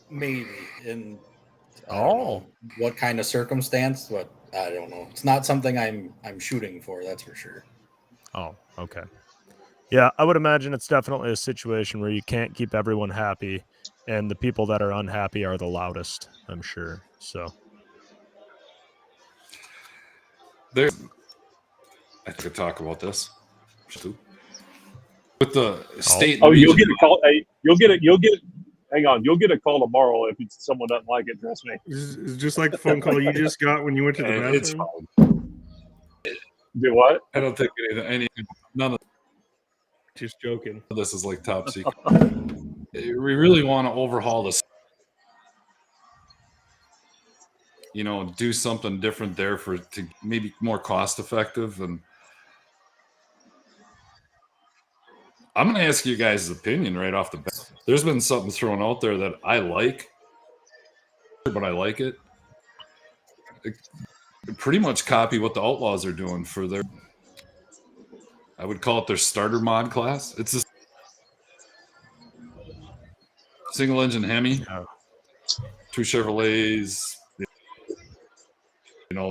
Maybe. And I don't know what kind of circumstance, but I don't know. It's not something I'm shooting for, that's for sure. Oh, okay. Yeah, I would imagine it's definitely a situation where you can't keep everyone happy, and the people that are unhappy are the loudest, I'm sure. So I could talk about this with the state. You'll get a call. Hey, you'll get Hang on, you'll get a call tomorrow if someone doesn't like it. Trust me. It's just like the phone call you just got when you went to the bathroom. It's fine. Do what? I don't think none of Just joking. this is like top secret. We really want to overhaul this. Do something different there to maybe more cost effective. And I'm going to ask you guys' opinion right off the bat. There's been something thrown out there that I like, but I like it. Pretty much copy what the Outlaws are doing for their, I would call it their starter mod class. It's a single engine Hemi, 2 Chevrolets.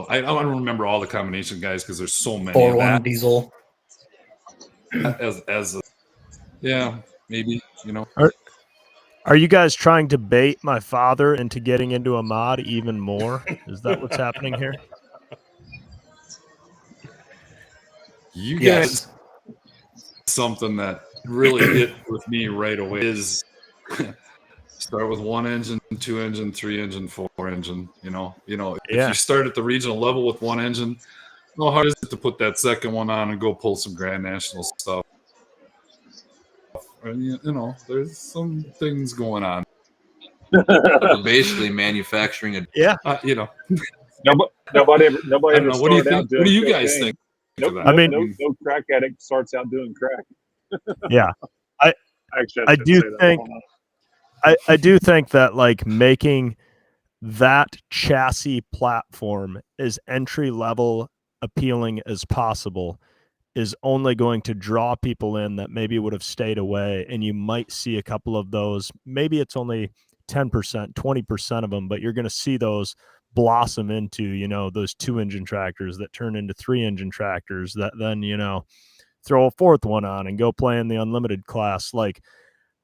I don't remember all the combination guys because there's so many. 4-1 diesel. Yeah, maybe, Are you guys trying to bait my father into getting into a mod even more? Is that what's happening here? You Yes. guys, something that really hit with me right away is start with 1 engine, 2 engine, 3 engine, 4 engine. If you start at the regional level with 1 engine, how hard is it to put that second one on and go pull some Grand National stuff? And, there's some things going on. We're basically manufacturing a. Nobody ever I don't know. What do you started out think? doing What do you cocaine. guys think? Nope, of I that? mean- no crack addict starts out doing crack. Yeah. Actually, I shouldn't do say that. think- Hold on. I do think that like making that chassis platform as entry level appealing as possible is only going to draw people in that maybe would have stayed away. And you might see a couple of those. Maybe it's only 10%, 20% of them, but you're going to see those blossom into, those 2 engine tractors that turn into 3 engine tractors that then, throw a 4th one on and go play in the unlimited class. Like,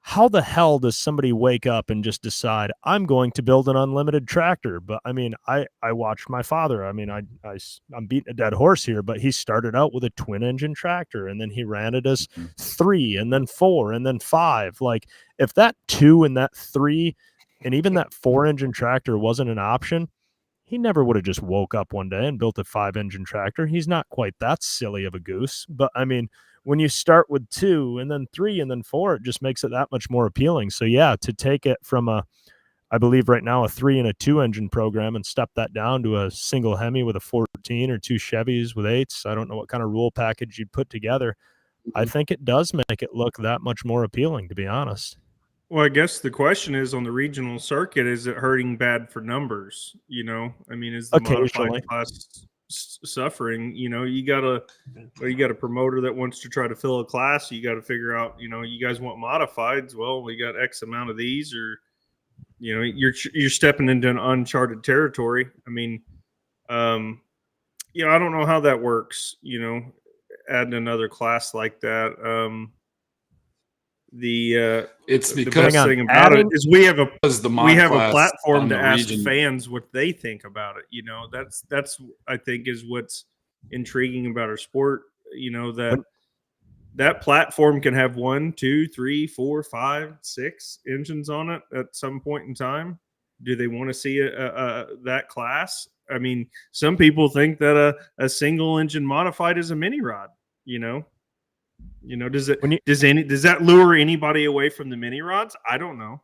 how the hell does somebody wake up and just decide I'm going to build an unlimited tractor? But I mean, I watched my father. I mean, I'm beating a dead horse here, but he started out with a twin engine tractor and then he ran it as 3 and then 4 and then 5. Like if that 2 and that 3 and even that 4 engine tractor wasn't an option, he never would have just woke up one day and built a 5 engine tractor. He's not quite that silly of a goose, but I mean, when you start with 2 and then 3 and then 4, it just makes it that much more appealing. So yeah, to take it from I believe right now a 3 and a 2 engine program and step that down to a single Hemi with a 14 or 2 Chevys with 8s. I don't know what kind of rule package you'd put together. I think it does make it look that much more appealing, to be honest. Well, I guess the question is on the regional circuit, is it hurting bad for numbers? I mean, is the Occasionally. modified class suffering? You got a promoter that wants to try to fill a class. You got to figure out, you guys want modifieds. Well, we got X amount of these, or you're stepping into an uncharted territory. I mean, I don't know how that works. Adding another class like that. It's The because best thing about it is we have a class platform on to the ask region- fans what they think about it. That's I think is what's intriguing about our sport. That platform can have 1, 2, 3, 4, 5, 6 engines on it at some point in time. Do they want to see that class? I mean, some people think that a single engine modified is a mini rod. Does that lure anybody away from the mini rods? I don't know.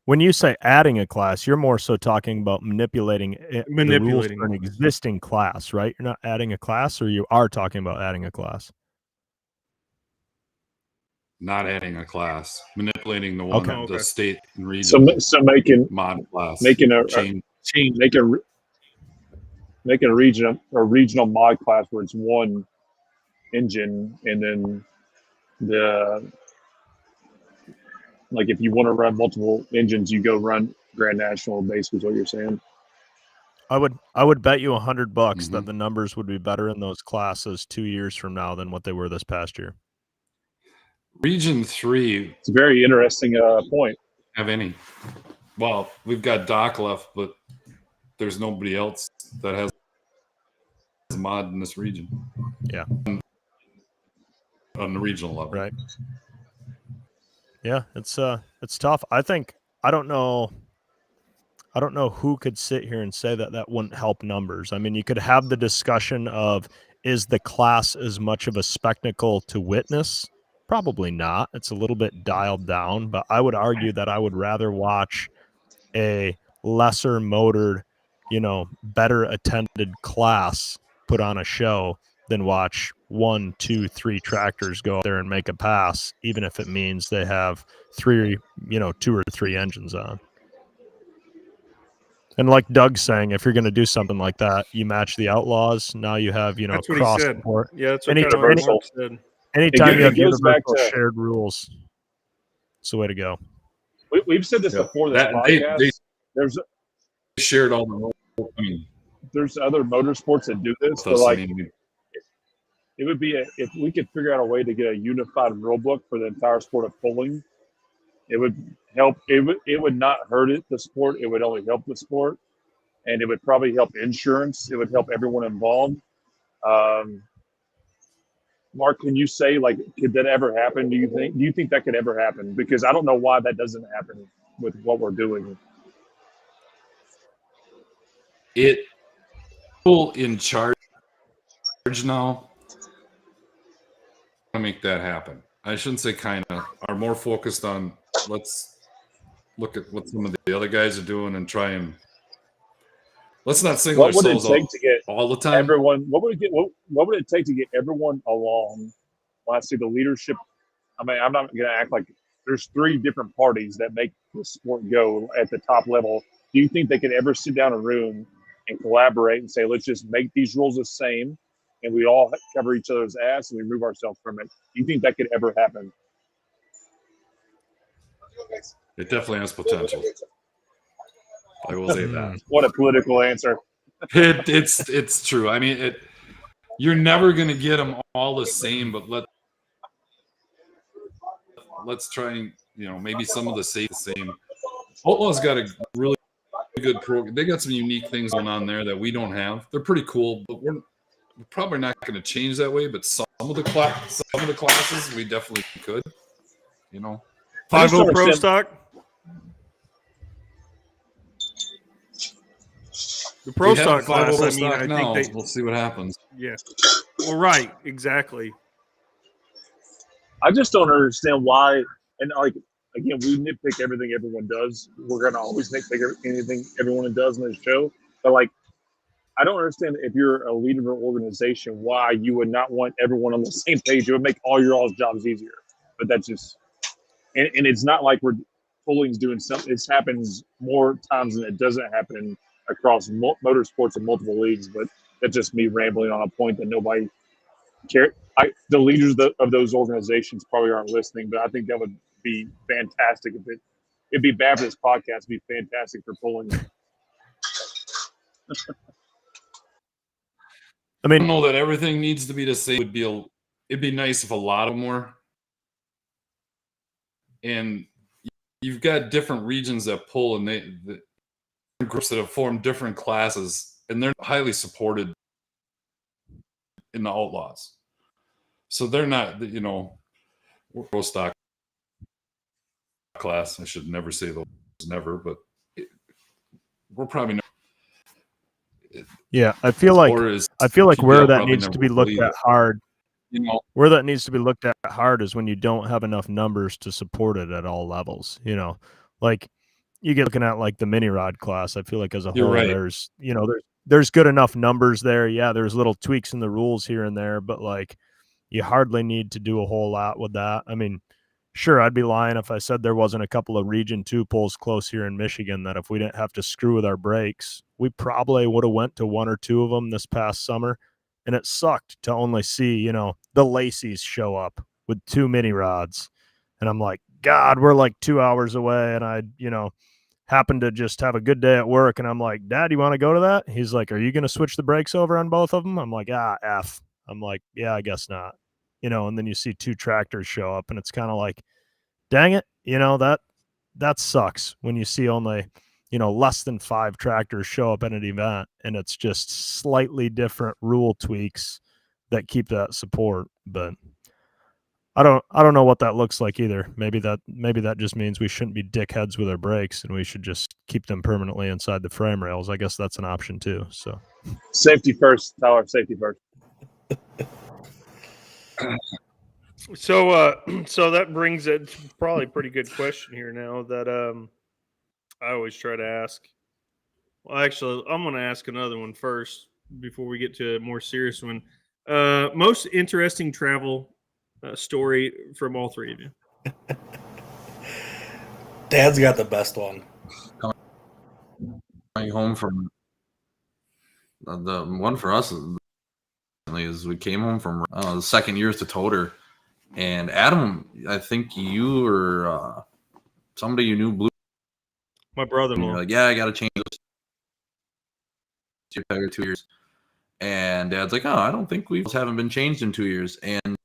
When you say adding a class, you're more so talking about manipulating the rules for an existing class, right? You're not adding a class, or you are talking about adding a class? Not adding a class, manipulating the one Okay. the state and region So making mod class, making a change. making a regional mod class where it's 1 engine, and then if you want to run multiple engines, you go run Grand National. Basically, is what you're saying. I would bet you $100 that the numbers would be better in those classes 2 years from now than what they were this past year. Region 3. It's a very interesting point. Have any? Well, we've got Doc left, but there's nobody else that has a mod in this region. Yeah. On the regional level. Right. Yeah, it's tough. I think I don't know who could sit here and say that that wouldn't help numbers. I mean, you could have the discussion of, is the class as much of a spectacle to witness? Probably not. It's a little bit dialed down, but I would argue that I would rather watch a lesser motored, better attended class put on a show than watch 1, 2, 3 tractors go out there and make a pass, even if it means they have 2 or 3 engines on. And like Doug's saying, if you're going to do something like that, you match the Outlaws. Now you have, That's what cross he said. support. Yeah, that's what Universal. said. Anytime you have goes back universal to- shared rules, it's the way to go. We've said this before this podcast. They shared all the rules. I mean, there's other motorsports that do this, but like it would be if we could figure out a way to get a unified rule book for the entire sport of pulling, it would help. It would not hurt the sport. It would only help the sport, and it would probably help insurance. It would help everyone involved. Mark, can you say, like, could that ever happen? Do you think that could ever happen? Because I don't know why that doesn't happen with what we're doing. People in charge now to make that happen. I shouldn't say kind of, are more focused on, let's look at what some of the other guys are doing and try and let's not single ourselves out all the time. Everyone, what would it take to get everyone along? When I see the leadership, I mean, I'm not going to act like there's 3 different parties that make the sport go at the top level. Do you think they could ever sit down in a room and collaborate and say, let's just make these rules the same, and we all cover each other's ass and we remove ourselves from it? Do you think that could ever happen? It definitely has potential. I will say that. What a political answer. It's true. I mean, you're never going to get them all the same, but let's try and, maybe some of the same. Outlaw's got a really good program. They got some unique things going on there that we don't have. They're pretty cool, but we're probably not going to change that way. But some of the classes we definitely could. 5.0 Pro Stock. The Pro Stock class. I mean, I think we'll see what happens. Yeah. Well, right. Exactly. I just don't understand why. And like, again, we nitpick everything everyone does. We're going to always nitpick anything everyone does in this show. But like, I don't understand if you're a leader of an organization, why you would not want everyone on the same page. It would make all your all's jobs easier. But that's just, and it's not like pulling's doing something. It happens more times than it doesn't happen across motorsports and multiple leagues. But that's just me rambling on a point that nobody cares. The leaders of those organizations probably aren't listening, but I think that would be fantastic. It'd be bad for this podcast. It'd be fantastic for pulling. I mean, I don't know that everything needs to be the same. It'd be nice if a lot of them were. And you've got different regions that pull, and the groups that have formed different classes, and they're highly supported in the Outlaws. So they're not, we're pro stock class. I should never say those never, but we're probably not. Yeah, I feel like where that needs to be looked at hard. Where that needs to be looked at hard is when you don't have enough numbers to support it at all levels. Like you get looking at like the mini rod class. I feel like as a whole, there's good enough numbers there. Yeah, there's little tweaks in the rules here and there, but like you hardly need to do a whole lot with that. I mean, sure, I'd be lying if I said there wasn't a couple of Region 2 pulls close here in Michigan that if we didn't have to screw with our brakes, we probably would have went to 1 or 2 of them this past summer. And it sucked to only see, the Lacey's show up with 2 mini rods. And I'm like, God, we're like 2 hours away. And I, happened to just have a good day at work. And I'm like, Dad, you want to go to that? He's like, are you going to switch the brakes over on both of them? I'm like, F. I'm like, yeah, I guess not. And then you see 2 tractors show up and it's kind of like, dang it, that sucks when you see only, less than 5 tractors show up at an event and it's just slightly different rule tweaks that keep that support. But I don't know what that looks like either. Maybe that just means we shouldn't be dickheads with our brakes and we should just keep them permanently inside the frame rails. I guess that's an option too. So Safety first, Tyler. Safety first. So so that brings it to probably a pretty good question here now that I always try to ask. Well, actually, I'm going to ask another one first before we get to a more serious one. Most interesting travel story from all three of you. Dad's got the best one. Coming home from the one for us is we came home from the second year to Toter, and Adam, I think you or somebody you knew blew. My brother-in-law. You're like, yeah, I got to change your tire 2 years, and Dad's like, oh, I don't think we haven't been changed in 2 years, and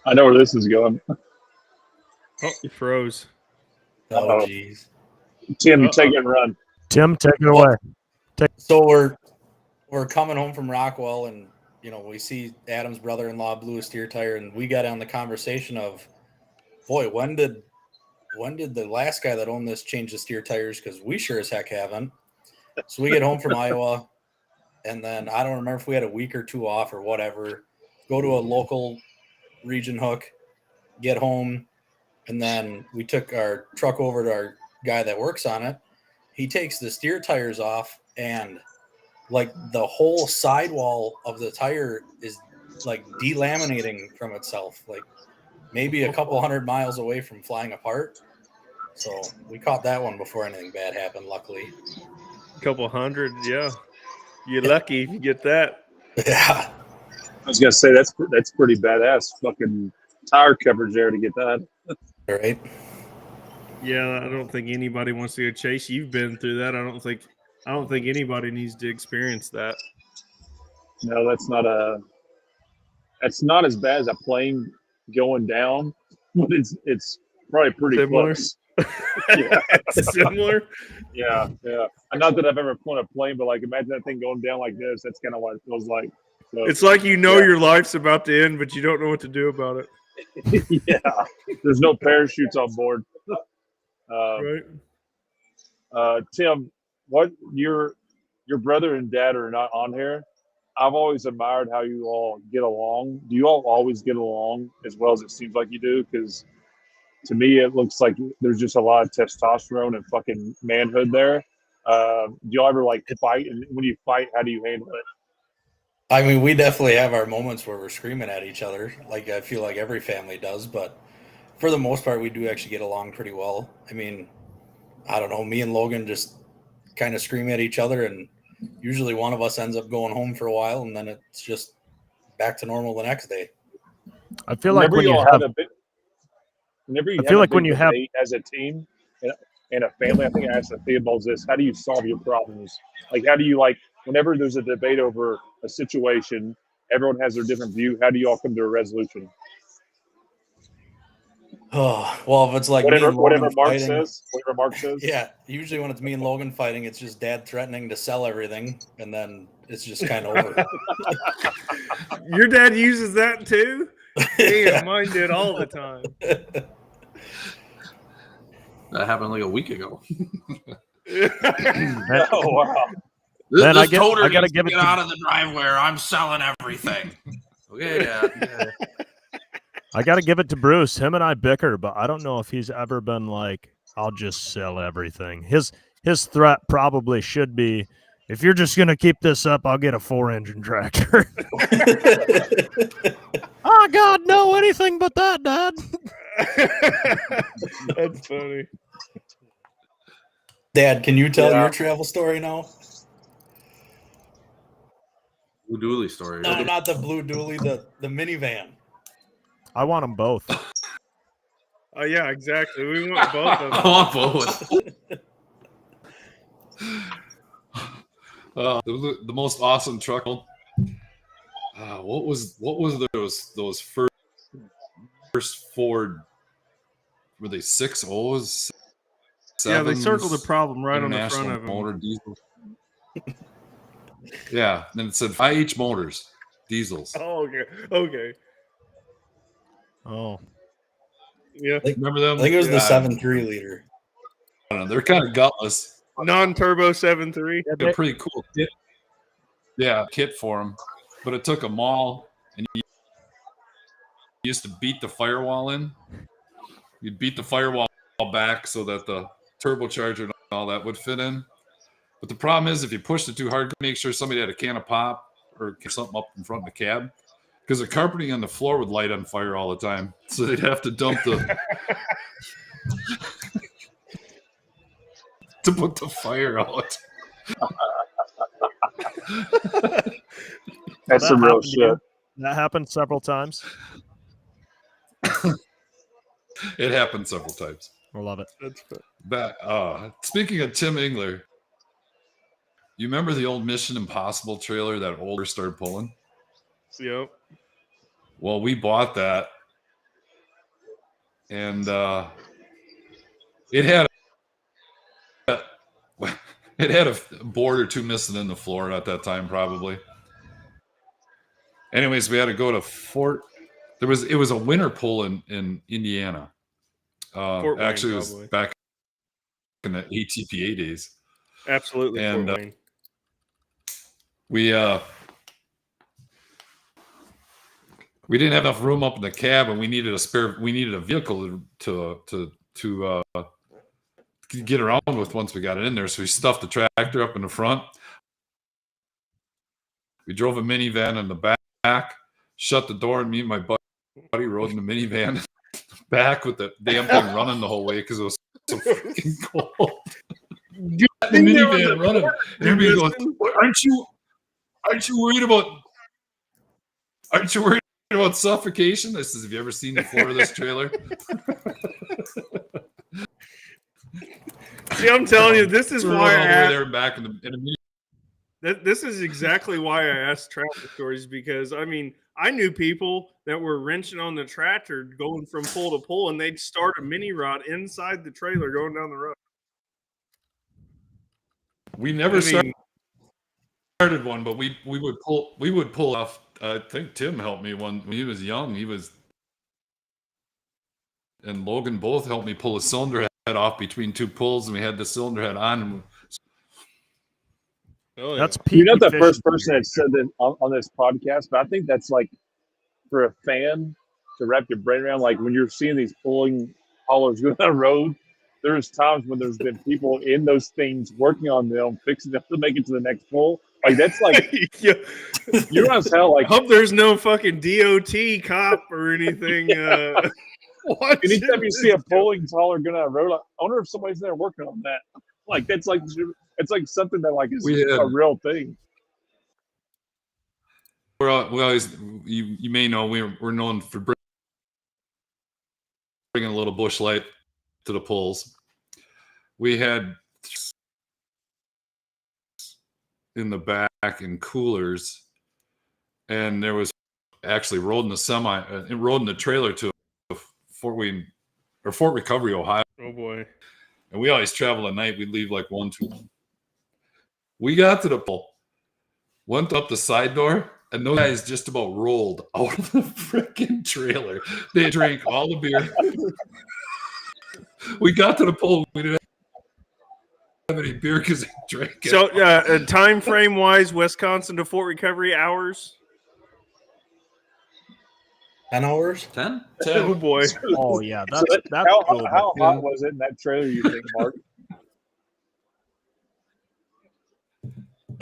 I know where this is going. Oh, you froze. Oh, jeez. Tim, you take it and run. Tim, take it away. So we're coming home from Rockwell, and we see Adam's brother-in-law blew a steer tire, and we got on the conversation of, boy, when did the last guy that owned this change the steer tires? Because we sure as heck haven't. So we get home from Iowa, and then I don't remember if we had a week or two off or whatever. Go to a local region hook, get home, and then we took our truck over to our guy that works on it. He takes the steer tires off, and like the whole sidewall of the tire is like delaminating from itself, like maybe a couple 100 miles away from flying apart. So we caught that one before anything bad happened, luckily. A couple hundred, yeah. You're lucky if you get that. Yeah. I was gonna say that's pretty badass fucking tire coverage there to get that. All right. Yeah, I don't think anybody wants to go chase. You've been through that. I don't think anybody needs to experience that. No, that's not as bad as a plane going down, but it's probably pretty Similar? close. Yeah. Similar? Yeah. Not that I've ever flown a plane, but like imagine that thing going down like this. That's kind of what it feels like. So, It's like your life's about to end, but you don't know what to do about it. yeah. There's no parachutes on board. Right? Tim, what your brother and dad are not on here. I've always admired how you all get along. Do you all always get along as well as it seems like you do? Because to me, it looks like there's just a lot of testosterone and fucking manhood there. Do y'all ever like fight? And when you fight, how do you handle it? I mean, we definitely have our moments where we're screaming at each other, like I feel like every family does, but for the most part, we do actually get along pretty well. I mean, I don't know, me and Logan just kind of scream at each other, and usually one of us ends up going home for a while, and then it's just back to normal the next day. I feel like when you have as a team and a family, I think I asked the Theobalds this: how do you solve your problems? Like, how do you whenever there's a debate over a situation, everyone has their different view. How do you all come to a resolution? Oh, well, if it's like whatever Mark says. Yeah, usually when it's me and Logan fighting, it's just Dad threatening to sell everything, and then it's just kind of over. Your dad uses that too? Yeah, mine did all the time. that happened like a week ago. Oh wow! Man, I gotta give it out of the driveway. I'm selling everything. Okay, yeah. I got to give it to Bruce. Him and I bicker, but I don't know if he's ever been like, I'll just sell everything. His threat probably should be, if you're just going to keep this up, I'll get a 4-engine tractor. Oh, God, no, anything but that, Dad. That's funny. Dad, can you tell your travel story now? Blue Dually story. No, not the Blue Dually, the minivan. I want them both. Oh, yeah, exactly. We want both of them. I want both. The most awesome truck. What was those first Ford? Were they 6.0s? Yeah, they circled the problem right on the front of them. Motor diesel. Yeah, then it said IH Motors. diesels. Oh, okay. Oh, Yeah. Remember them? I think it was the Yeah, 7.3 liter. I don't know. They're kind of gutless. Non-turbo 7.3. They're pretty cool kit. Yeah, kit for them. But it took them all, and you used to beat the firewall in. You'd beat the firewall back so that the turbocharger and all that would fit in. But the problem is if you pushed it too hard, make sure somebody had a can of pop or something up in front of the cab, because the carpeting on the floor would light on fire all the time. So they'd have to dump the to put the fire out. That's some real shit. that happened several times. It happened several times. I love it. That's good. Speaking of Tim Engler, you remember the old Mission Impossible trailer that Older started pulling? Yep. Well, we bought that, and it had a board or two missing in the floor at that time, probably. Anyways, we had to go to Fort. It was a winter pull in Indiana. Fort Wayne, actually, it was probably. back in the ATPA days. Absolutely. And Fort Wayne. we didn't have enough room up in the cab, and we needed a vehicle to get around with once we got it in there. So we stuffed the tractor up in the front. We drove a minivan in the back, shut the door, and me and my buddy rode in the minivan back with the damn thing running the whole way because it was so freaking cold. The minivan running. And everybody goes, Aren't you worried about suffocation? I says, have you ever seen the floor of this trailer? See, I'm telling you, this is We're why all I the way asked, there and back in the mini. this is exactly why I asked travel stories, because I mean, I knew people that were wrenching on the tractor going from pole to pole, and they'd start a mini rod inside the trailer going down the road. We never started one, but we would pull off. I think Tim helped me when he was young. He was, and Logan both helped me pull a cylinder head off between two pulls, and we had the cylinder head on. Oh, That's You're not the peaky first fishing person that said that on this podcast, but I think that's like for a fan to wrap your brain around. Like when you're seeing these pulling haulers go down the road, there's times when there's been people in those things working on them, fixing them to make it to the next pull. Like that's like yeah. you know how like Hope there's no fucking DOT cop or anything. anytime you see a pulling hauler go down the road, like, I wonder if somebody's there working on that. Like that's like it's like something that like is a real thing. We always, you may know, we're known for bringing a little bush light to the pulls. We had in the back in coolers, and there was actually rode in the trailer to Fort Recovery, Ohio. Oh boy! And we always travel at night. We'd leave like 1-2. We got to the pull, went up the side door, and those guys just about rolled out of the freaking trailer. They drank all the beer. We got to the pull. We didn't have any beer because they drank it. So, time frame wise, Wisconsin to Fort Recovery hours. 10 hours? 10? Oh boy! Oh yeah, that's how doable. hot was it in that trailer? You think, Mark?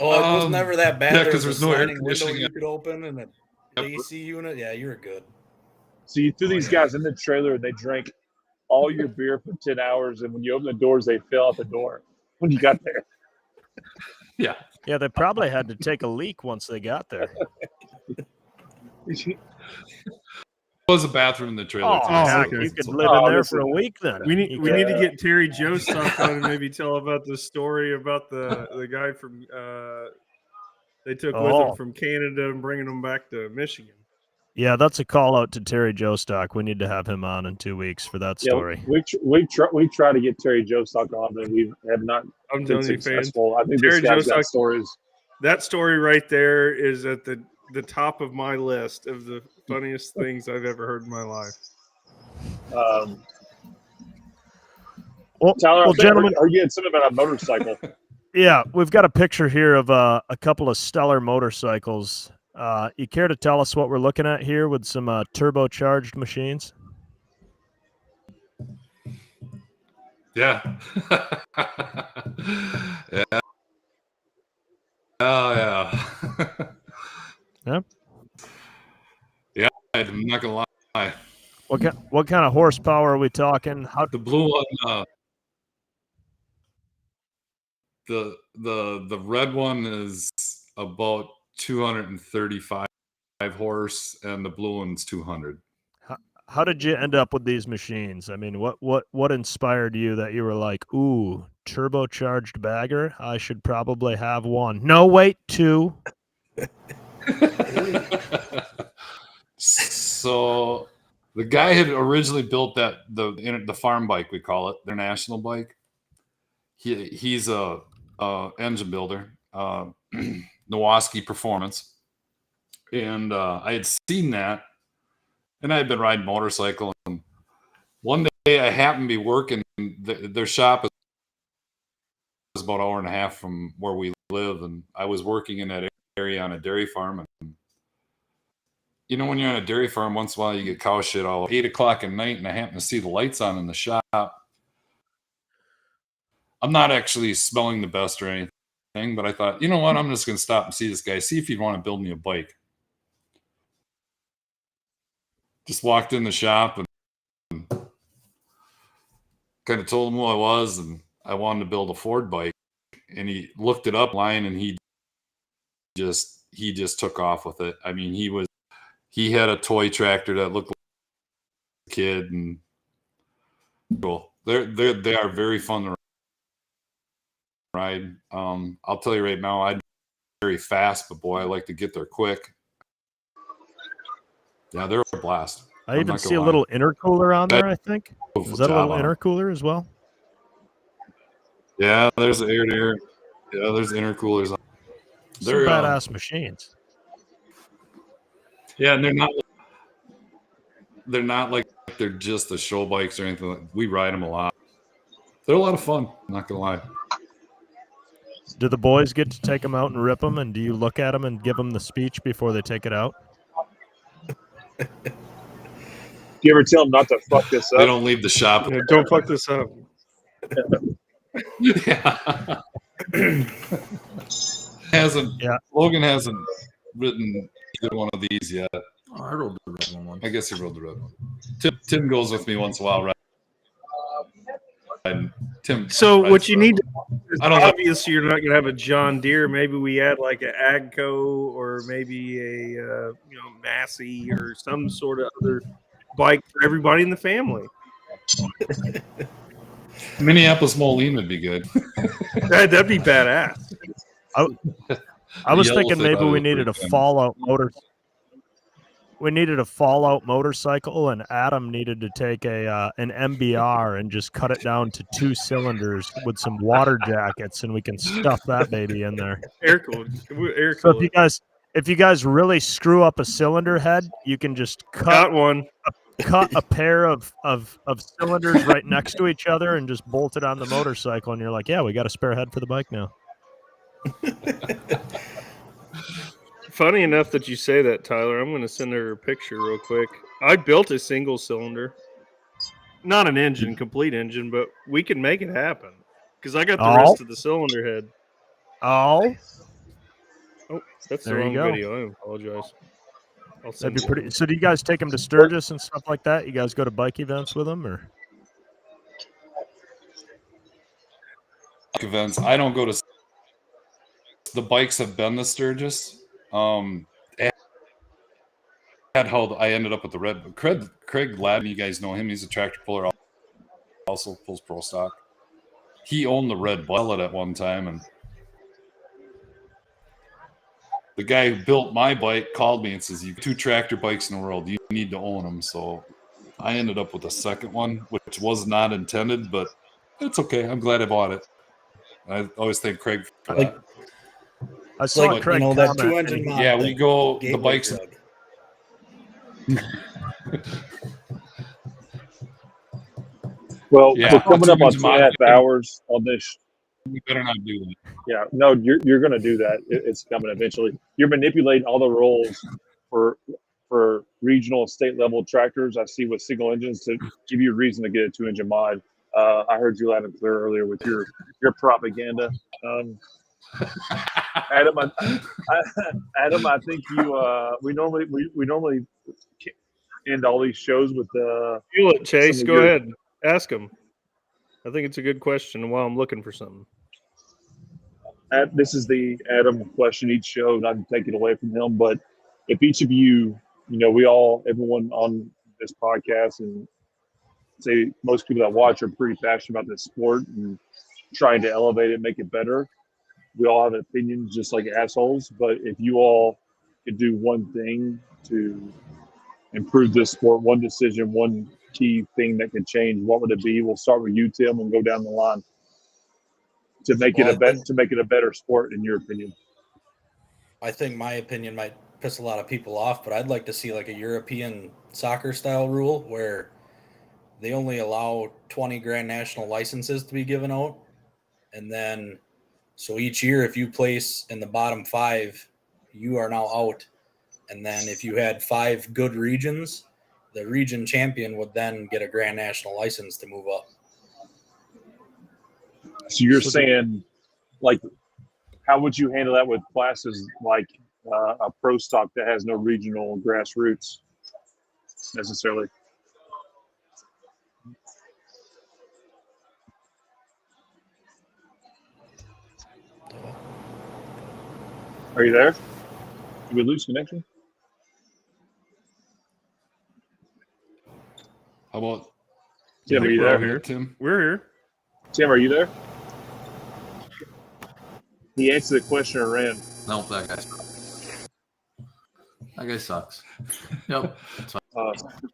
Oh, it was never that bad. Yeah, There 'cause was there's no a air sliding window conditioning. you could open and an AC unit. Yeah, you were good. So you threw these guys in the trailer and they drank all your beer for 10 hours, and when you open the doors, they fell out the door when you got there. Yeah. Yeah, they probably had to take a leak once they got there. There was a bathroom in the trailer. Oh, too. heck, okay. you could live in there for a listen. week then. We need You we could- need to get Terry Jostock on and maybe tell about the story about the guy from they took with Oh. them from Canada and bringing them back to Michigan. Yeah, that's a call out to Terry Jostock. We need to have him on in 2 weeks for that story. We try to get Terry Jostock on, but we have not I'm been telling you, fans. successful. I think Terry this guy's got Jostock- stories. That story right there is at the the top of my list of the funniest things I've ever heard in my life. Tyler, gentlemen, are you getting something about a motorcycle? Yeah, we've got a picture here of a couple of stellar motorcycles. You care to tell us what we're looking at here with some turbocharged machines? Yeah. Yeah. Oh, yeah. Yeah. Yeah, I'm not going to lie. What kind of horsepower are we talking? The blue one, the red one is about 235 horse, and the blue one's 200. How did you end up with these machines? I mean, what inspired you that you were like, ooh, turbocharged bagger? I should probably have one. No, wait, two. So the guy had originally built the farm bike, we call it, their national bike. He's a engine builder, Nowoski Performance, and I had seen that, and I had been riding motorcycle. And one day I happened to be working. Their shop is about an hour and a half from where we live, and I was working in that area on a dairy farm. And you know, when you're on a dairy farm, once in a while you get cow shit all 8 o'clock at night, and I happen to see the lights on in the shop. I'm not actually smelling the best or anything, but I thought, you know what? I'm just going to stop and see this guy, see if he'd want to build me a bike. Just walked in the shop and kind of told him who I was, and I wanted to build a Ford bike. And he looked it up online, and he just took off with it. I mean, he had a toy tractor that looked like a kid, and cool. They are very fun to ride. I'll tell you right now, I'm very fast, but boy, I like to get there quick. Yeah, they're a blast. I even see a little intercooler on there, I think. Is that a little intercooler as well? Yeah, there's air to air. Yeah, there's intercoolers. They're badass machines. Yeah, and they're not like they're just the show bikes or anything. We ride them a lot. They're a lot of fun. I'm not gonna lie. Do the boys get to take them out and rip them? And do you look at them and give them the speech before they take it out? Do you ever tell them not to fuck this up? They don't leave the shop. Yeah, don't fuck this up. Yeah. Logan hasn't written either one of these yet. Oh, I rode the red one once. I guess he rode the red one. Tim goes with me once in a while, right? And Tim. So what you need to is I don't obviously you're not going to have a John Deere. Maybe we add like an Agco or maybe a Massey or some sort of other bike for everybody in the family. Minneapolis Moline would be good. That'd be badass. I was thinking maybe we needed a Fallout motor. We needed a Fallout motorcycle, and Adam needed to take an MBR and just cut it down to 2 cylinders with some water jackets, and we can stuff that baby in there. Air cooled. So if you guys really screw up a cylinder head, you can just cut a pair of cylinders right next to each other and just bolt it on the motorcycle, and you're like, yeah, we got a spare head for the bike now. Funny enough that you say that, Tyler. I'm going to send her a picture real quick. I built a single cylinder, not an engine, complete engine, but we can make it happen because I got the rest of the cylinder head. Oh, that's the wrong video. I apologize. That'd be pretty. So do you guys take them to Sturgis and stuff like that? You guys go to bike events with them, or events? I don't go to. The bikes have been the Sturgis. I ended up with the red. Craig Ladden, you guys know him. He's a tractor puller, also pulls pro stock. He owned the red Bullet at one time, and the guy who built my bike called me and says, "You have 2 tractor bikes in the world. You need to own them." So I ended up with the second one, which was not intended, but it's okay. I'm glad I bought it. I always thank Craig for that. I saw like, Craig that comment, two-engine and he- mod Yeah, we thing, go the gateway bikes. drug. Well, Yeah, we're coming up on 2.5 mod. hours on this. We better not do that. Yeah, no, you're going to do that. It's coming eventually. You're manipulating all the rules for regional state level tractors. I see with single engines to give you a reason to get a 2-engine mod. I heard you loud and clear earlier with your propaganda. Adam, I think you. We normally end all these shows with Feel it, Chase. some of Go your- ahead. Ask him. I think it's a good question while I'm looking for something. This is the Adam question each show, not to take it away from him, but if each of you, everyone on this podcast, and say most people that watch are pretty passionate about this sport and trying to elevate it, make it better. We all have opinions just like assholes, but if you all could do one thing to improve this sport, one decision, one key thing that could change, what would it be? We'll start with you, Tim, and go down the line to make it a better sport, in your opinion. I think my opinion might piss a lot of people off, but I'd like to see like a European soccer style rule where they only allow 20 Grand National licenses to be given out. And then, so each year, if you place in the bottom 5, you are now out. And then if you had 5 good regions, the region champion would then get a Grand National license to move up. So you're saying, like, how would you handle that with classes like a pro stock that has no regional grassroots necessarily? Are you there? Did we lose connection? How about Tim, are you We're all there? here. Tim? We're here. Tim, are you there? He answered the question and ran. Nope, that guy sucks. That guy sucks. Yep, it's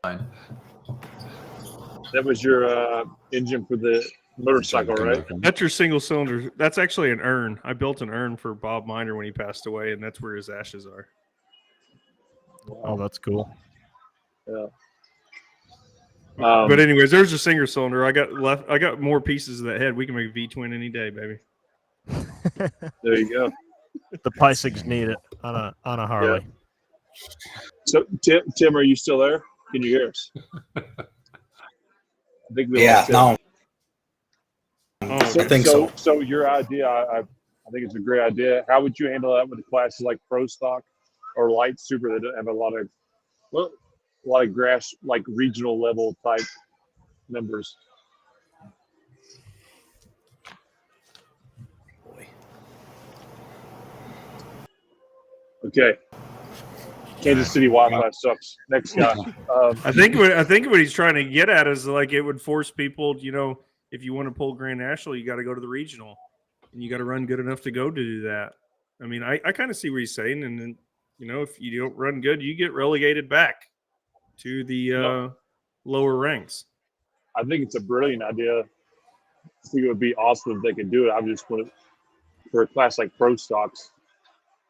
fine. That was your engine for the motorcycle, right? That's your single cylinder. That's actually an urn. I built an urn for Bob Miner when he passed away, and that's where his ashes are. Oh, that's cool. Yeah. But anyways, there's a single cylinder. I got more pieces of that head. We can make a V-twin any day, baby. There you go. The Peissigs need it on a Harley. Yeah. So, Tim, are you still there? Can you hear us? I think we lost Tim. No. Oh, So, I think so. so. So your idea, I think it's a great idea. How would you handle that with classes like Pro Stock or Light Super that don't have a lot of grass, like regional level type members? Okay. Kansas City Wi-Fi sucks. Next guy. I think what he's trying to get at is like it would force people, if you want to pull Grand National, you got to go to the regional, and you got to run good enough to go to do that. I mean, I kind of see what he's saying, and then if you don't run good, you get relegated back to the lower ranks. I think it's a brilliant idea. I think it would be awesome if they could do it. I just want for a class like Pro Stocks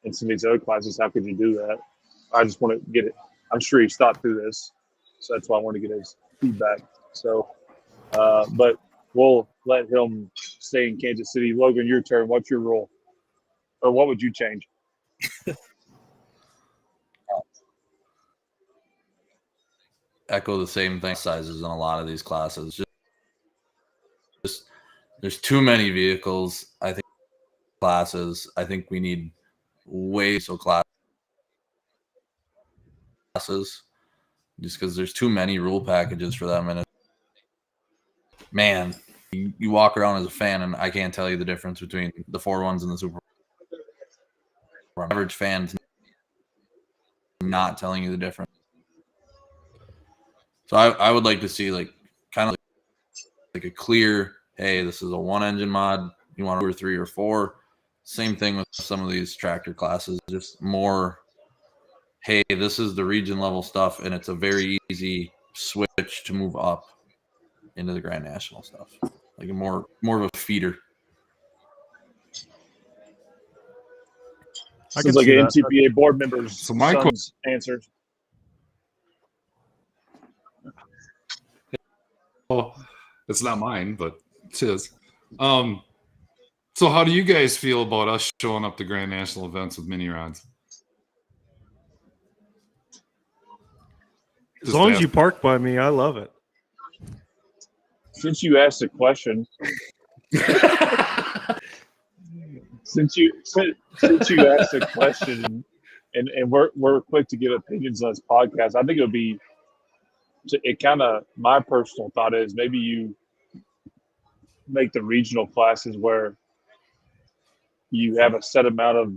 and some of these other classes, how could you do that? I just want to get it. I'm sure he's thought through this, so that's why I want to get his feedback. So, but we'll let him stay in Kansas City. Logan, your turn. What's your rule, or what would you change? Echo the same thing. Sizes in a lot of these classes. Just there's too many vehicles. I think classes. I think we need way so classes. Just because there's too many rule packages for them, and man, you walk around as a fan, and I can't tell you the difference between the 4-1s and the Super. Average fans not telling you the difference. So I would like to see kind of like a clear, hey, this is a 1-engine mod. You want 2 or 3 or 4. Same thing with some of these tractor classes. Just more, hey, this is the region level stuff, and it's a very easy switch to move up into the Grand National stuff. Like more of a feeder. Sounds like an NTPA board member's son's answer. Oh, it's not mine, but it's his. So how do you guys feel about us showing up to Grand National events with mini rods? As long as you park by me, I love it. Since you asked the question, since you asked the question, and we're quick to give opinions on this podcast, I think it kind of, my personal thought is maybe you make the regional classes where you have a set amount of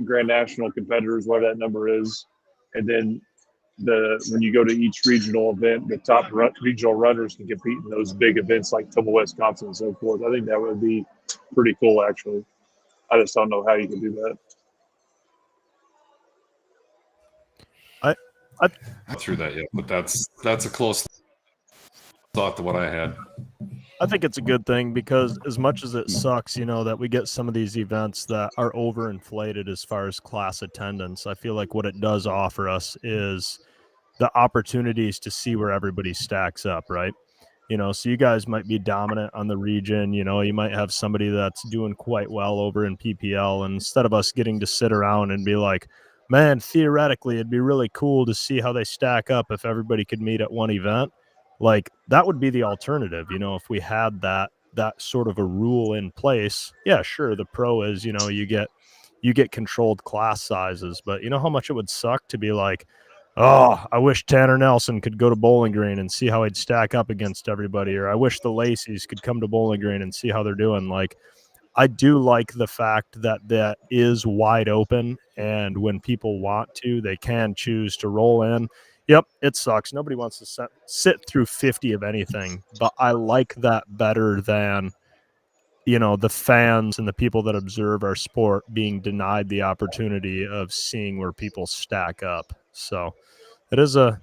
Grand National competitors, whatever that number is, and then when you go to each regional event, the top regional runners can compete in those big events like Tumble, Wisconsin, and so forth. I think that would be pretty cool, actually. I just don't know how you can do that. I not through that yet, but that's a close thought to what I had. I think it's a good thing because as much as it sucks, that we get some of these events that are overinflated as far as class attendance, I feel like what it does offer us is the opportunities to see where everybody stacks up, right? So you guys might be dominant on the region, you might have somebody that's doing quite well over in PPL, and instead of us getting to sit around and be like, man, theoretically, it'd be really cool to see how they stack up if everybody could meet at one event. Like, that would be the alternative, if we had that sort of a rule in place. Yeah, sure, the pro is, you get controlled class sizes, but you know how much it would suck to be like, oh, I wish Tanner Nelson could go to Bowling Green and see how he'd stack up against everybody, or I wish the Lacey's could come to Bowling Green and see how they're doing. Like, I do like the fact that is wide open, and when people want to, they can choose to roll in. Yep, it sucks. Nobody wants to sit through 50 of anything, but I like that better than, the fans and the people that observe our sport being denied the opportunity of seeing where people stack up. So it is a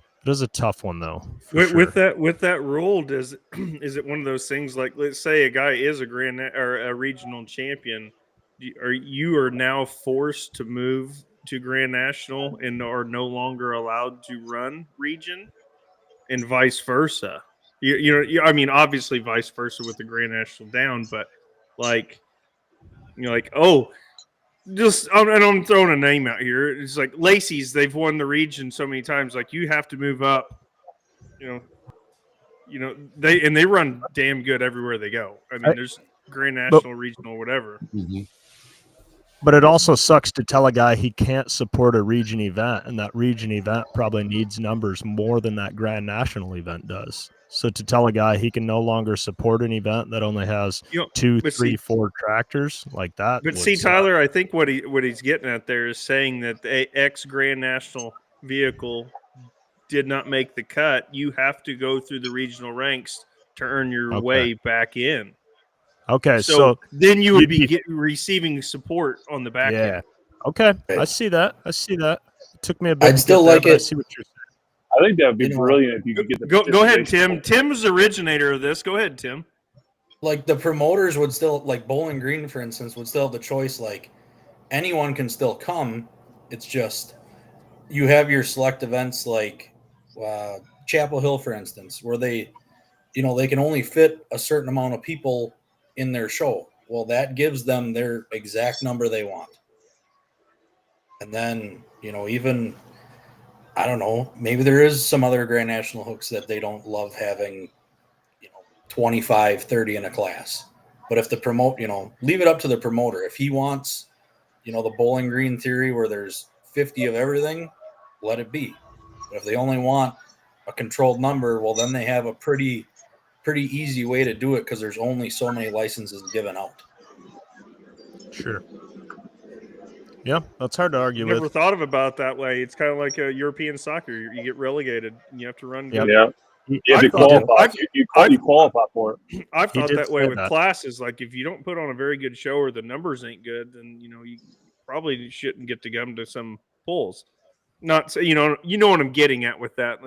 tough one, though. With that rule, is it one of those things like, let's say a guy is a a regional champion, you are now forced to move to Grand National and are no longer allowed to run region, and vice versa. I mean, obviously vice versa with the Grand National down, but like, oh, just, and I'm throwing a name out here. It's like Lacey's, they've won the region so many times. Like, you have to move up. They run damn good everywhere they go. I mean, there's Grand National, regional, whatever. Mm-hmm. But it also sucks to tell a guy he can't support a region event, and that region event probably needs numbers more than that Grand National event does. So to tell a guy he can no longer support an event that only has 2, 3, 4 tractors like that. But see, Tyler, I think what he's getting at there is saying that the X Grand National vehicle did not make the cut. You have to go through the regional ranks to earn your way back in. Okay, so then you would be receiving support on the back end. Okay, I see that. It took me a bit. I'd still like it. I see what you're saying. I think that would be brilliant if you could get the go ahead, Tim. Tim's the originator of this. Go ahead, Tim. Like, the promoters would still, like Bowling Green, for instance, would still have the choice. Like, anyone can still come. It's just you have your select events like Chapel Hill, for instance, where they can only fit a certain amount of people in their show. Well, that gives them their exact number they want. And then, even, I don't know, maybe there is some other Grand National hooks that they don't love having, 25, 30 in a class. But if the leave it up to the promoter. If he wants, the Bowling Green theory where there's 50 of everything, let it be. But if they only want a controlled number, well, then they have a pretty easy way to do it because there's only so many licenses given out. Sure. Yeah, that's hard to argue with. Never thought of about that way. It's kind of like a European soccer. You get relegated and you have to run. Yeah. You qualify. You qualify for it. I've thought that way with classes. Like, if you don't put on a very good show or the numbers ain't good, then you probably shouldn't get to come to some pulls. Not so you know what I'm getting at with that.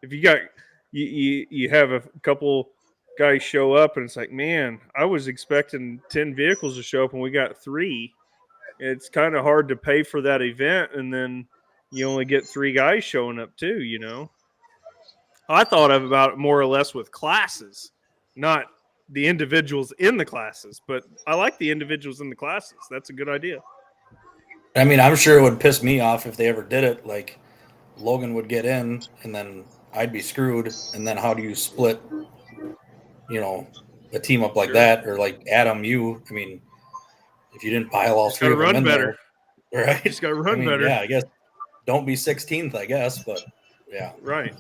If you got you have a couple guys show up and it's like, man, I was expecting 10 vehicles to show up and we got 3. it's kind of hard to pay for that event, and then you only get 3 guys showing up too, you know. I thought about it more or less with classes, not the individuals in the classes, but I like the individuals in the classes. That's a good idea. I mean, I'm sure it would piss me off if they ever did it. Like, Logan would get in, and then I'd be screwed. And then how do you split, you know, a team up like that? Or like Adam, I mean, if you didn't pile all 3 of them in better. there, right? Just got to run better. Yeah, I guess don't be 16th, I guess, but yeah. Right.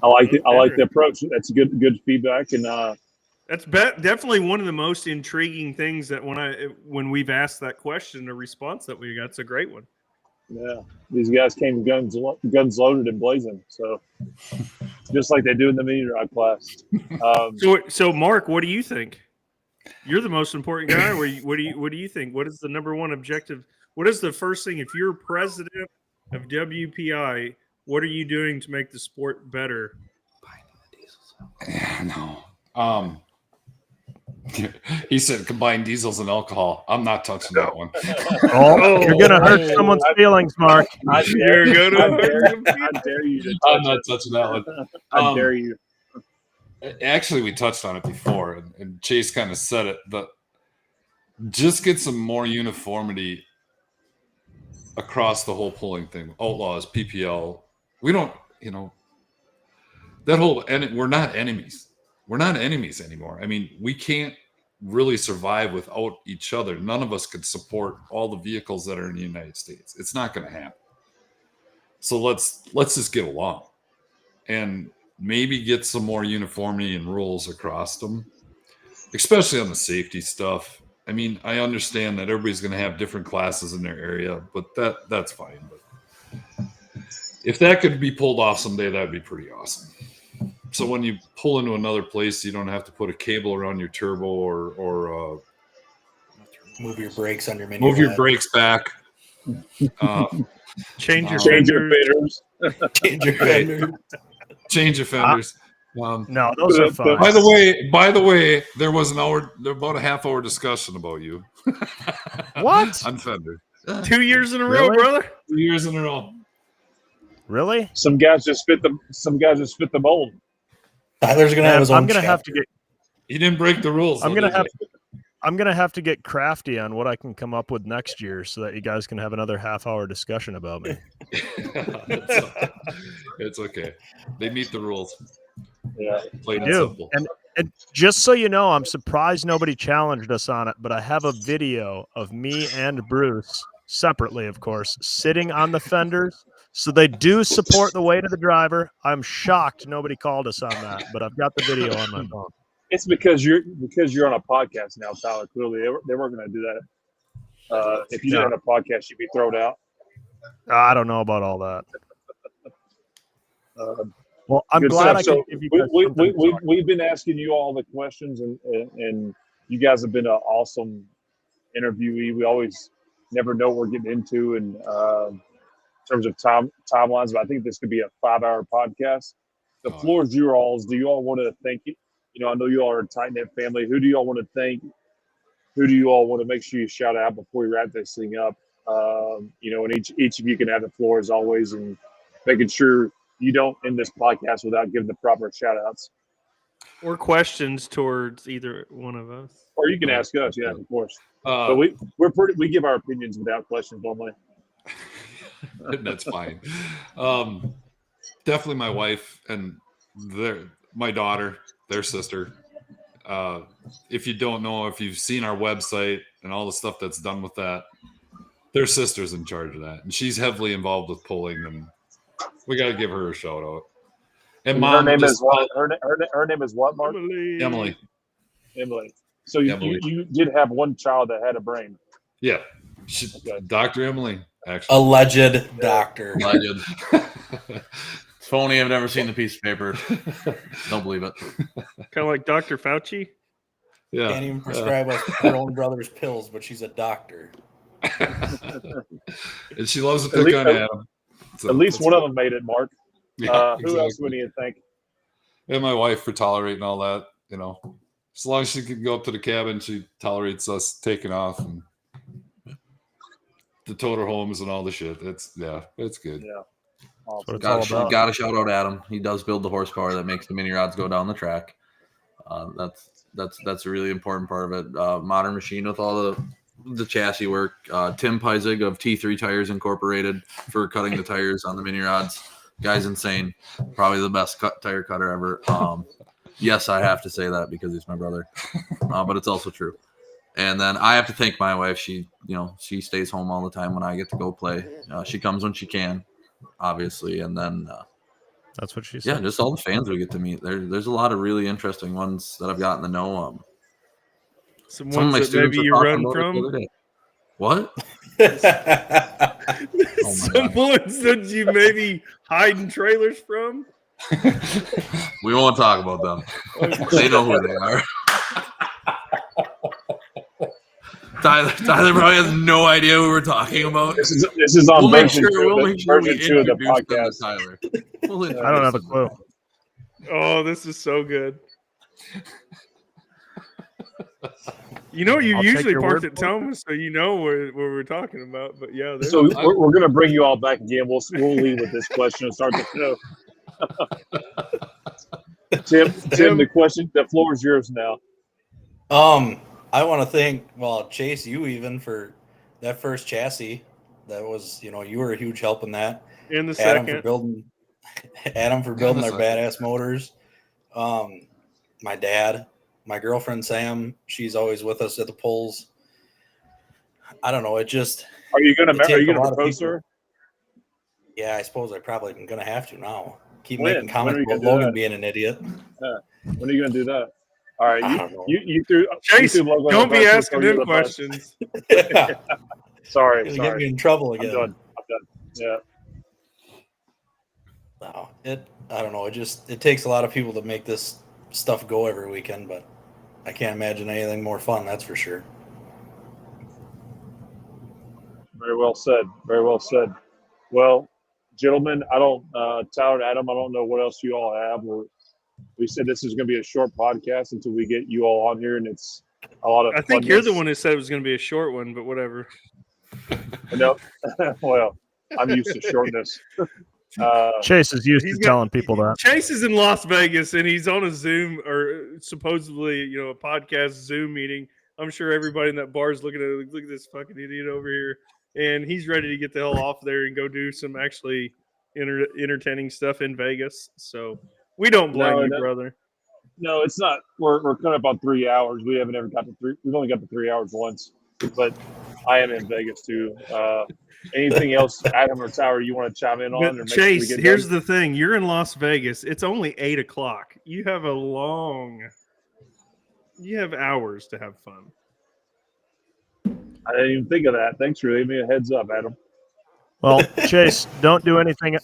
I like the approach. That's good feedback, and that's definitely one of the most intriguing things that when we've asked that question, the response that we got, it's a great one. Yeah, these guys came guns loaded and blazing, so just like they do in the mini rod class. So Mark, what do you think? You're the most important guy. What do you think? What is the number one objective? What is the first thing if you're president of WPI? What are you doing to make the sport better? Yeah, no. He said combine diesels and alcohol. I'm not touching that one. Oh, you're gonna hurt someone's feelings, Mark. I dare you to I'm not touching that one. I dare you. Actually, we touched on it before, and Chase kind of said it, but just get some more uniformity across the whole pulling thing. Outlaws, PPL. We don't, that whole, and we're not enemies. We're not enemies anymore. I mean, we can't really survive without each other. None of us could support all the vehicles that are in the United States. It's not going to happen. So let's just get along and maybe get some more uniformity and rules across them, especially on the safety stuff. I mean, I understand that everybody's going to have different classes in their area, but that's fine. But if that could be pulled off someday, that'd be pretty awesome. So when you pull into another place, you don't have to put a cable around your turbo or move your brakes on your mini. Move your brakes back. Change your fenders. Change your fenders. Change your fenders. No, those are fine. By the way, there was about a half-hour discussion about you. What? On fenders. 2 years in a row, brother. 2 years in a row. Really? Some guys just fit the mold. Tyler's gonna have his own. I'm gonna have to get. He didn't break the rules. I'm gonna have to get crafty on what I can come up with next year, so that you guys can have another half-hour discussion about me. It's okay. They meet the rules. Yeah, plain and simple. And just so you know, I'm surprised nobody challenged us on it, but I have a video of me and Bruce separately, of course, sitting on the fenders. So they do support the weight of the driver. I'm shocked nobody called us on that, but I've got the video on my phone. It's because you're on a podcast now, Tyler. Clearly, they weren't going to do that. If you did on a podcast, you'd be thrown out. I don't know about all that. Well, I'm glad I could give you guys we've been asking you all the questions, and you guys have been an awesome interviewee. We always never know what we're getting into, and in terms of timelines, but I think this could be a 5-hour podcast. The floor is yours. Do you all want to thank you? I know you all are a tight-knit family. Who do you all want to thank? Who do you all want to make sure you shout out before we wrap this thing up? And each of you can have the floor as always, and making sure you don't end this podcast without giving the proper shout-outs. Or questions towards either one of us. Or you can ask us, yeah, of course. But we give our opinions without questions normally. That's fine. Definitely my wife and my daughter, their sister. If you don't know, if you've seen our website and all the stuff that's done with that, their sister's in charge of that, and she's heavily involved with pulling, and we got to give her a shout out. And Mom, her name is what? Her name is what, Mark? Emily. So you did have one child that had a brain. Yeah, Dr. Emily. Actually, alleged doctor. Alleged. Phony. I've never seen the piece of paper. Don't believe it. Kind of like Dr. Fauci. Yeah. Can't even prescribe us her own brother's pills, but she's a doctor. And she loves to pick on Adam. So at least one of them made it, Mark. Yeah, Who else would you think? And my wife for tolerating all that. As long as she can go up to the cabin, she tolerates us taking off and the toter homes and all the shit. It's good. Yeah. That's what it's all about. Got to shout out Adam. He does build the horsepower that makes the mini rods go down the track. That's a really important part of it. Modern machine with all the chassis work. Tim Peissig of T3 Tires Incorporated for cutting the tires on the mini rods. Guy's insane. Probably the best tire cutter ever. Yes, I have to say that because he's my brother, but it's also true. And then I have to thank my wife. She stays home all the time when I get to go play. She comes when she can, obviously. And then that's what she said. Yeah, just all the fans we get to meet. There's a lot of really interesting ones that I've gotten to know. Some of my students maybe you run from. What? Some ones that you maybe hide in trailers from. We won't talk about them. They know who they are. Tyler probably has no idea who we're talking about. This is on version 2 of the podcast. Tyler. I don't have a clue. Oh, this is so good. You usually parked at Thomas, so you know what we're talking about. But yeah, so we're going to bring you all back again. We'll lead with this question and start the show. Tim, the floor is yours now. I want to thank, Chase, you even for that first chassis. That was, you were a huge help in that. In the Adam second. Adam for building our badass motors. My dad, my girlfriend Sam, she's always with us at the polls. I don't know. It just. Are you going to propose to her? Yeah, I suppose I probably am going to have to now. Keep making comments about Logan being an idiot. Yeah. When are you going to do that? All right, you threw Chase. Don't be asking him questions. Yeah. Sorry. Get me in trouble again. I'm done. Yeah. No, I don't know. It takes a lot of people to make this stuff go every weekend, but I can't imagine anything more fun. That's for sure. Very well said. Very well said. Well, gentlemen, Tyler and Adam, I don't know what else you all have. We said this is going to be a short podcast until we get you all on here, and it's a lot of. I think you're the one who said it was going to be a short one, but whatever. No, well, I'm used to shortness. Chase is used to telling people that. Chase is in Las Vegas, and he's on a Zoom or supposedly, a podcast Zoom meeting. I'm sure everybody in that bar is looking at it. Look at this fucking idiot over here, and he's ready to get the hell off there and go do some actually entertaining stuff in Vegas. So. We don't blame you, brother. No, it's not. We're coming up on 3 hours. We haven't ever got to 3. We've only got to 3 hours once. But I am in Vegas too. Anything else, Adam or Tyler, you want to chime in on? Or Chase, here's the thing: you're in Las Vegas. It's only 8:00. You have hours to have fun. I didn't even think of that. Thanks for giving me a heads up, Adam. Well, Chase, don't do anything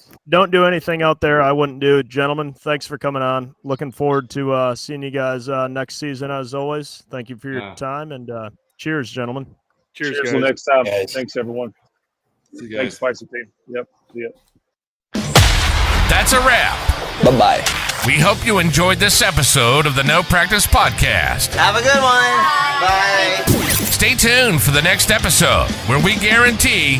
out there I wouldn't do. Gentlemen, thanks for coming on. Looking forward to seeing you guys next season as always. Thank you for your time, and cheers, gentlemen. Cheers till next time. Guys. Thanks, everyone. See you guys. Thanks, Peissig team. Yep. See ya. That's a wrap. Bye-bye. We hope you enjoyed this episode of the No Practice Podcast. Have a good one. Bye. Stay tuned for the next episode, where we guarantee